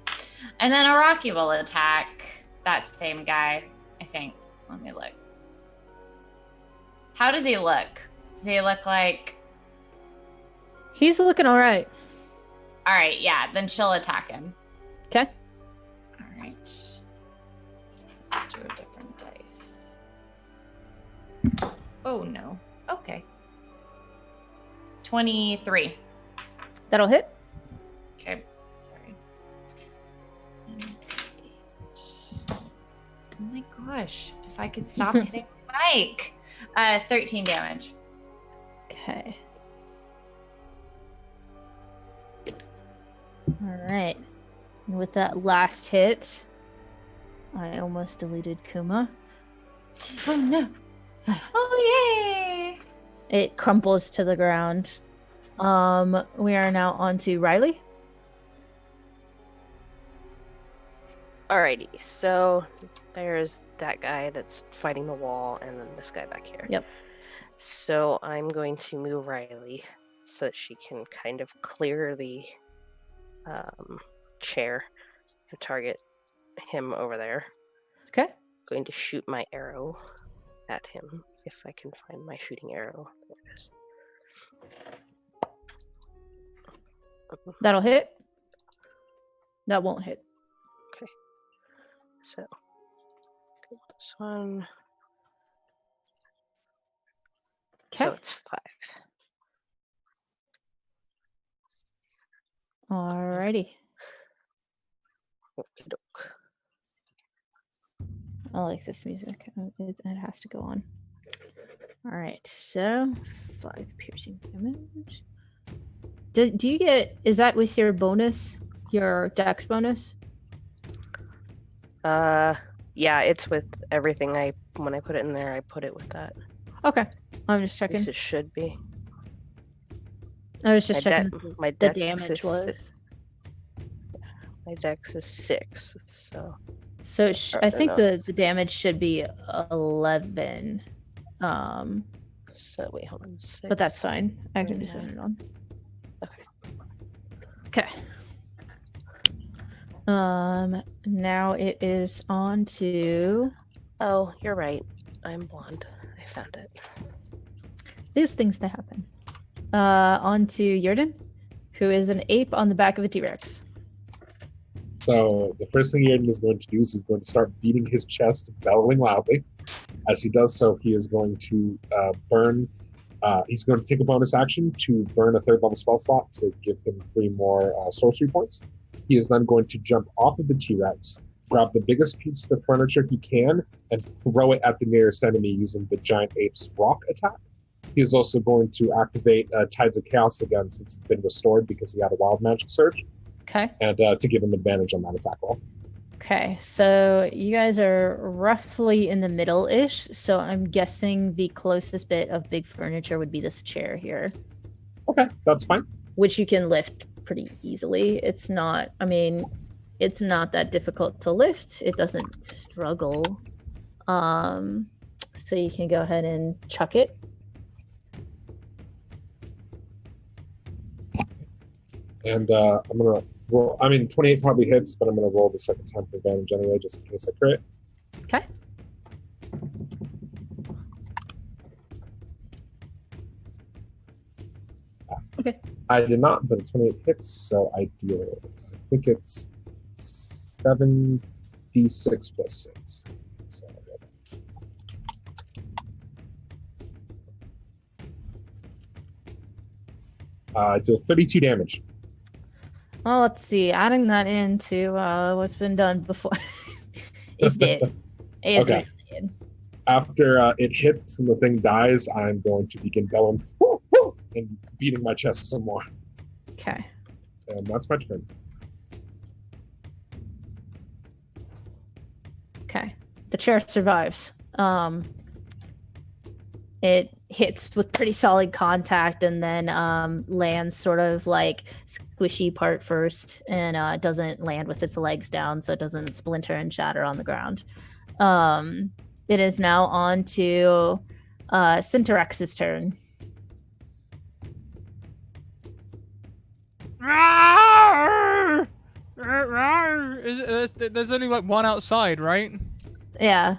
And then Araki will attack that same guy, I think. Let me look. How does he look? Does he look like... He's looking all right. All right, yeah. Then she'll attack him. Okay. All right. Let's do a different dice. Oh, no. Okay. 23. That'll hit. Okay. Sorry. Oh my gosh. If I could stop hitting the mic. 13 damage. Okay. All right. And with that last hit, I almost deleted Kuma. Oh no. Oh yay. It crumples to the ground. We are now on to Riley. Alrighty, so there's that guy that's fighting the wall, and then this guy back here. Yep. So I'm going to move Riley so that she can kind of clear the chair to target him over there. Okay. Going to shoot my arrow at him if I can find my shooting arrow. There it is. That'll hit. That won't hit. Okay. So this one. Okay. So it's 5. Alrighty. Okey-doke. I like this music. It has to go on. All right, so 5 piercing damage. Do you get? Is that with your bonus? Your dex bonus? Yeah, it's with everything. When I put it in there, I put it with that. Okay, I'm just At least checking. it should be. I was just checking. My The dex damage was. My dex is 6, so. So I think enough. the damage should be 11. So wait, hold on. 6, But that's fine. I can just 9. turn it on. Okay. Okay. Now it is on to Oh, you're right. I'm blonde. I found it. these things that happen. On to Yurden, who is an ape on the back of a T-Rex. So the first thing Aiden is going to do is he's going to start beating his chest, bellowing loudly. As he does so, he is going to burn. He's going to take a bonus action to burn a 3rd level spell slot to give him 3 more sorcery points. He is then going to jump off of the T-Rex, grab the biggest piece of furniture he can, and throw it at the nearest enemy using the giant ape's rock attack. He is also going to activate Tides of Chaos again since it's been restored because he had a wild magic surge. Okay. And to give him advantage on that attack roll. Okay, so you guys are roughly in the middle-ish, so I'm guessing the closest bit of big furniture would be this chair here. Okay, that's fine. Which you can lift pretty easily. It's not that difficult to lift. It doesn't struggle. So you can go ahead and chuck it. And I'm going to roll. 28 probably hits, but I'm going to roll the second time for advantage anyway, just in case I crit. Okay. Okay. I did not, but a 28 hits, so I deal. I think it's 7d6 plus 6. So I deal 32 damage. Well, let's see. Adding that into what's been done before is dead. It's Okay. really dead. After it hits and the thing dies, I'm going to begin bellowing woo, woo, and beating my chest some more. Okay. And that's my turn. Okay. The chair survives. It hits with pretty solid contact and then lands sort of like squishy part first and doesn't land with its legs down, so it doesn't splinter and shatter on the ground. It is now on to Cinterex's turn. There's only like one outside, right? Yeah.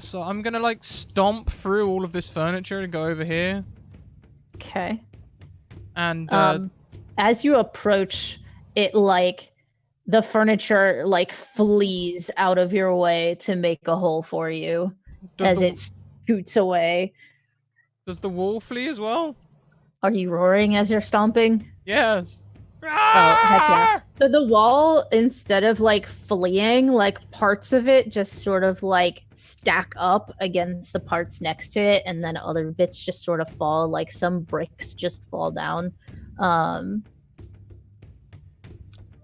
So I'm gonna like stomp through all of this furniture to go over here. Okay. And as you approach, it like the furniture like flees out of your way to make a hole for you as it scoots away. Does the wall flee as well? Are you roaring as you're stomping? Yes. Oh, heck yeah. So the wall, instead of like fleeing, like parts of it just sort of like stack up against the parts next to it, and then other bits just sort of fall, like some bricks just fall down.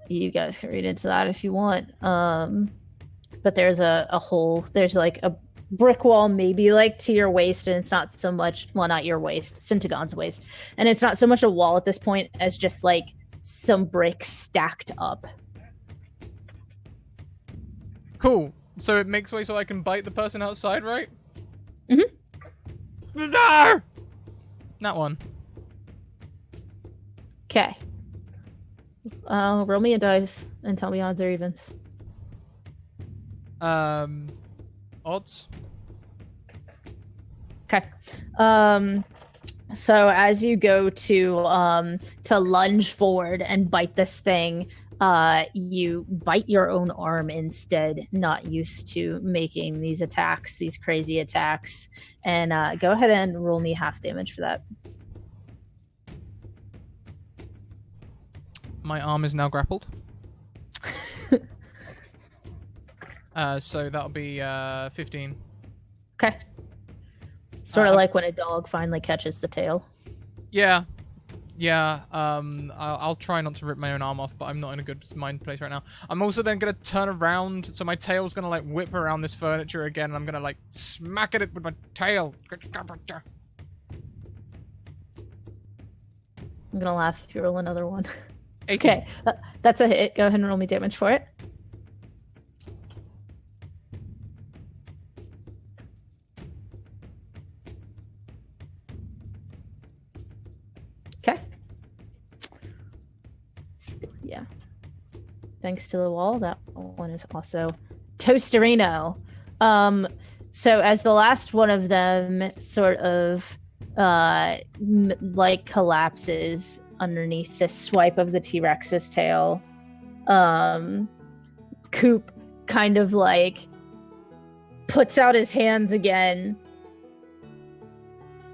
You guys can read into that if you want. But there's a hole, there's like a brick wall maybe like to your waist, and it's not so much, well, not your waist, Syntagon's waist, and it's not so much a wall at this point as just like some bricks stacked up. Cool. So it makes way so I can bite the person outside, right? Mm-hmm. No! That one. Okay. Roll me a dice and tell me odds or evens. Odds. Okay. So as you go to lunge forward and bite this thing, you bite your own arm instead, not used to making these attacks, these crazy attacks. And go ahead and roll me half damage for that. My arm is now grappled. So that'll be 15. Okay. Sort of like when a dog finally catches the tail. Yeah. Yeah, I'll try not to rip my own arm off, but I'm not in a good mind place right now. I'm also then going to turn around, so my tail's going to, like, whip around this furniture again, and I'm going to, like, smack at it with my tail. I'm gonna laugh if you roll another one. 18. Okay, that's a hit. Go ahead and roll me damage for it. Okay. Yeah. Thanks to the wall, that one is also Toasterino. So as the last one of them sort of like collapses underneath this swipe of the T-Rex's tail, Coop kind of like puts out his hands again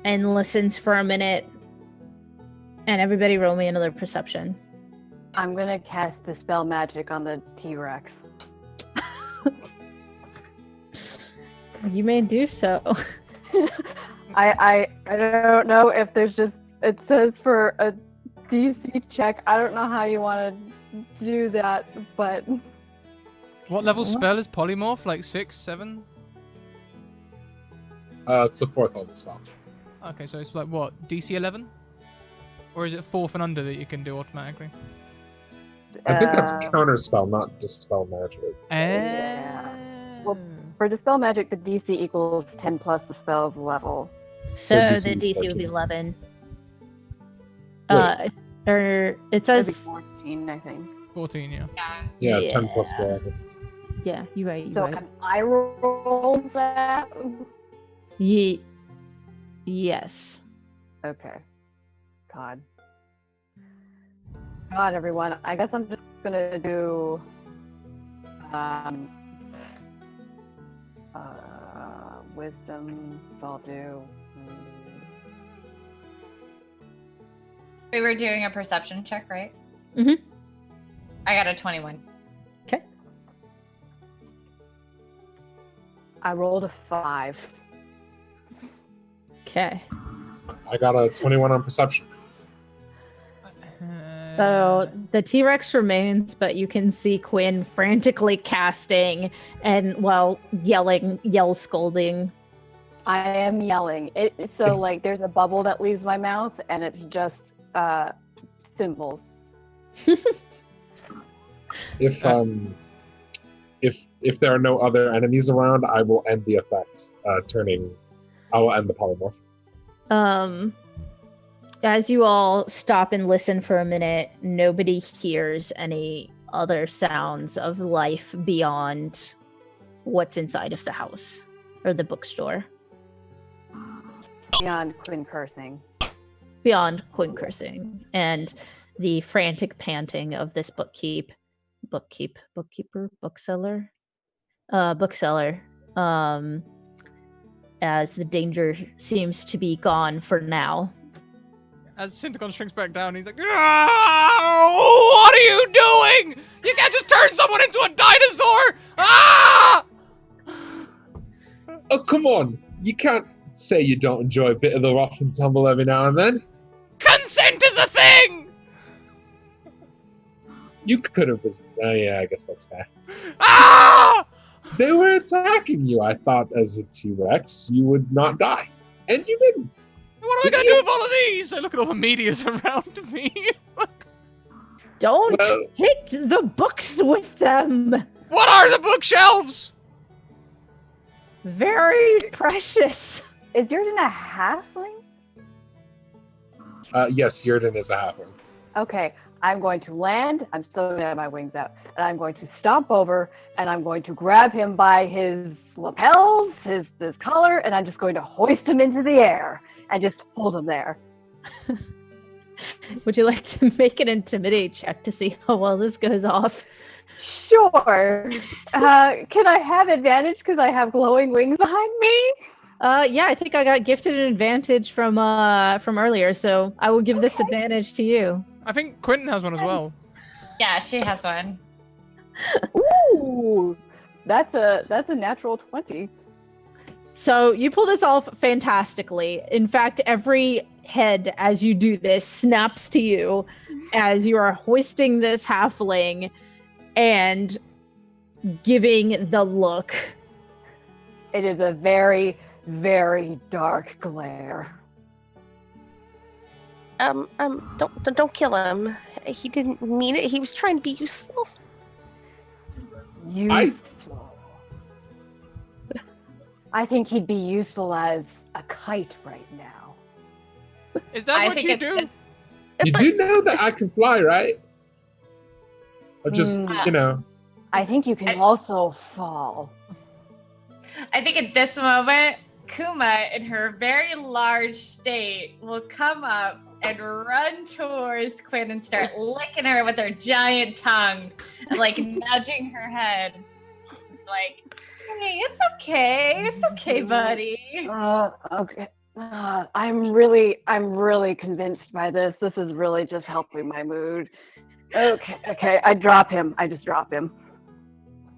and listens for a minute. And everybody roll me another perception. I'm gonna cast Dispel Magic on the T-Rex. You may do so. I don't know if there's just, it says for a DC check. I don't know how you want to do that, but What level spell is Polymorph? Like 6, 7? It's the 4th level spell. Okay, so it's like what, DC 11? Or is it 4th and under that you can do automatically? I think that's counter spell, not dispel magic. Yeah. Well, for Dispel Magic, the DC equals 10 plus the spell's level. So DC the DC would 14. be 11. Wait. It It'd be says 14, I think. 14, yeah. Yeah, 10 plus 11. yeah. You're right. You're So right. can I roll that? Yes. Okay. God, everyone. I guess I'm just gonna do wisdom. So I'll do. We were doing a perception check, right? Mhm. I got a 21. Okay. I rolled a 5. Okay. I got a 21 on perception. So the T-Rex remains, but you can see Quinn frantically casting and yell scolding. I am yelling. So like there's a bubble that leaves my mouth, and it's just symbols. If there are no other enemies around, I will end the effect. I will end the polymorph. As you all stop and listen for a minute, nobody hears any other sounds of life beyond what's inside of the house or the bookstore. Beyond Quinn cursing. Beyond Quinn cursing and the frantic panting of this bookseller. As the danger seems to be gone for now. As Syntagon shrinks back down, he's like, "Ah, what are you doing? You can't just turn someone into a dinosaur! Ah!" Oh, come on! You can't say you don't enjoy a bit of the rough and tumble every now and then. Consent is a thing! You could have... yeah, I guess that's fair. Ah! They were attacking you. I thought as a T-Rex, you would not die. And you didn't. What am I going to do with all of these? I look at all the medias around me. Don't hit the books with them! What are the bookshelves? Very precious. Is Jordan a halfling? Yes, Yurden is a halfling. Okay, I'm going to land. I'm still gonna have my wings out, and I'm going to stomp over, and I'm going to grab him by his lapels, his collar, and I'm just going to hoist him into the air and just hold him there. Would you like to make an intimidate check to see how well this goes off? Sure. Can I have advantage because I have glowing wings behind me? Yeah, I think I got gifted an advantage from earlier, so I will give this advantage to you. I think Quentin has one as well. Yeah, she has one. Ooh, that's a natural 20. So you pull this off fantastically. In fact, every head as you do this snaps to you as you are hoisting this halfling and giving the look. It is a very, very dark glare. Don't kill him. He didn't mean it. He was trying to be useful. Useful. I think he'd be useful as a kite right now. Is that what you do? You do know that I can fly, right? Or just, I think you can also fall. I think at this moment, Kuma, in her very large state, will come up and run towards Quinn and start licking her with her giant tongue, like nudging her head. Like, hey, it's okay, buddy. Okay. I'm really convinced by this. This is really just helping my mood. Okay. I just drop him.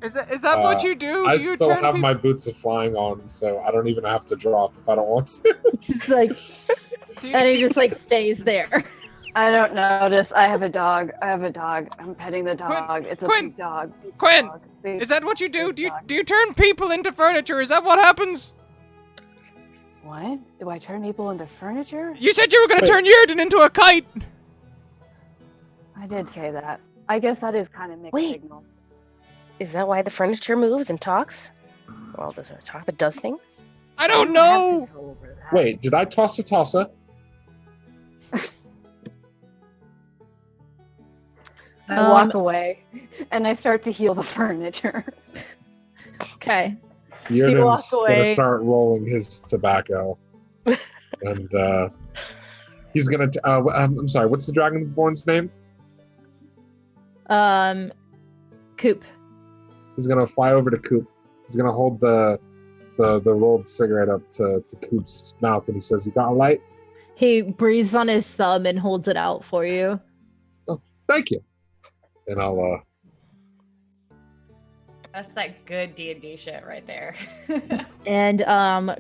Is that what you do? I Do you still turn have people? my boots of flying on, so I don't even have to drop if I don't want to. Just like, and he just like stays there. I don't notice. I have a dog. I'm petting the dog. It's a big dog. Quinn, Dog. Big- is that what you do? big Do you turn people into furniture? Is that what happens? What? Do I turn people into furniture? You said you were going to Wait. turn Yurden into a kite. I did say that. I guess that is kind of mixed Wait. signal. Is that why the furniture moves and talks? Well, doesn't it talk, but does things? I don't have know. control over that. Wait, did I toss a tosser? I walk away, and I start to heal the furniture. Okay. Yurden's walk gonna away. start rolling his tobacco, and he's gonna. I'm sorry. What's the Dragonborn's name? Coop. He's gonna fly over to Coop. He's gonna hold the rolled cigarette up to Coop's mouth, and he says, "You got a light?" He breathes on his thumb and holds it out for you. Thank you. And I'll. That's that good D&D shit right there. And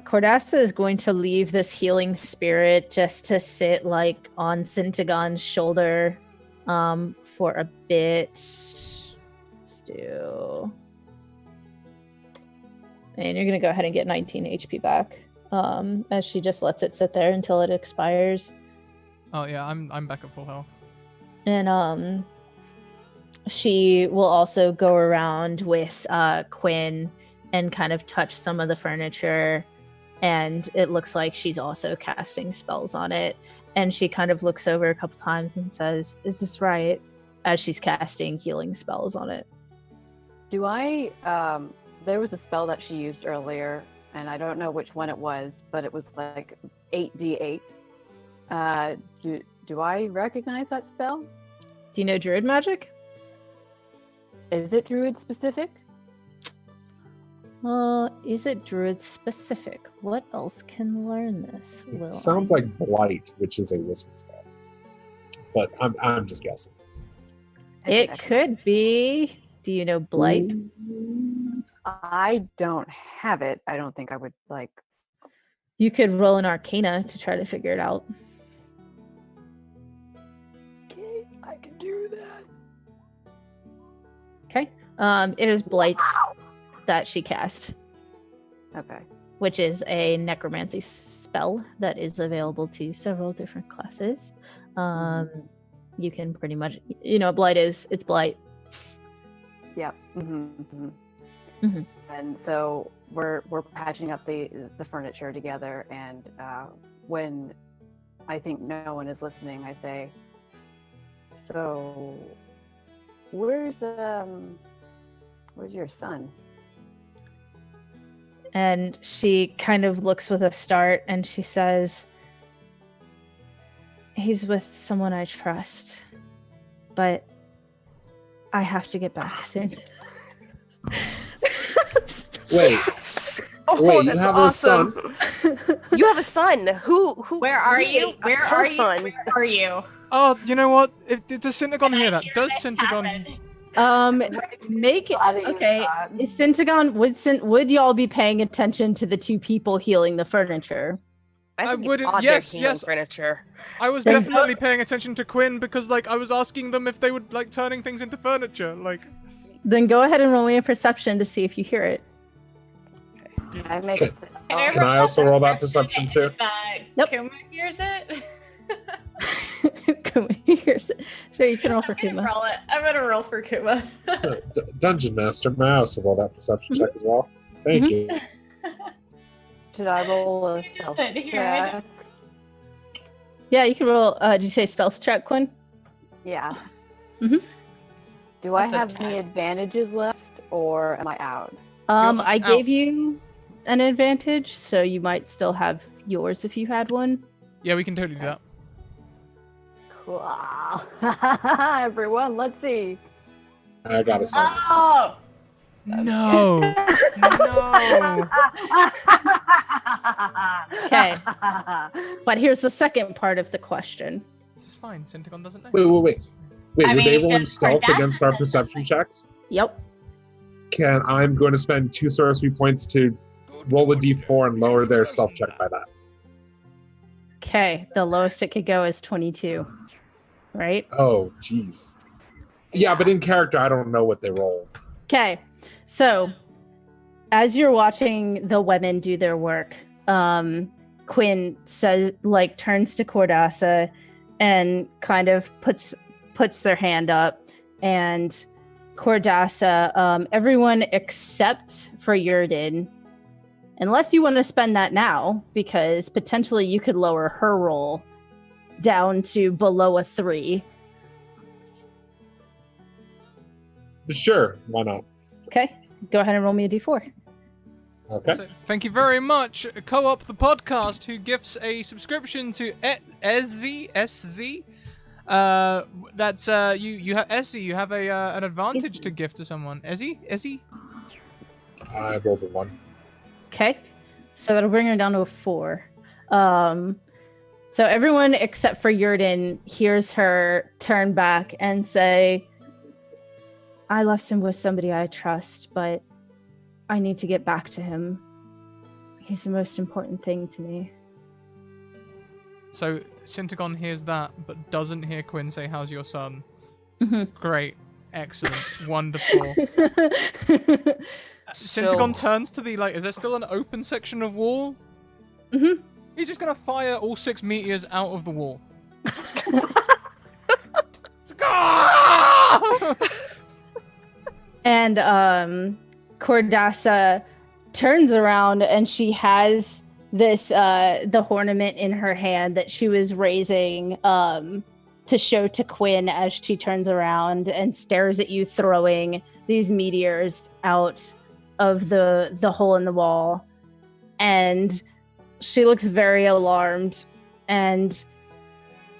Cordassa is going to leave this healing spirit just to sit like on Syntagon's shoulder for a bit. Let's do. And you're gonna go ahead and get 19 HP back. As she just lets it sit there until it expires. Oh yeah, I'm back at full health. And she will also go around with Quinn and kind of touch some of the furniture, and it looks like she's also casting spells on it. And she kind of looks over a couple times and says, "Is this right?" as she's casting healing spells on it. Do I? There was a spell that she used earlier, and I don't know which one it was, but it was like 8d8. Do I recognize that spell? Do you know druid magic? Is it druid specific? Is it druid specific? What else can learn this? It sounds like Blight, which is a wizard spell, but I'm just guessing. It could be. Do you know Blight? I don't have it. I don't think I would like. You could roll an Arcana to try to figure it out. Okay, I can do that. Okay. It is Blight that she cast, Okay. which is a necromancy spell that is available to several different classes. You can pretty much, Blight it's Blight. Yep. And so we're patching up the furniture together, and when I think no one is listening, I say, "So, where's your son?" And she kind of looks with a start and she says, "He's with someone I trust, but I have to get back soon." Wait, Oh, wait, you that's have awesome. a son? You have a son. Who? Where are you? Wait, Where hold are you? on. Where are you? Oh, you know what? Does Syntagon hear that? Does This Syntagon? happened. Make it okay. Syntagon, would y'all be paying attention to the two people healing the furniture? I think wouldn't- it's odd yes, they're healing yes. furniture. I was Then- definitely paying attention to Quinn because, like, I was asking them if they would like turning things into furniture. Like, Then go ahead and roll me a perception to see if you hear it. Can I make Okay. it? Can I also roll that perception too? Yep. Kuma hears it. Kuma hears it. Sure, you can roll for I'm gonna Kuma. roll it. I'm gonna roll for Kuma. Dungeon Master, may I also roll that perception check as well? Thank you. Should I roll a stealth Good, here check? Yeah, you can roll. Did you say stealth check, Quinn? Yeah. Mhm. Do I That's a have any 10. advantages left, or am I out? I out. gave you an advantage, so you might still have yours if you had one. yeah, we can totally do that. Cool. Everyone, let's see. I got a son. Oh, No, no. Okay. But here's the second part of the question. This is fine. Syntagon doesn't know. Wait. Wait, I were they mean, rolling does stealth Cordell against our have perception something? checks? Yep. I'm going to spend 2 sorcery points to roll a d4 and lower their stealth check by that. Okay. The lowest it could go is 22. Right? Oh, jeez. Yeah, but in character, I don't know what they roll. Okay. So, as you're watching the women do their work, Quinn says, like, turns to Cordassa and kind of puts their hand up, and Cordassa, everyone except for Yurden, unless you want to spend that now, because potentially you could lower her roll down to below a 3. Sure, why not? Okay, go ahead and roll me a d4. Okay. So, thank you very much, Co-op the podcast, who gifts a subscription to SZ. That's you have Ezzy. You have an advantage Ezzy. to gift to someone. Ezzy. I rolled a 1. Okay, so that'll bring her down to a 4. So everyone except for Yurden hears her turn back and say, I left him with somebody I trust, but I need to get back to him. He's the most important thing to me. So Syntagon hears that, but doesn't hear Quinn say, "How's your son?" Mhm. Great, excellent, wonderful. Syntagon turns to the is there still an open section of wall? Mhm. He's just gonna fire all 6 meteors out of the wall. It's like, "Ah!" And Cordassa turns around and she has this the ornament in her hand that she was raising to show to Quinn as she turns around and stares at you, throwing these meteors out of the hole in the wall. And she looks very alarmed and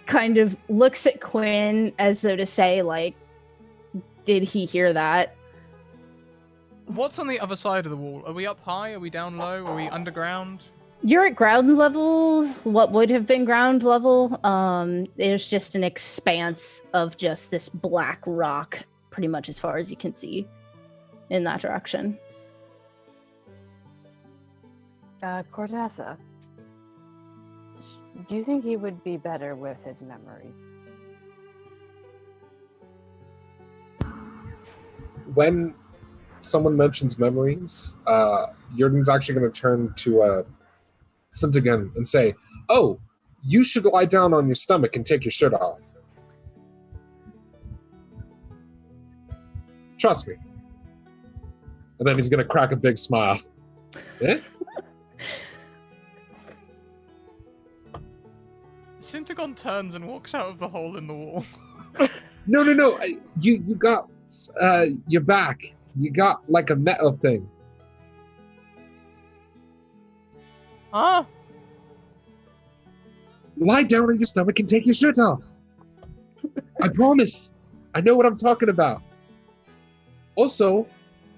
kind of looks at Quinn as though to say, like, did he hear that? What's on the other side of the wall? Are we up high? Are we down low? Are we underground? You're at ground level, what would have been ground level. There's just an expanse of just this black rock, pretty much as far as you can see in that direction. Cordassa, do you think he would be better with his memories? When someone mentions memories, Jurgen's actually going to turn to Syntagon and say, "Oh, you should lie down on your stomach and take your shirt off. Trust me." And then he's going to crack a big smile. Eh? Syntagon turns and walks out of the hole in the wall. No. You got your back. You got like a metal thing. Ah, Lie down on your stomach and take your shirt off. I promise. I know what I'm talking about. Also,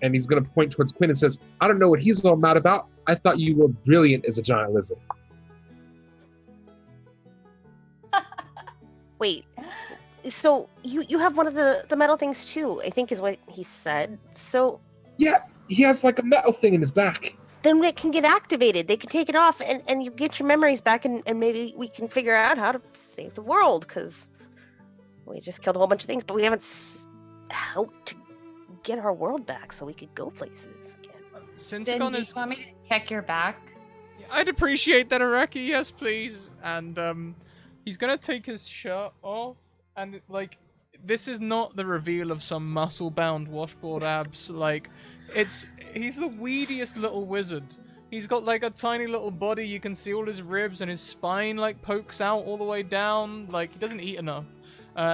and he's going to point towards Quinn and says, "I don't know what he's all mad about. I thought you were brilliant as a giant lizard." Wait, So you have one of the metal things too, I think is what he said. So Yeah, he has like a metal thing in his back. then it can get activated. They can take it off and you get your memories back and maybe we can figure out how to save the world, because we just killed a whole bunch of things, but we haven't helped to get our world back so we could go places again. Sin, Syntagon do you is... want me to check your back? I'd appreciate that, Araki. Yes, please. And he's gonna take his shirt off, and like, this is not the reveal of some muscle-bound washboard abs. Like, he's the weediest little wizard. He's got like a tiny little body. You can see all his ribs, and his spine like pokes out all the way down. Like, he doesn't eat enough.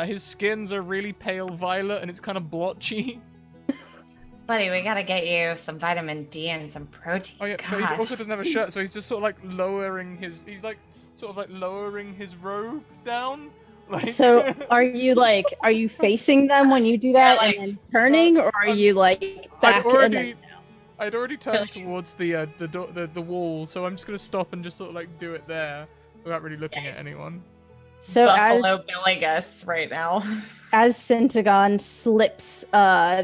His skins are really pale violet, and it's kind of blotchy. Buddy, we gotta get you some vitamin D and some protein. Oh yeah, God. but he also doesn't have a shirt, so he's just sort of like lowering his. He's like sort of like lowering his robe down. Like... So are you facing them when you do that, Yeah, like, and then turning, or are you like back? I'd already turned towards the wall, so I'm just gonna stop and just sort of like do it there without really looking at anyone. So Buffalo Billigus right now. as Syntagon slips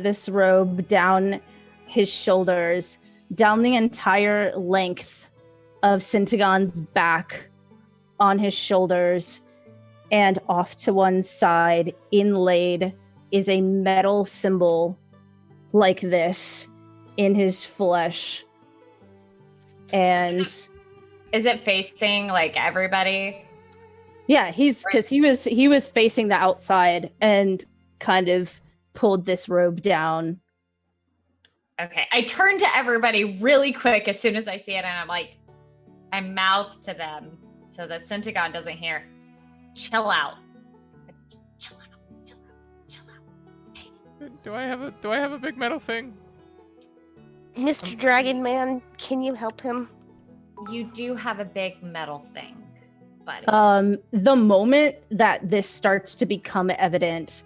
this robe down his shoulders, down the entire length of Syntagon's back, on his shoulders, and off to one side, inlaid, is a metal symbol like this in his flesh. And is it facing like everybody? yeah, because he was facing the outside and kind of pulled this robe down. Okay, I turn to everybody really quick as soon as I see it, and I'm like, I mouth to them so that Syntagon doesn't hear. Chill out. Just chill out. Chill out. Hey. Do I have a big metal thing? Mr. Dragon Man, can you help him? You do have a big metal thing, buddy. The moment that this starts to become evident,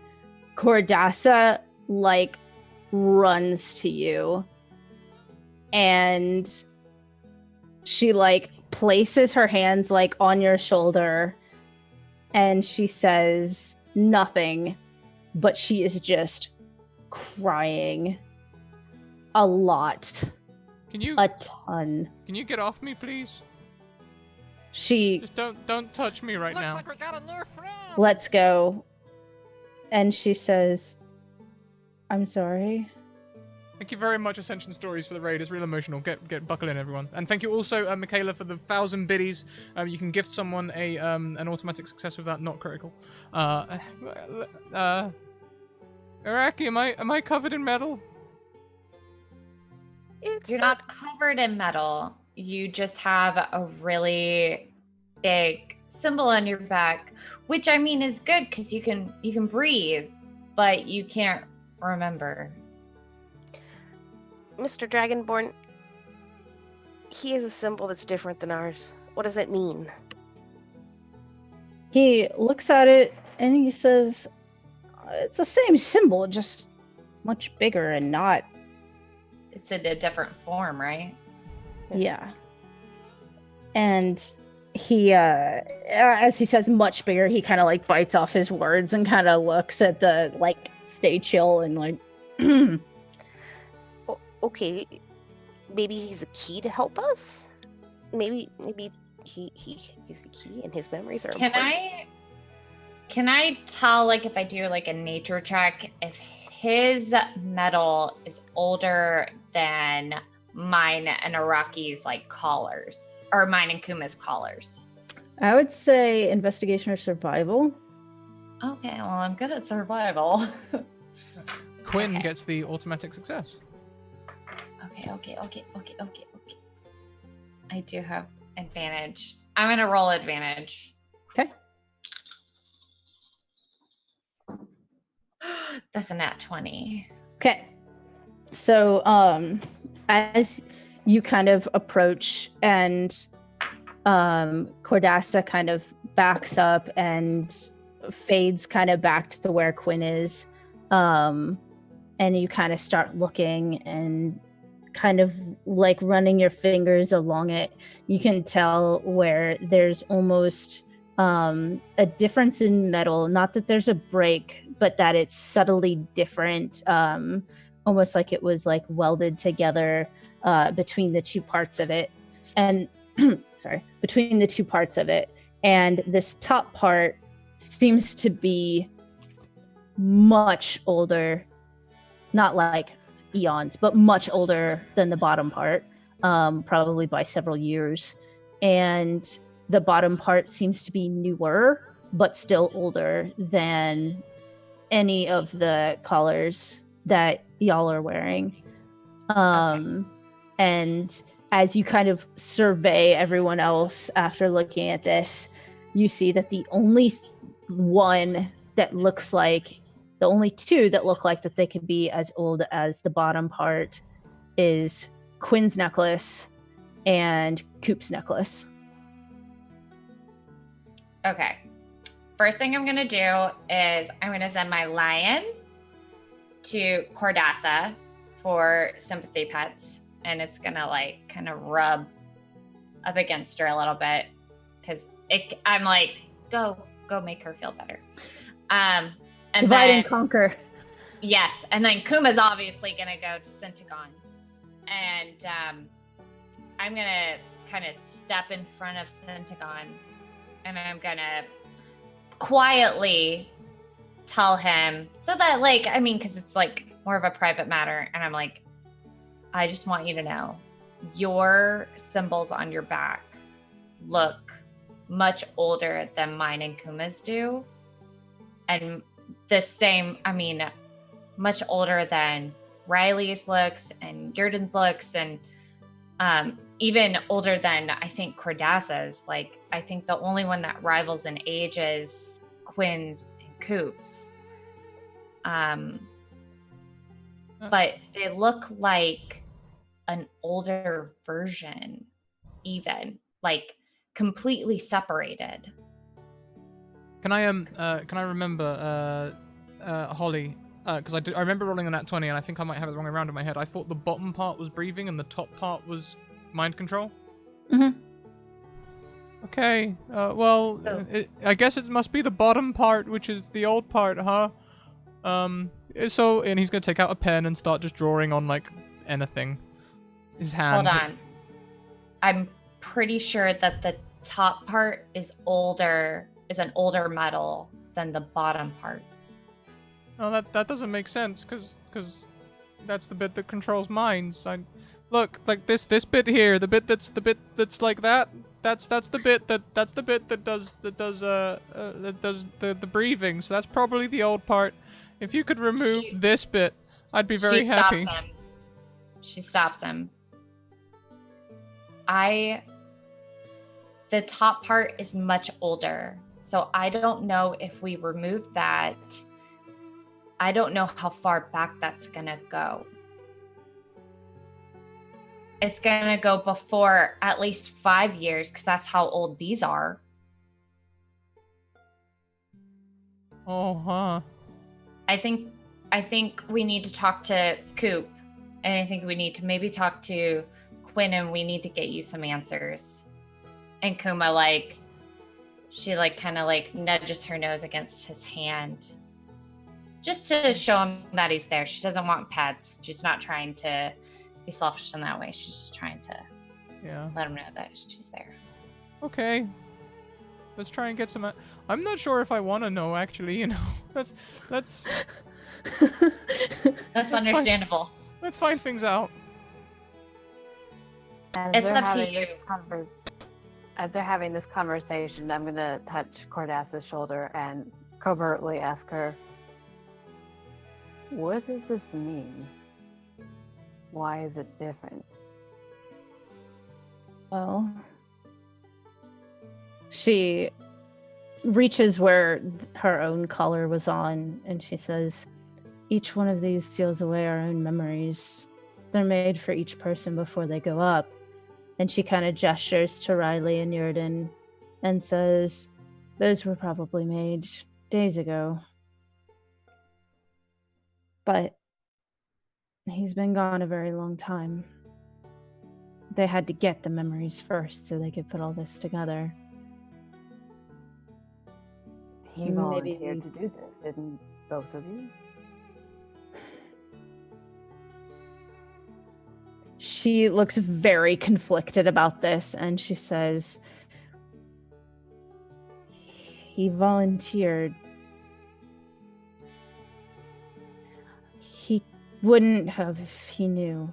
Cordassa like runs to you, and she like places her hands like on your shoulder, and she says nothing, but she is just crying a lot. A ton. Can you get off me, please? She Just don't touch me right Looks now. like we got a new friend. lets go, and she says, I'm sorry. Thank you very much, Ascension Stories, for the raid. It's real emotional. Get buckle in, everyone. And thank you also, Michaela, for the 1,000 biddies. You can gift someone an automatic success with that, not critical. Araki, am I covered in metal? It's You're not covered in metal. You just have a really big symbol on your back, which I mean is good because you can breathe, but you can't remember. Mr. Dragonborn, he has a symbol that's different than ours. What does that mean? He looks at it and he says, it's the same symbol, just much bigger and not. It's in a different form, right? Yeah. And he, as he says much bigger, he kind of like bites off his words and kind of looks at the, like, stay chill and like, Okay, maybe he's a key to help us? Maybe he is a key and his memories are important. Can I tell, like, if I do like a nature check, if his metal is older than mine and Araki's like collars, or mine and Kuma's collars? I would say investigation or survival. Okay, well, I'm good at survival. Quinn gets the automatic success. Okay. I do have advantage. I'm gonna roll advantage. Okay. That's a nat 20. Okay. So, as you kind of approach and Cordassa kind of backs up and fades kind of back to where Quinn is, and you kind of start looking and kind of like running your fingers along it, you can tell where there's almost a difference in metal. Not that there's a break, but that it's subtly different, almost like it was like welded together between the two parts of it. And between the two parts of it. And this top part seems to be much older, not like eons, but much older than the bottom part, probably by several years. And the bottom part seems to be newer, but still older than any of the collars that y'all are wearing. And as you kind of survey everyone else after looking at this, you see that the only one that looks like, the only two that look like that they could be as old as the bottom part is Quinn's necklace and Coop's necklace. Okay. First thing I'm going to do is I'm going to send my lion to Cordassa for sympathy pets. And it's going to like kind of rub up against her a little bit because I'm like, go make her feel better. And divide and conquer. Yes. And then Kuma's obviously going to go to Syntagon. And I'm going to kind of step in front of Syntagon and I'm going to quietly tell him so that like, I mean, because it's like more of a private matter. And I'm like, I just want you to know your symbols on your back look much older than mine and Kuma's do. And the same, I mean, much older than Riley's looks and Yurden's looks and even older than I think Cordassa's. Like, I think the only one that rivals in age is Quinn's and Coop's. But they look like an older version, even like completely separated. Can I remember Holly? Because I remember rolling on that 20, and I think I might have it the wrong way around in my head. I thought the bottom part was breathing and the top part was mind control. Mm-hmm. Okay. I guess it must be the bottom part, which is the old part, huh? So, and he's gonna take out a pen and start just drawing on like anything. His hand. Hold on. I'm pretty sure that the top part is an older metal than the bottom part. Oh, that doesn't make sense, because that's the bit that controls minds. Look, like this bit here, the bit that's like that. That's the bit that does the breathing. So that's probably the old part. If you could remove this bit, I'd be very happy. She stops him. The top part is much older. So I don't know if we remove that. I don't know how far back that's gonna go. It's gonna go before at least 5 years, because that's how old these are. Oh, huh. I think we need to talk to Coop, and I think we need to maybe talk to Quinn, and we need to get you some answers. And Kuma, she kind of nudges her nose against his hand, just to show him that he's there. She doesn't want pets. She's not trying to be selfish in that way. She's just trying to let him know that she's there. Okay. Let's try and get some. I'm not sure if I want to know, actually. That's That's understandable. Fine. Let's find things out. It's up to you. As they're having this conversation, I'm going to touch Cordassa's shoulder and covertly ask her, what does this mean? Why is it different? Well, she reaches where her own collar was on, and she says, each one of these seals away our own memories. They're made for each person before they go up. And she kind of gestures to Riley and Yurden and says, those were probably made days ago. But he's been gone a very long time. They had to get the memories first so they could put all this together. He Maybe- volunteered to do this, didn't both of you? She looks very conflicted about this, and she says, he volunteered. He wouldn't have if he knew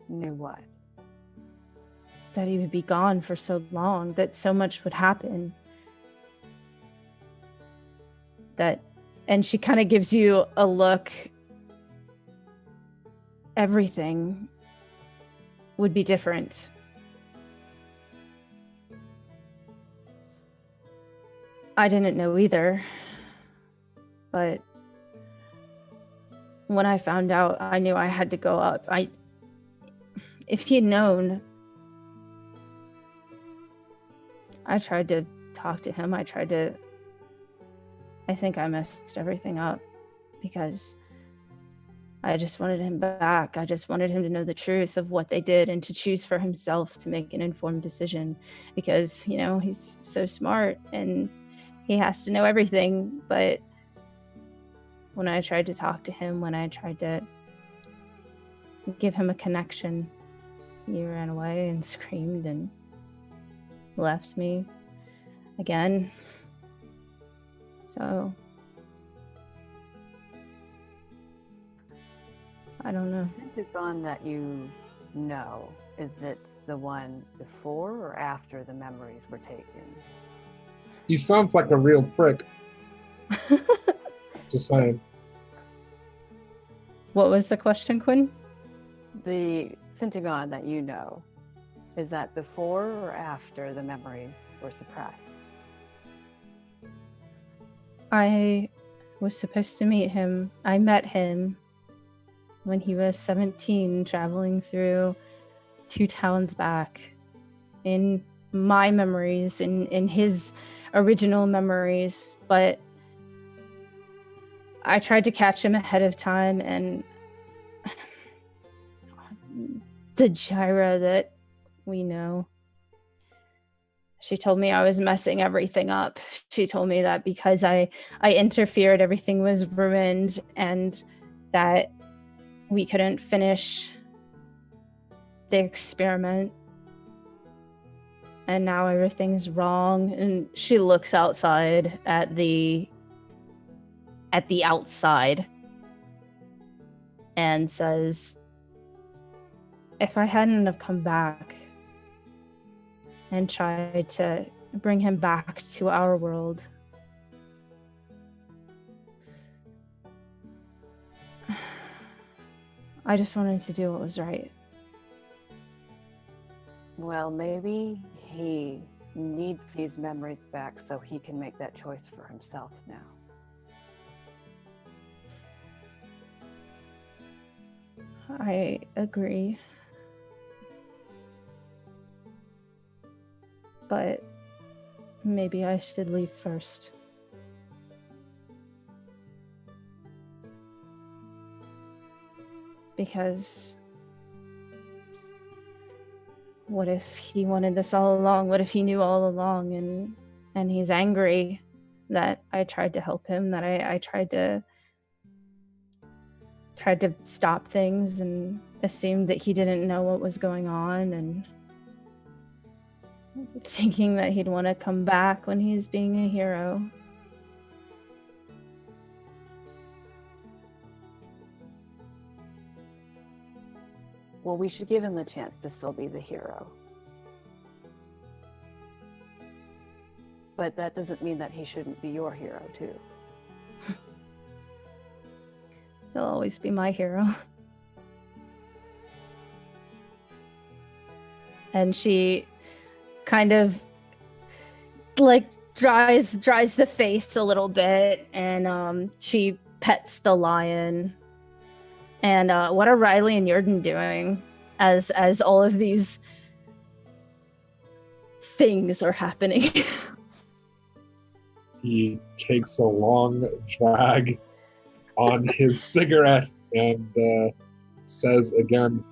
Knew what? that he would be gone for so long, that so much would happen. And she kind of gives you a look. Everything would be different. I didn't know either. But when I found out, I knew I had to go up. If he'd known, I tried to talk to him. I think I messed everything up because I just wanted him back. I just wanted him to know the truth of what they did and to choose for himself to make an informed decision because, he's so smart and he has to know everything. But when I tried to talk to him, when I tried to give him a connection, he ran away and screamed and left me again. So I don't know. Pentagon that you know, is it the one before or after the memories were taken? He sounds like a real prick. Just saying. What was the question, Quinn? The Pentagon that you know, is that before or after the memories were suppressed? I was supposed to meet him. I met him when he was 17, traveling through 2 towns back. In my memories, in his original memories, but I tried to catch him ahead of time, and the Gyra that we know, she told me I was messing everything up. She told me that because I interfered, everything was ruined, and that we couldn't finish the experiment. And now everything's wrong. And she looks outside at the outside and says, if I hadn't have come back and tried to bring him back to our world, I just wanted to do what was right. Well, maybe he needs these memories back so he can make that choice for himself now. I agree. But maybe I should leave first. Because what if he wanted this all along? What if he knew all along and he's angry that I tried to help him, that I tried to stop things and assumed that he didn't know what was going on, and thinking that he'd want to come back when he's being a hero. Well, we should give him the chance to still be the hero. But that doesn't mean that he shouldn't be your hero, too. He'll always be my hero. And she kind of dries the face a little bit, and she pets the lion. And what are Riley and Jordan doing as all of these things are happening? He takes a long drag on his cigarette and says again,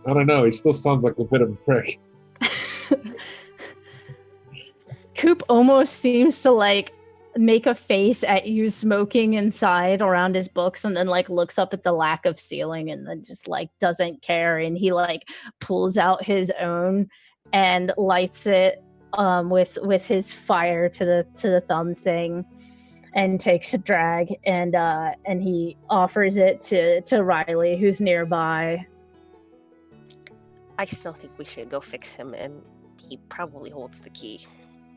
I don't know, he still sounds like a bit of a prick. Coop almost seems to make a face at you smoking inside around his books, and then like looks up at the lack of ceiling and then just like doesn't care, and he like pulls out his own and lights it with his fire to the thumb thing, and takes a drag, and he offers it to Riley, who's nearby. I still think we should go fix him, and he probably holds the key,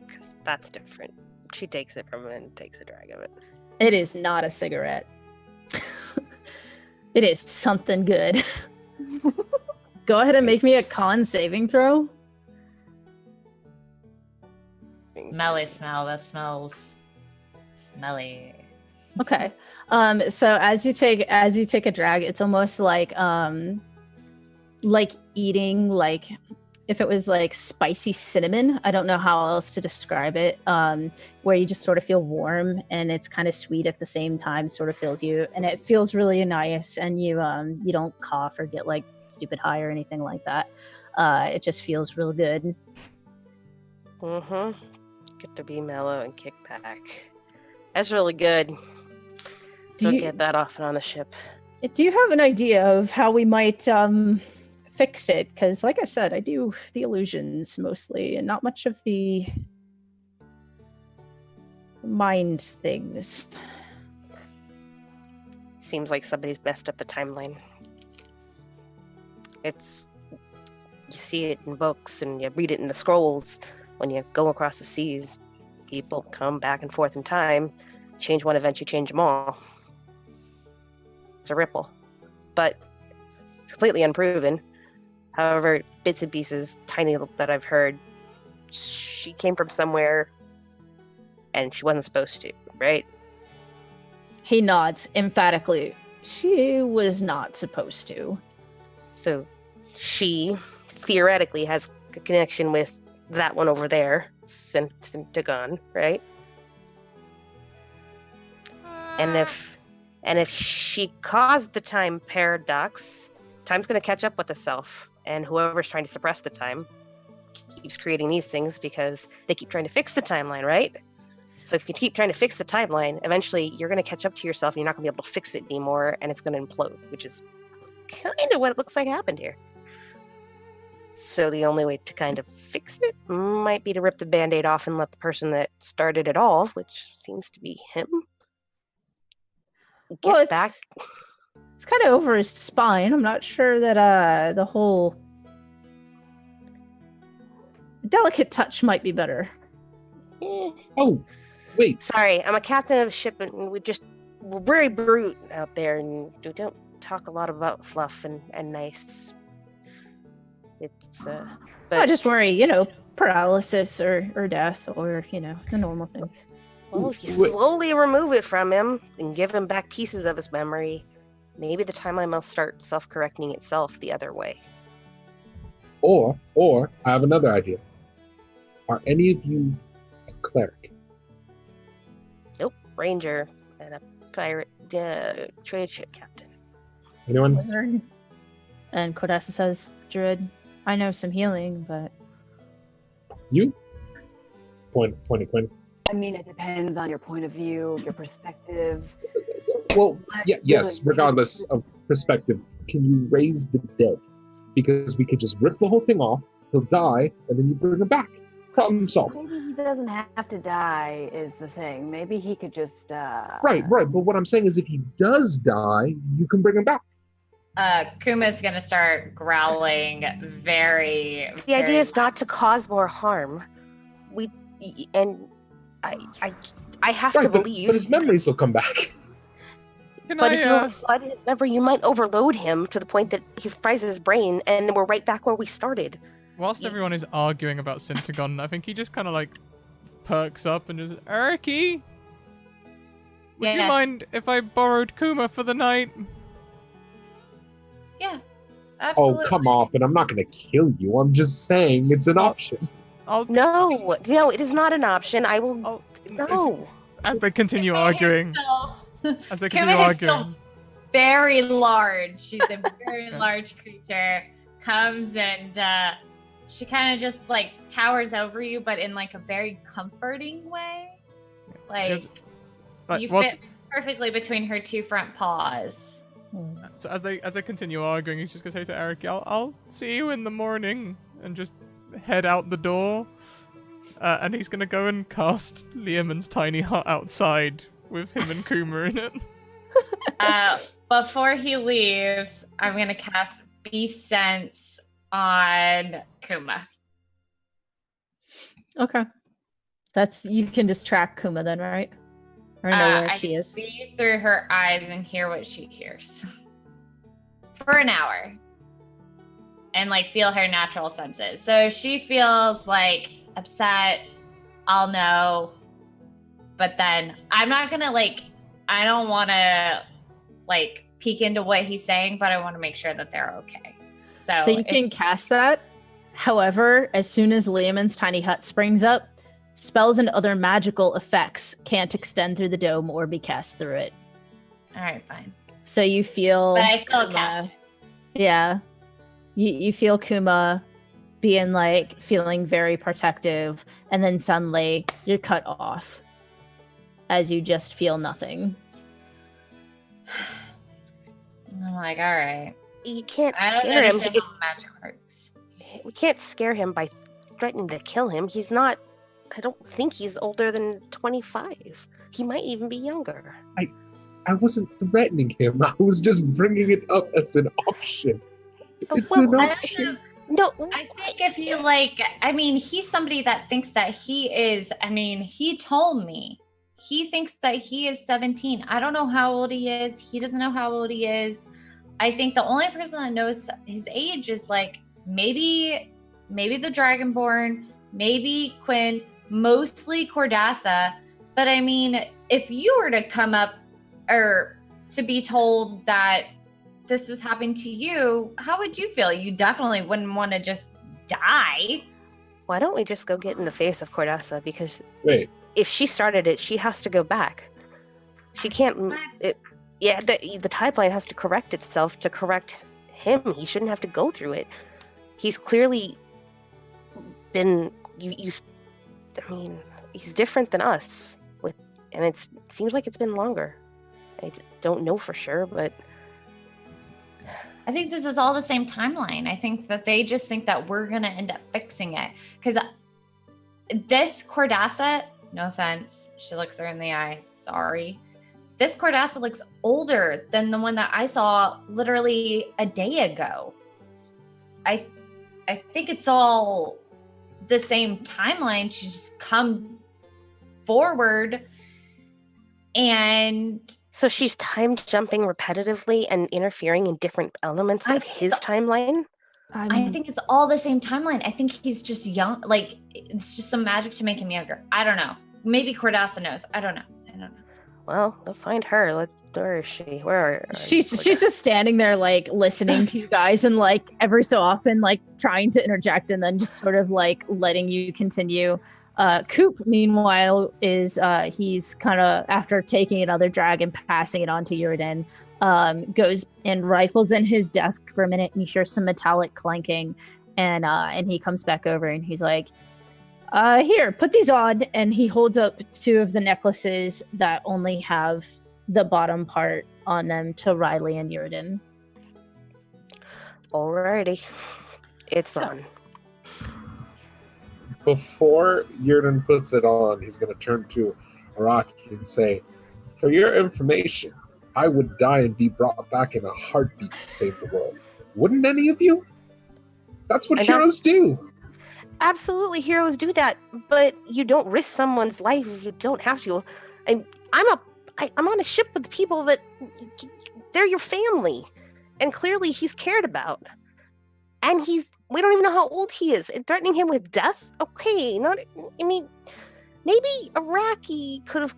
because that's different. She takes it from him and takes a drag of it. It is not a cigarette. It is something good. Go ahead and make me a con saving throw. Smelly smell. That smells smelly. Okay. So as you take a drag, it's almost like eating like if it was like spicy cinnamon. I don't know how else to describe it. Where you just sort of feel warm and it's kind of sweet at the same time, sort of fills you, and it feels really nice, and you don't cough or get like stupid high or anything like that. It just feels real good. Mm-hmm. Get to be mellow and kick back. That's really good. So get that off and on the ship. Do you have an idea of how we might fix it? Because like I said, I do the illusions mostly and not much of the mind things. Seems like somebody's messed up the timeline. It's, you see it in books and you read it in the scrolls. When you go across the seas, people come back and forth in time. Change one event, you change them all. It's a ripple. But it's completely unproven. However, bits and pieces, tiny little that I've heard, she came from somewhere and she wasn't supposed to, right? He nods emphatically. She was not supposed to. So she theoretically has a connection with that one over there, Syntagon, right? And if she caused the time paradox, time's going to catch up with itself, and whoever's trying to suppress the time keeps creating these things because they keep trying to fix the timeline, right? So if you keep trying to fix the timeline, eventually you're going to catch up to yourself and you're not going to be able to fix it anymore, and it's going to implode, which is kind of what it looks like happened here. So the only way to kind of fix it might be to rip the Band-Aid off and let the person that started it all, which seems to be him, get back. It's kind of over his spine. I'm not sure that the whole delicate touch might be better. Oh, wait. Sorry, I'm a captain of a ship, and we're very brute out there, and we don't talk a lot about fluff and nice. It's but I just worry, paralysis or death, or the normal things. Well, if you slowly remove it from him and give him back pieces of his memory, maybe the timeline will start self-correcting itself the other way. Or I have another idea. Are any of you a cleric? Nope, ranger and a pirate trade ship captain. Anyone? Wizard. And Codessa says, Druid. I know some healing, but... You? Point at Quinn. I mean, it depends on your point of view, your perspective. Well, yes, regardless of perspective, can you raise the dead? Because we could just rip the whole thing off, he'll die, and then you bring him back. Problem solved. Maybe he doesn't have to die is the thing. Maybe he could just... Right, but what I'm saying is if he does die, you can bring him back. Kuma's gonna start growling very... The idea is not to cause more harm. I have to believe... But his memories will come back. But if you flood his memory, you might overload him to the point that he fries his brain, and then we're right back where we started. Whilst everyone is arguing about Syntagon, I think he just kind of like perks up and just, Eriki, would you mind if I borrowed Kuma for the night? Yeah, absolutely. Oh, come off, and I'm not going to kill you. I'm just saying it's an option. No, it is not an option. I will... No. As they continue arguing. As they continue Kuma is arguing. still very large. She's a very large creature. Comes and she kind of just like towers over you, but in like a very comforting way. Like, Right, you whilst- fit perfectly between her two front paws. So as they continue arguing, he's just gonna say to Eric, "I'll see you in the morning," and just head out the door. And he's gonna go and cast Liamon's tiny hut outside with him and Kuma in it. Before he leaves, I'm gonna cast Beast Sense on Kuma. Okay. You can just track Kuma then, right? Or know where I she can is. see through her eyes and hear what she hears for an hour, and like feel her natural senses. So if she feels like upset, I'll know. But then I'm not gonna I don't want to peek into what he's saying, but I want to make sure that they're okay. So you can cast that. However, as soon as Liamon's tiny hut springs up, spells and other magical effects can't extend through the dome or be cast through it. All right, fine. So you feel, but I still Kuma, cast it. Yeah, you feel Kuma being feeling very protective, and then suddenly you're cut off as you just feel nothing. I'm like, all right. You can't I don't scare him. understand how magic works. We can't scare him by threatening to kill him. He's not. I don't think he's older than 25. He might even be younger. I wasn't threatening him. I was just bringing it up as an option. It's well, an I option. No, I think if you he's somebody that thinks that he is, he told me he thinks that he is 17. I don't know how old he is. He doesn't know how old he is. I think the only person that knows his age is maybe the Dragonborn, maybe Quinn, mostly Cordassa. But if you were to come up or to be told that this was happening to you, how would you feel? You definitely wouldn't want to just die. why don't we just go get in the face of Cordassa? Because Wait, if she started it, she has to go back. She can't. The timeline has to correct itself to correct him. He shouldn't have to go through it. He's clearly been. He's different than us. And it seems like it's been longer. I don't know for sure, but I think this is all the same timeline. I think that they just think that we're going to end up fixing it. Because this Cordassa, no offense, she looks her in the eye. Sorry. This Cordassa looks older than the one that I saw literally a day ago. I think it's all the same timeline. She's just come forward and... So she's time jumping repetitively and interfering in different elements of his timeline? I think it's all the same timeline. I think he's just young. It's just some magic to make him younger. I don't know. Maybe Cordassa knows. I don't know. Well, go find her. Where is she? She's just standing there, listening to you guys, and every so often, trying to interject, and then just sort of letting you continue. Coop, meanwhile, is he's kind of, after taking another drag and passing it on to Uridan, goes and rifles in his desk for a minute, and you hear some metallic clanking, and he comes back over and he's like, here, put these on, and he holds up two of the necklaces that only have the bottom part on them to Riley and Uridan. Alrighty. It's on. Before Yurden puts it on, he's going to turn to Araki and say, "For your information, I would die and be brought back in a heartbeat to save the world. Wouldn't any of you? That's what heroes do." Absolutely, heroes do that, but you don't risk someone's life if you don't have to. I'm on a ship with people that they're your family, and clearly he's cared about, and we don't even know how old he is, and threatening him with death. Okay, maybe Araki could have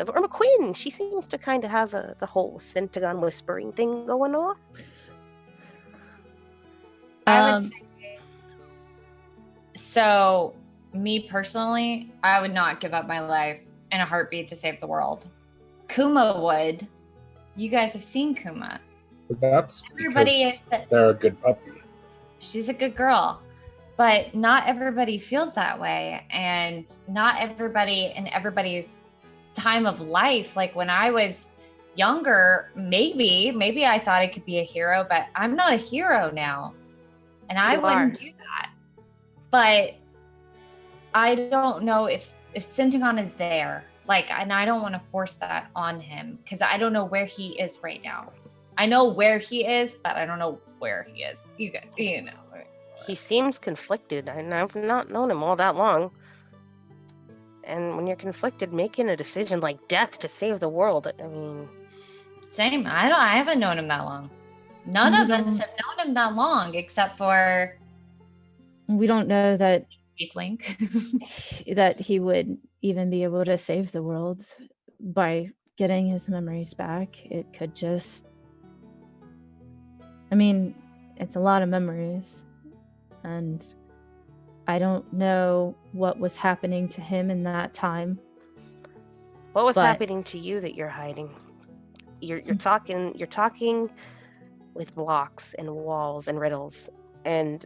or McQuinn. She seems to kind of have the whole Centagon whispering thing going on. I would say, so me personally, I would not give up my life in a heartbeat to save the world. Kuma would. You guys have seen Kuma. But that's Everybody because they're a good puppy. She's a good girl. but not everybody feels that way. And not everybody in everybody's time of life. Like when I was younger, maybe I thought I could be a hero, but I'm not a hero now. And I wouldn't do that. But I don't know if Syntagon is there. Like, and I don't want to force that on him because I don't know where he is right now. I know where he is, but I don't know where he is. You know. He seems conflicted, and I've not known him all that long. And when you're conflicted, making a decision like death to save the world, I mean... Same. I haven't known him that long. None of us have known him that long, except for... We don't know that... Link. that he would even be able to save the world by getting his memories back. It could just... I mean, it's a lot of memories. And I don't know what was happening to him in that time. What was happening to you that you're hiding? You're talking with blocks and walls and riddles, and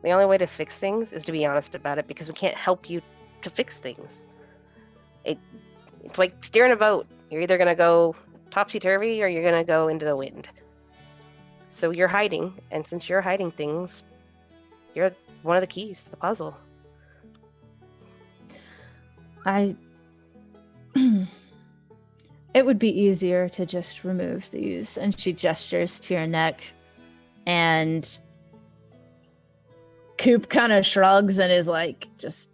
the only way to fix things is to be honest about it, because we can't help you to fix things. It's like steering a boat. You're either gonna go topsy-turvy or you're gonna go into the wind. So you're hiding, and since you're hiding things, you're one of the keys to the puzzle. It would be easier to just remove these. And she gestures to your neck, and Coop kind of shrugs and is like, just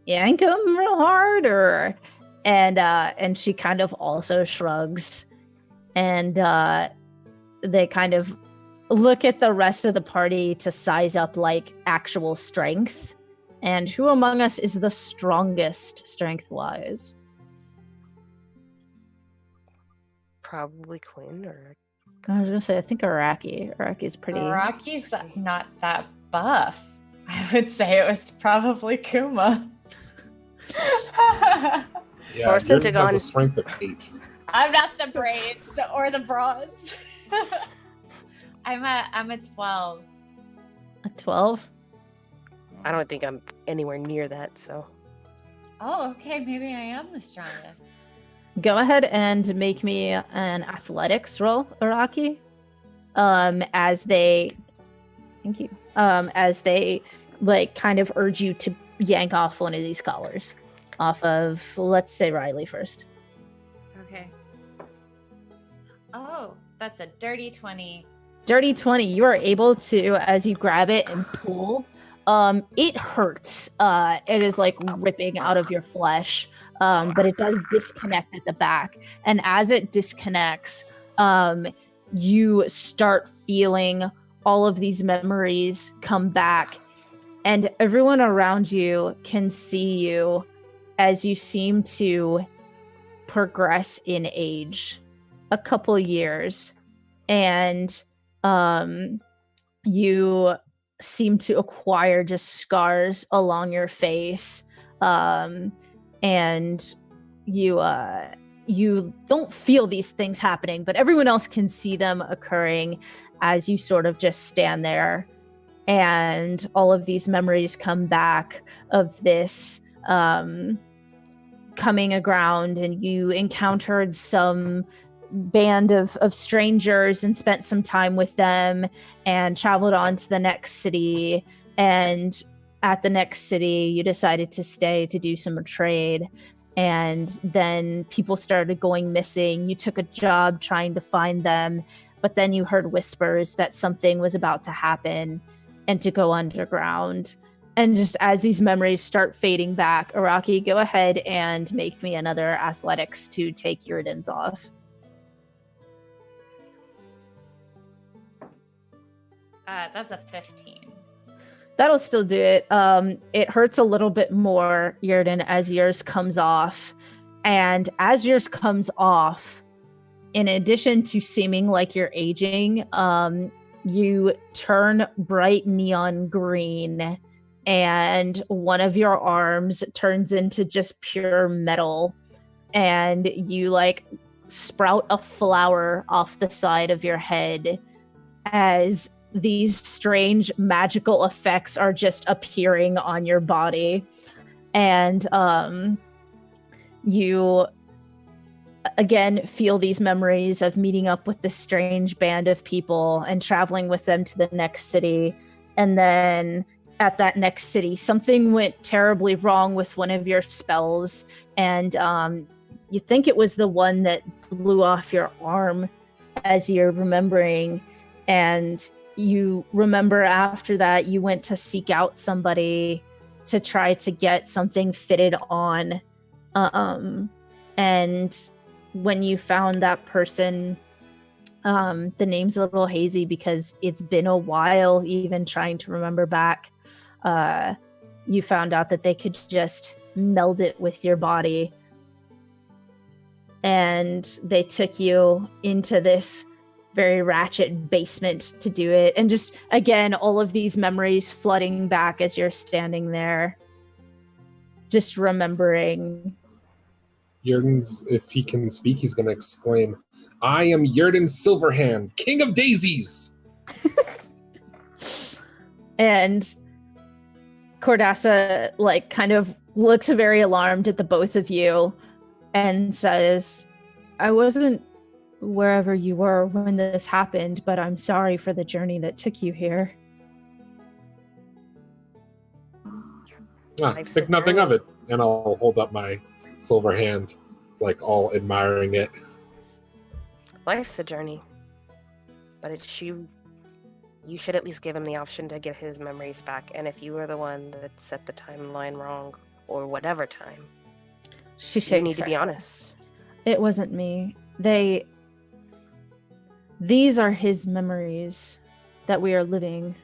yank them real hard, and she kind of also shrugs, and they kind of look at the rest of the party to size up like actual strength, and who among us is the strongest strength-wise? Probably Quinn, or... I was gonna say, I think Araki's pretty... Araki's not that buff. I would say it was probably Kuma. Yeah, Or Jordan has a Syntagon. strength of 8. I'm not the braids or the bronze. I'm a 12. A 12? I don't think I'm anywhere near that, so... Oh, okay. Maybe I am the strongest. Go ahead and make me an athletics roll, Araki. As they... Thank you. As they, like, kind of urge you to yank off one of these collars. Off of, let's say, Riley first. Okay. Oh, that's a dirty 20. Dirty 20. You are able to, as you grab it and pull, it hurts. It is like ripping out of your flesh, but it does disconnect at the back. And as it disconnects, you start feeling all of these memories come back, and everyone around you can see you as you seem to progress in age a couple years, and you seem to acquire just scars along your face, and you don't feel these things happening, but everyone else can see them occurring as you sort of just stand there, and all of these memories come back of this coming aground, and you encountered some band of strangers and spent some time with them and traveled on to the next city, and at the next city you decided to stay to do some trade, and then people started going missing. You took a job trying to find them, but then you heard whispers that something was about to happen and to go underground. And just as these memories start fading back, Araki, go ahead and make me another athletics to take Uridan's off. That's a 15. That'll still do it. It hurts a little bit more, Uridan, as yours comes off. And as yours comes off, in addition to seeming like you're aging, you turn bright neon green, and one of your arms turns into just pure metal, and you like sprout a flower off the side of your head as these strange magical effects are just appearing on your body. And you again feel these memories of meeting up with this strange band of people and traveling with them to the next city. And then at that next city, something went terribly wrong with one of your spells. And you think it was the one that blew off your arm as you're remembering. And you remember after that, you went to seek out somebody to try to get something fitted on. And when you found that person, the name's a little hazy because it's been a while even trying to remember back. You found out that they could just meld it with your body. And they took you into this very ratchet basement to do it. And just, again, all of these memories flooding back as you're standing there, just remembering. Yerden's, if he can speak, he's going to exclaim, "I am Yerden Silverhand, King of Daisies!" And Cordassa, like, kind of looks very alarmed at the both of you and says, "I wasn't wherever you were when this happened, but I'm sorry for the journey that took you here." Think nothing of it. And I'll hold up my silver hand, like all admiring it. Life's a journey. But you should at least give him the option to get his memories back. And if you were the one that set the timeline wrong, or whatever time, you need to be honest. It wasn't me. These are his memories that we are living,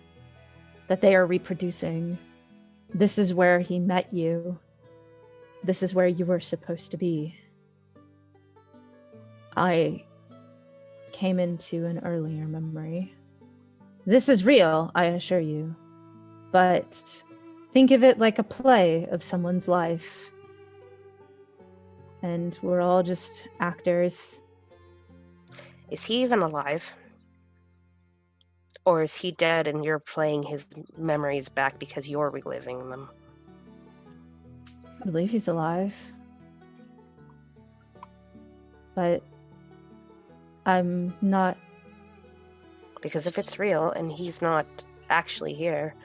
that they are reproducing. This is where he met you. This is where you were supposed to be. I came into an earlier memory. This is real, I assure you. But think of it like a play of someone's life. And we're all just actors. Is he even alive? Or is he dead and you're playing his memories back because you're reliving them? I believe he's alive. But I'm not. Because if it's real and he's not actually here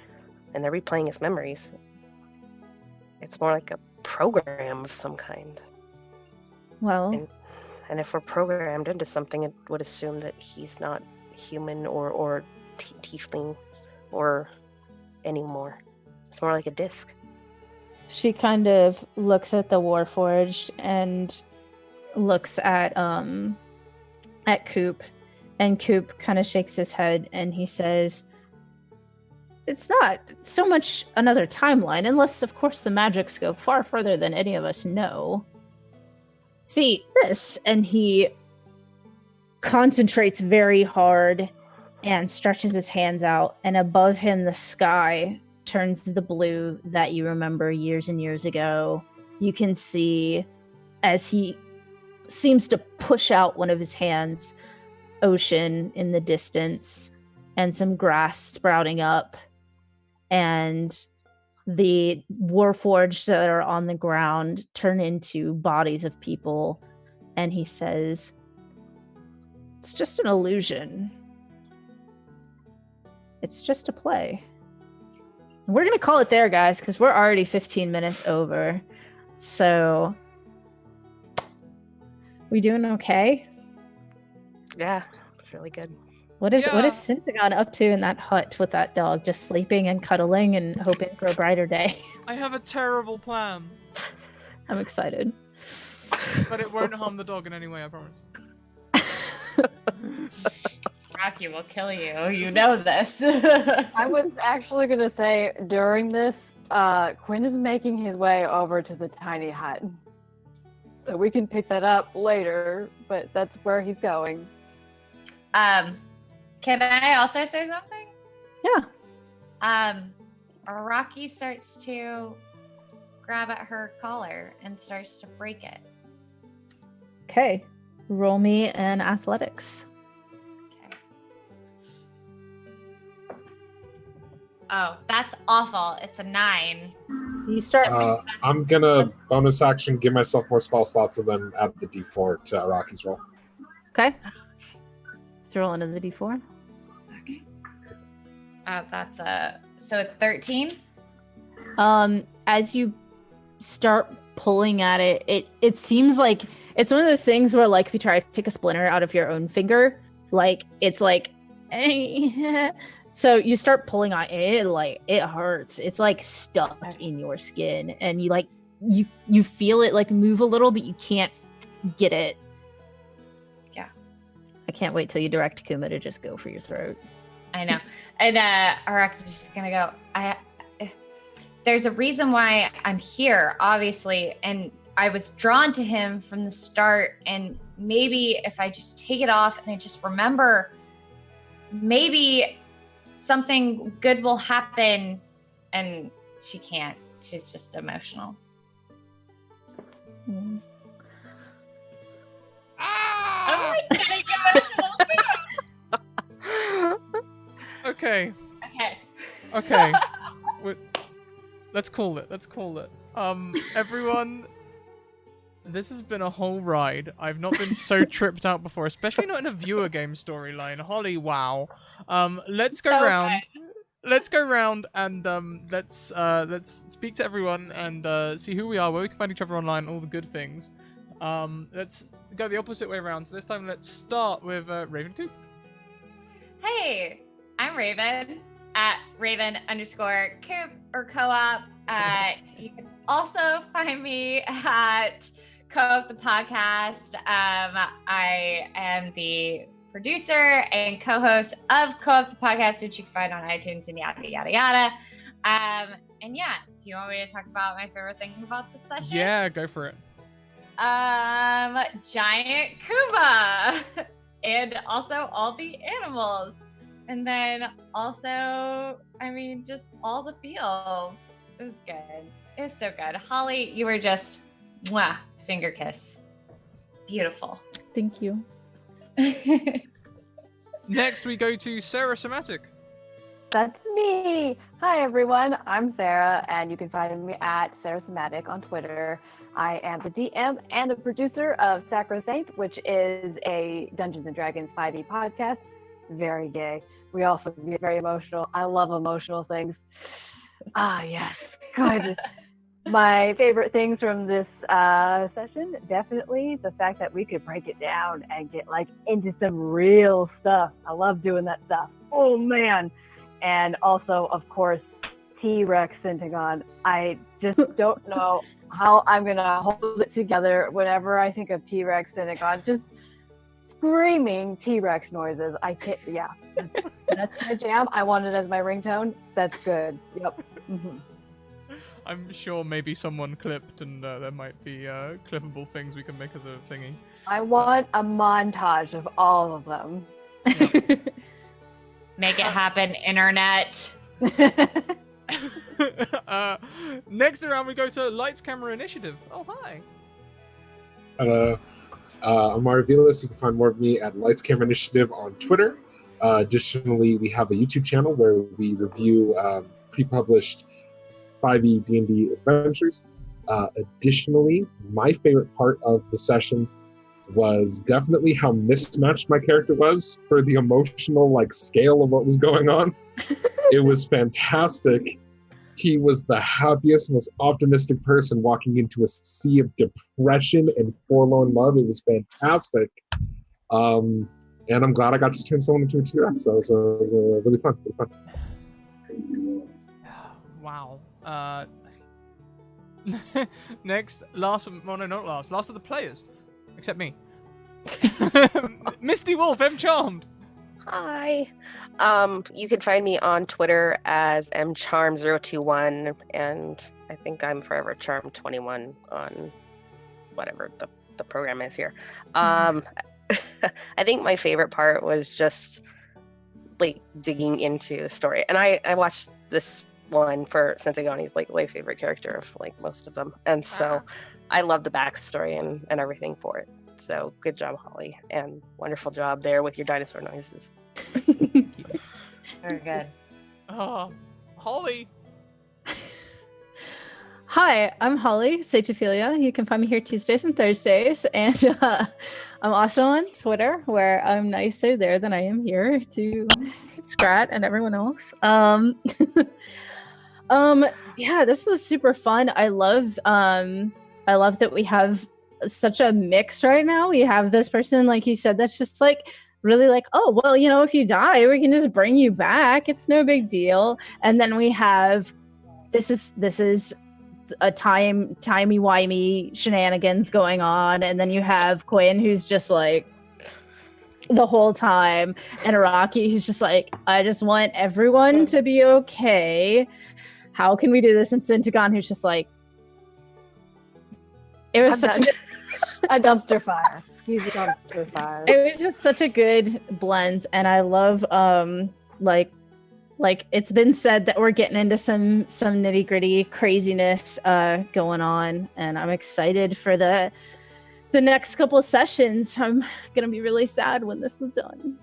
and they're replaying his memories, it's more like a program of some kind. Well. And if we're programmed into something, it would assume that he's not human or tiefling or anymore. It's more like a disc. She kind of looks at the Warforged and looks at Coop, and Coop kind of shakes his head and he says, "It's not so much another timeline, unless, of course, the magics go far further than any of us know. See, this," and he concentrates very hard and stretches his hands out, and above him the sky turns the blue that you remember years and years ago. You can see, as he seems to push out one of his hands, ocean in the distance and some grass sprouting up, and the Warforged that are on the ground turn into bodies of people. And he says, "It's just an illusion. It's just a play." And we're going to call it there, guys, because we're already 15 minutes over. So, we doing okay? Yeah, it's really good. What is Syntagon up to in that hut with that dog? Just sleeping and cuddling and hoping for a brighter day? I have a terrible plan. I'm excited. But it won't harm the dog in any way, I promise. Rocky will kill you. You know this. I was actually going to say, during this, Quinn is making his way over to the tiny hut. So we can pick that up later, but that's where he's going. Can I also say something? Yeah. Rocky starts to grab at her collar and starts to break it. Okay. Roll me an athletics. Okay. Oh, that's awful. It's a 9. You start. I'm gonna bonus action, give myself more spell slots, and then add the D4 to Araki's roll. Okay. Let's roll into the D4. Okay. That's so it's 13. As you start pulling at it, it seems like it's one of those things where, like, if you try to take a splinter out of your own finger, like it's like, so you start pulling on it, like it hurts. It's like stuck in your skin, and you like you feel it like move a little, but you can't get it. Yeah. I can't wait till you direct Kuma to just go for your throat. I know. And Arax is just gonna go, there's a reason why I'm here, obviously, and I was drawn to him from the start, and maybe if I just take it off and I just remember, maybe something good will happen. And she can't. She's just emotional. Mm. I'm like getting emotional. Okay. Okay. Let's call it. Everyone, this has been a whole ride. I've not been so tripped out before, especially not in a viewer game storyline. Holly, wow. Let's go round. Let's go round and let's speak to everyone and see who we are, where we can find each other online, all the good things. Let's go the opposite way around. So this time, let's start with Raven Coop. Hey, I'm Raven at Raven_Coop or Co-op. You can also find me at Co-op the podcast. I am the producer and co-host of Co-op the podcast, which you can find on iTunes and yada yada yada. And yeah, do you want me to talk about my favorite thing about this session? Yeah, go for it. Giant Kuma, and also all the animals. And then also, I mean, just all the feels. It was good. It was so good. Holly, you were just, mwah, finger kiss. Beautiful. Thank you. Next, we go to Sarah Somatic. That's me. Hi, everyone. I'm Sarah, and you can find me at Sarah Somatic on Twitter. I am the DM and the producer of Sacrosanct, which is a Dungeons & Dragons 5e podcast. Very gay. We also get very emotional. I love emotional things. Ah, yes. Good. My favorite things from this session, definitely the fact that we could break it down and get like into some real stuff. I love doing that stuff. Oh, man. And also, of course, T-Rex Syntagon. I just don't know how I'm going to hold it together whenever I think of T-Rex Syntagon. Just screaming T-Rex noises. I can't, yeah. That's my jam. I want it as my ringtone. That's good. Yep. Mm-hmm. I'm sure maybe someone clipped and there might be clippable things we can make as a thingy. I want a montage of all of them. Make it happen, internet. Next around, we go to Lights Camera Initiative. Oh, hi. I'm Marvelous. You can find more of me at Lights Camera Initiative on Twitter. Additionally, we have a YouTube channel where we review pre-published 5e D&D adventures. Additionally, my favorite part of the session was definitely how mismatched my character was for the emotional scale of what was going on. It was fantastic. He was the happiest, most optimistic person walking into a sea of depression and forlorn love. It was fantastic. And I'm glad I got to turn someone into a T-Rex. That was really fun. Wow. Next, last of the players, except me. Misty Wolf, M Charmed. Hi. You can find me on Twitter as mcharm021, and I think I'm Forever Charm 21 on whatever the program is here. I think my favorite part was just digging into the story, and I watched this one for Syntagon. He's my favorite character of most of them, and so I love the backstory and everything for it. So good job, Holly, and wonderful job there with your dinosaur noises. Very good. Oh, Holly. Hi, I'm Holly, Sagephilia. You can find me here Tuesdays and Thursdays. And I'm also on Twitter, where I'm nicer there than I am here to Scrat and everyone else. Yeah, this was super fun. I love that we have such a mix right now. We have this person, like you said, that's just like really like, oh, well, you know, if you die, we can just bring you back. It's no big deal. And then we have this is a timey-wimey shenanigans going on, and then you have Quinn, who's just like the whole time, and Araki, who's just like, I just want everyone to be okay. How can we do this? And Syntagon, who's just like, it was such a dumpster fire. He's a dumpster fire. It was just such a good blend, and I love like it's been said that we're getting into some nitty gritty craziness going on, and I'm excited for the next couple of sessions. I'm gonna be really sad when this is done.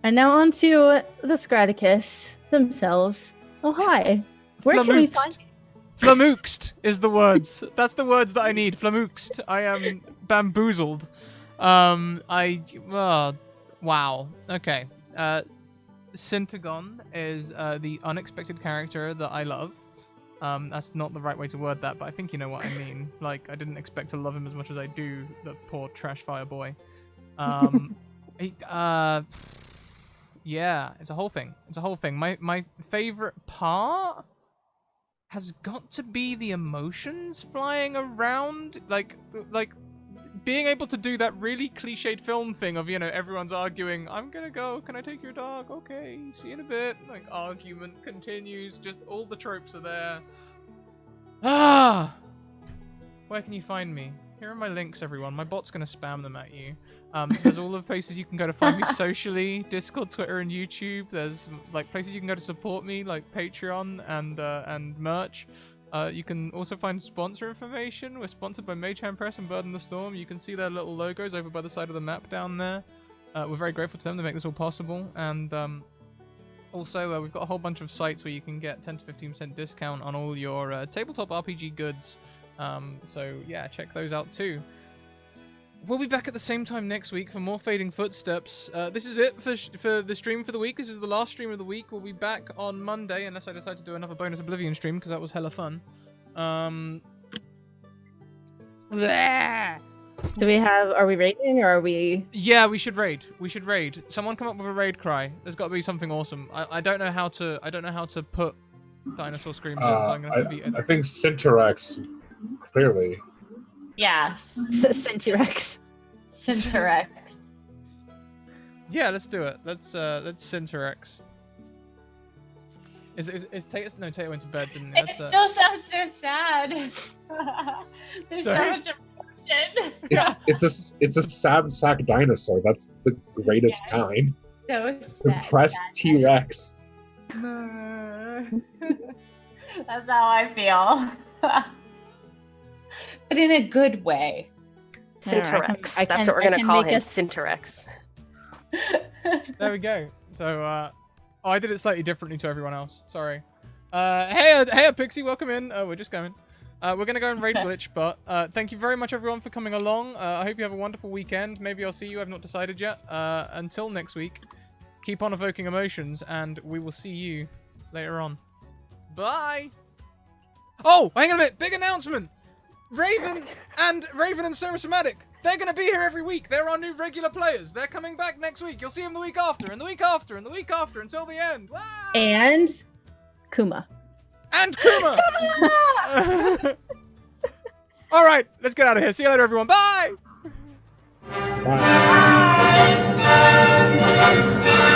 And now on to the Scratticus themselves. Oh hi, where can we find? Flamooxed is the words. That's the words that I need. Flamooxed. I am bamboozled. Wow. Okay. Syntagon is the unexpected character that I love. That's not the right way to word that, but I think you know what I mean. Like, I didn't expect to love him as much as I do, the poor trash fire boy. Yeah, it's a whole thing. My favorite part has got to be the emotions flying around, like being able to do that really cliched film thing of, you know, everyone's arguing, I'm gonna go, can I take your dog? Okay, see you in a bit. Like, argument continues, just all the tropes are there. Where can you find me? Here are my links, everyone. My bot's gonna spam them at you. There's all the places you can go to find me socially, Discord, Twitter, and YouTube. There's like places you can go to support me, like Patreon and merch. You can also find sponsor information. We're sponsored by Mage Hand Press and Bird in the Storm. You can see their little logos over by the side of the map down there. We're very grateful to them to make this all possible. And also, we've got a whole bunch of sites where you can get 10 to 15% discount on all your tabletop RPG goods. So yeah, check those out too. We'll be back at the same time next week for more Fading Footsteps. This is it for the stream for the week. This is the last stream of the week. We'll be back on Monday, unless I decide to do another bonus Oblivion stream, because that was hella fun. Do we have? Are we raiding or are we? Yeah, we should raid. Someone come up with a raid cry. There's got to be something awesome. I don't know how to put dinosaur screams in, so I'm gonna have to beat it. I think Syntarex, clearly. Yes. Syntarex. Yeah, let's do it. Let's Syntarex. Is Tato? No, Tato went to bed, didn't he? It still sounds so sad. There's so much emotion. It's a sad sack dinosaur. That's the greatest kind. So sad. Depressed T-Rex. That's how I feel. But in a good way. Syntarex. That's what we're going to call him. Syntarex. There we go. So, I did it slightly differently to everyone else. Sorry. Hey, Pixie, welcome in. We're just going. We're going to go and raid Glitch, but thank you very much, everyone, for coming along. I hope you have a wonderful weekend. Maybe I'll see you. I've not decided yet. Until next week, keep on evoking emotions, and we will see you later on. Bye! Oh, hang on a minute. Big announcement! Raven and Sarah Somatic, they're going to be here every week. They're our new regular players. They're coming back next week. You'll see them the week after, and the week after, and the week after, until the end. Wow! And Kuma. All right, let's get out of here. See you later, everyone. Bye! Bye.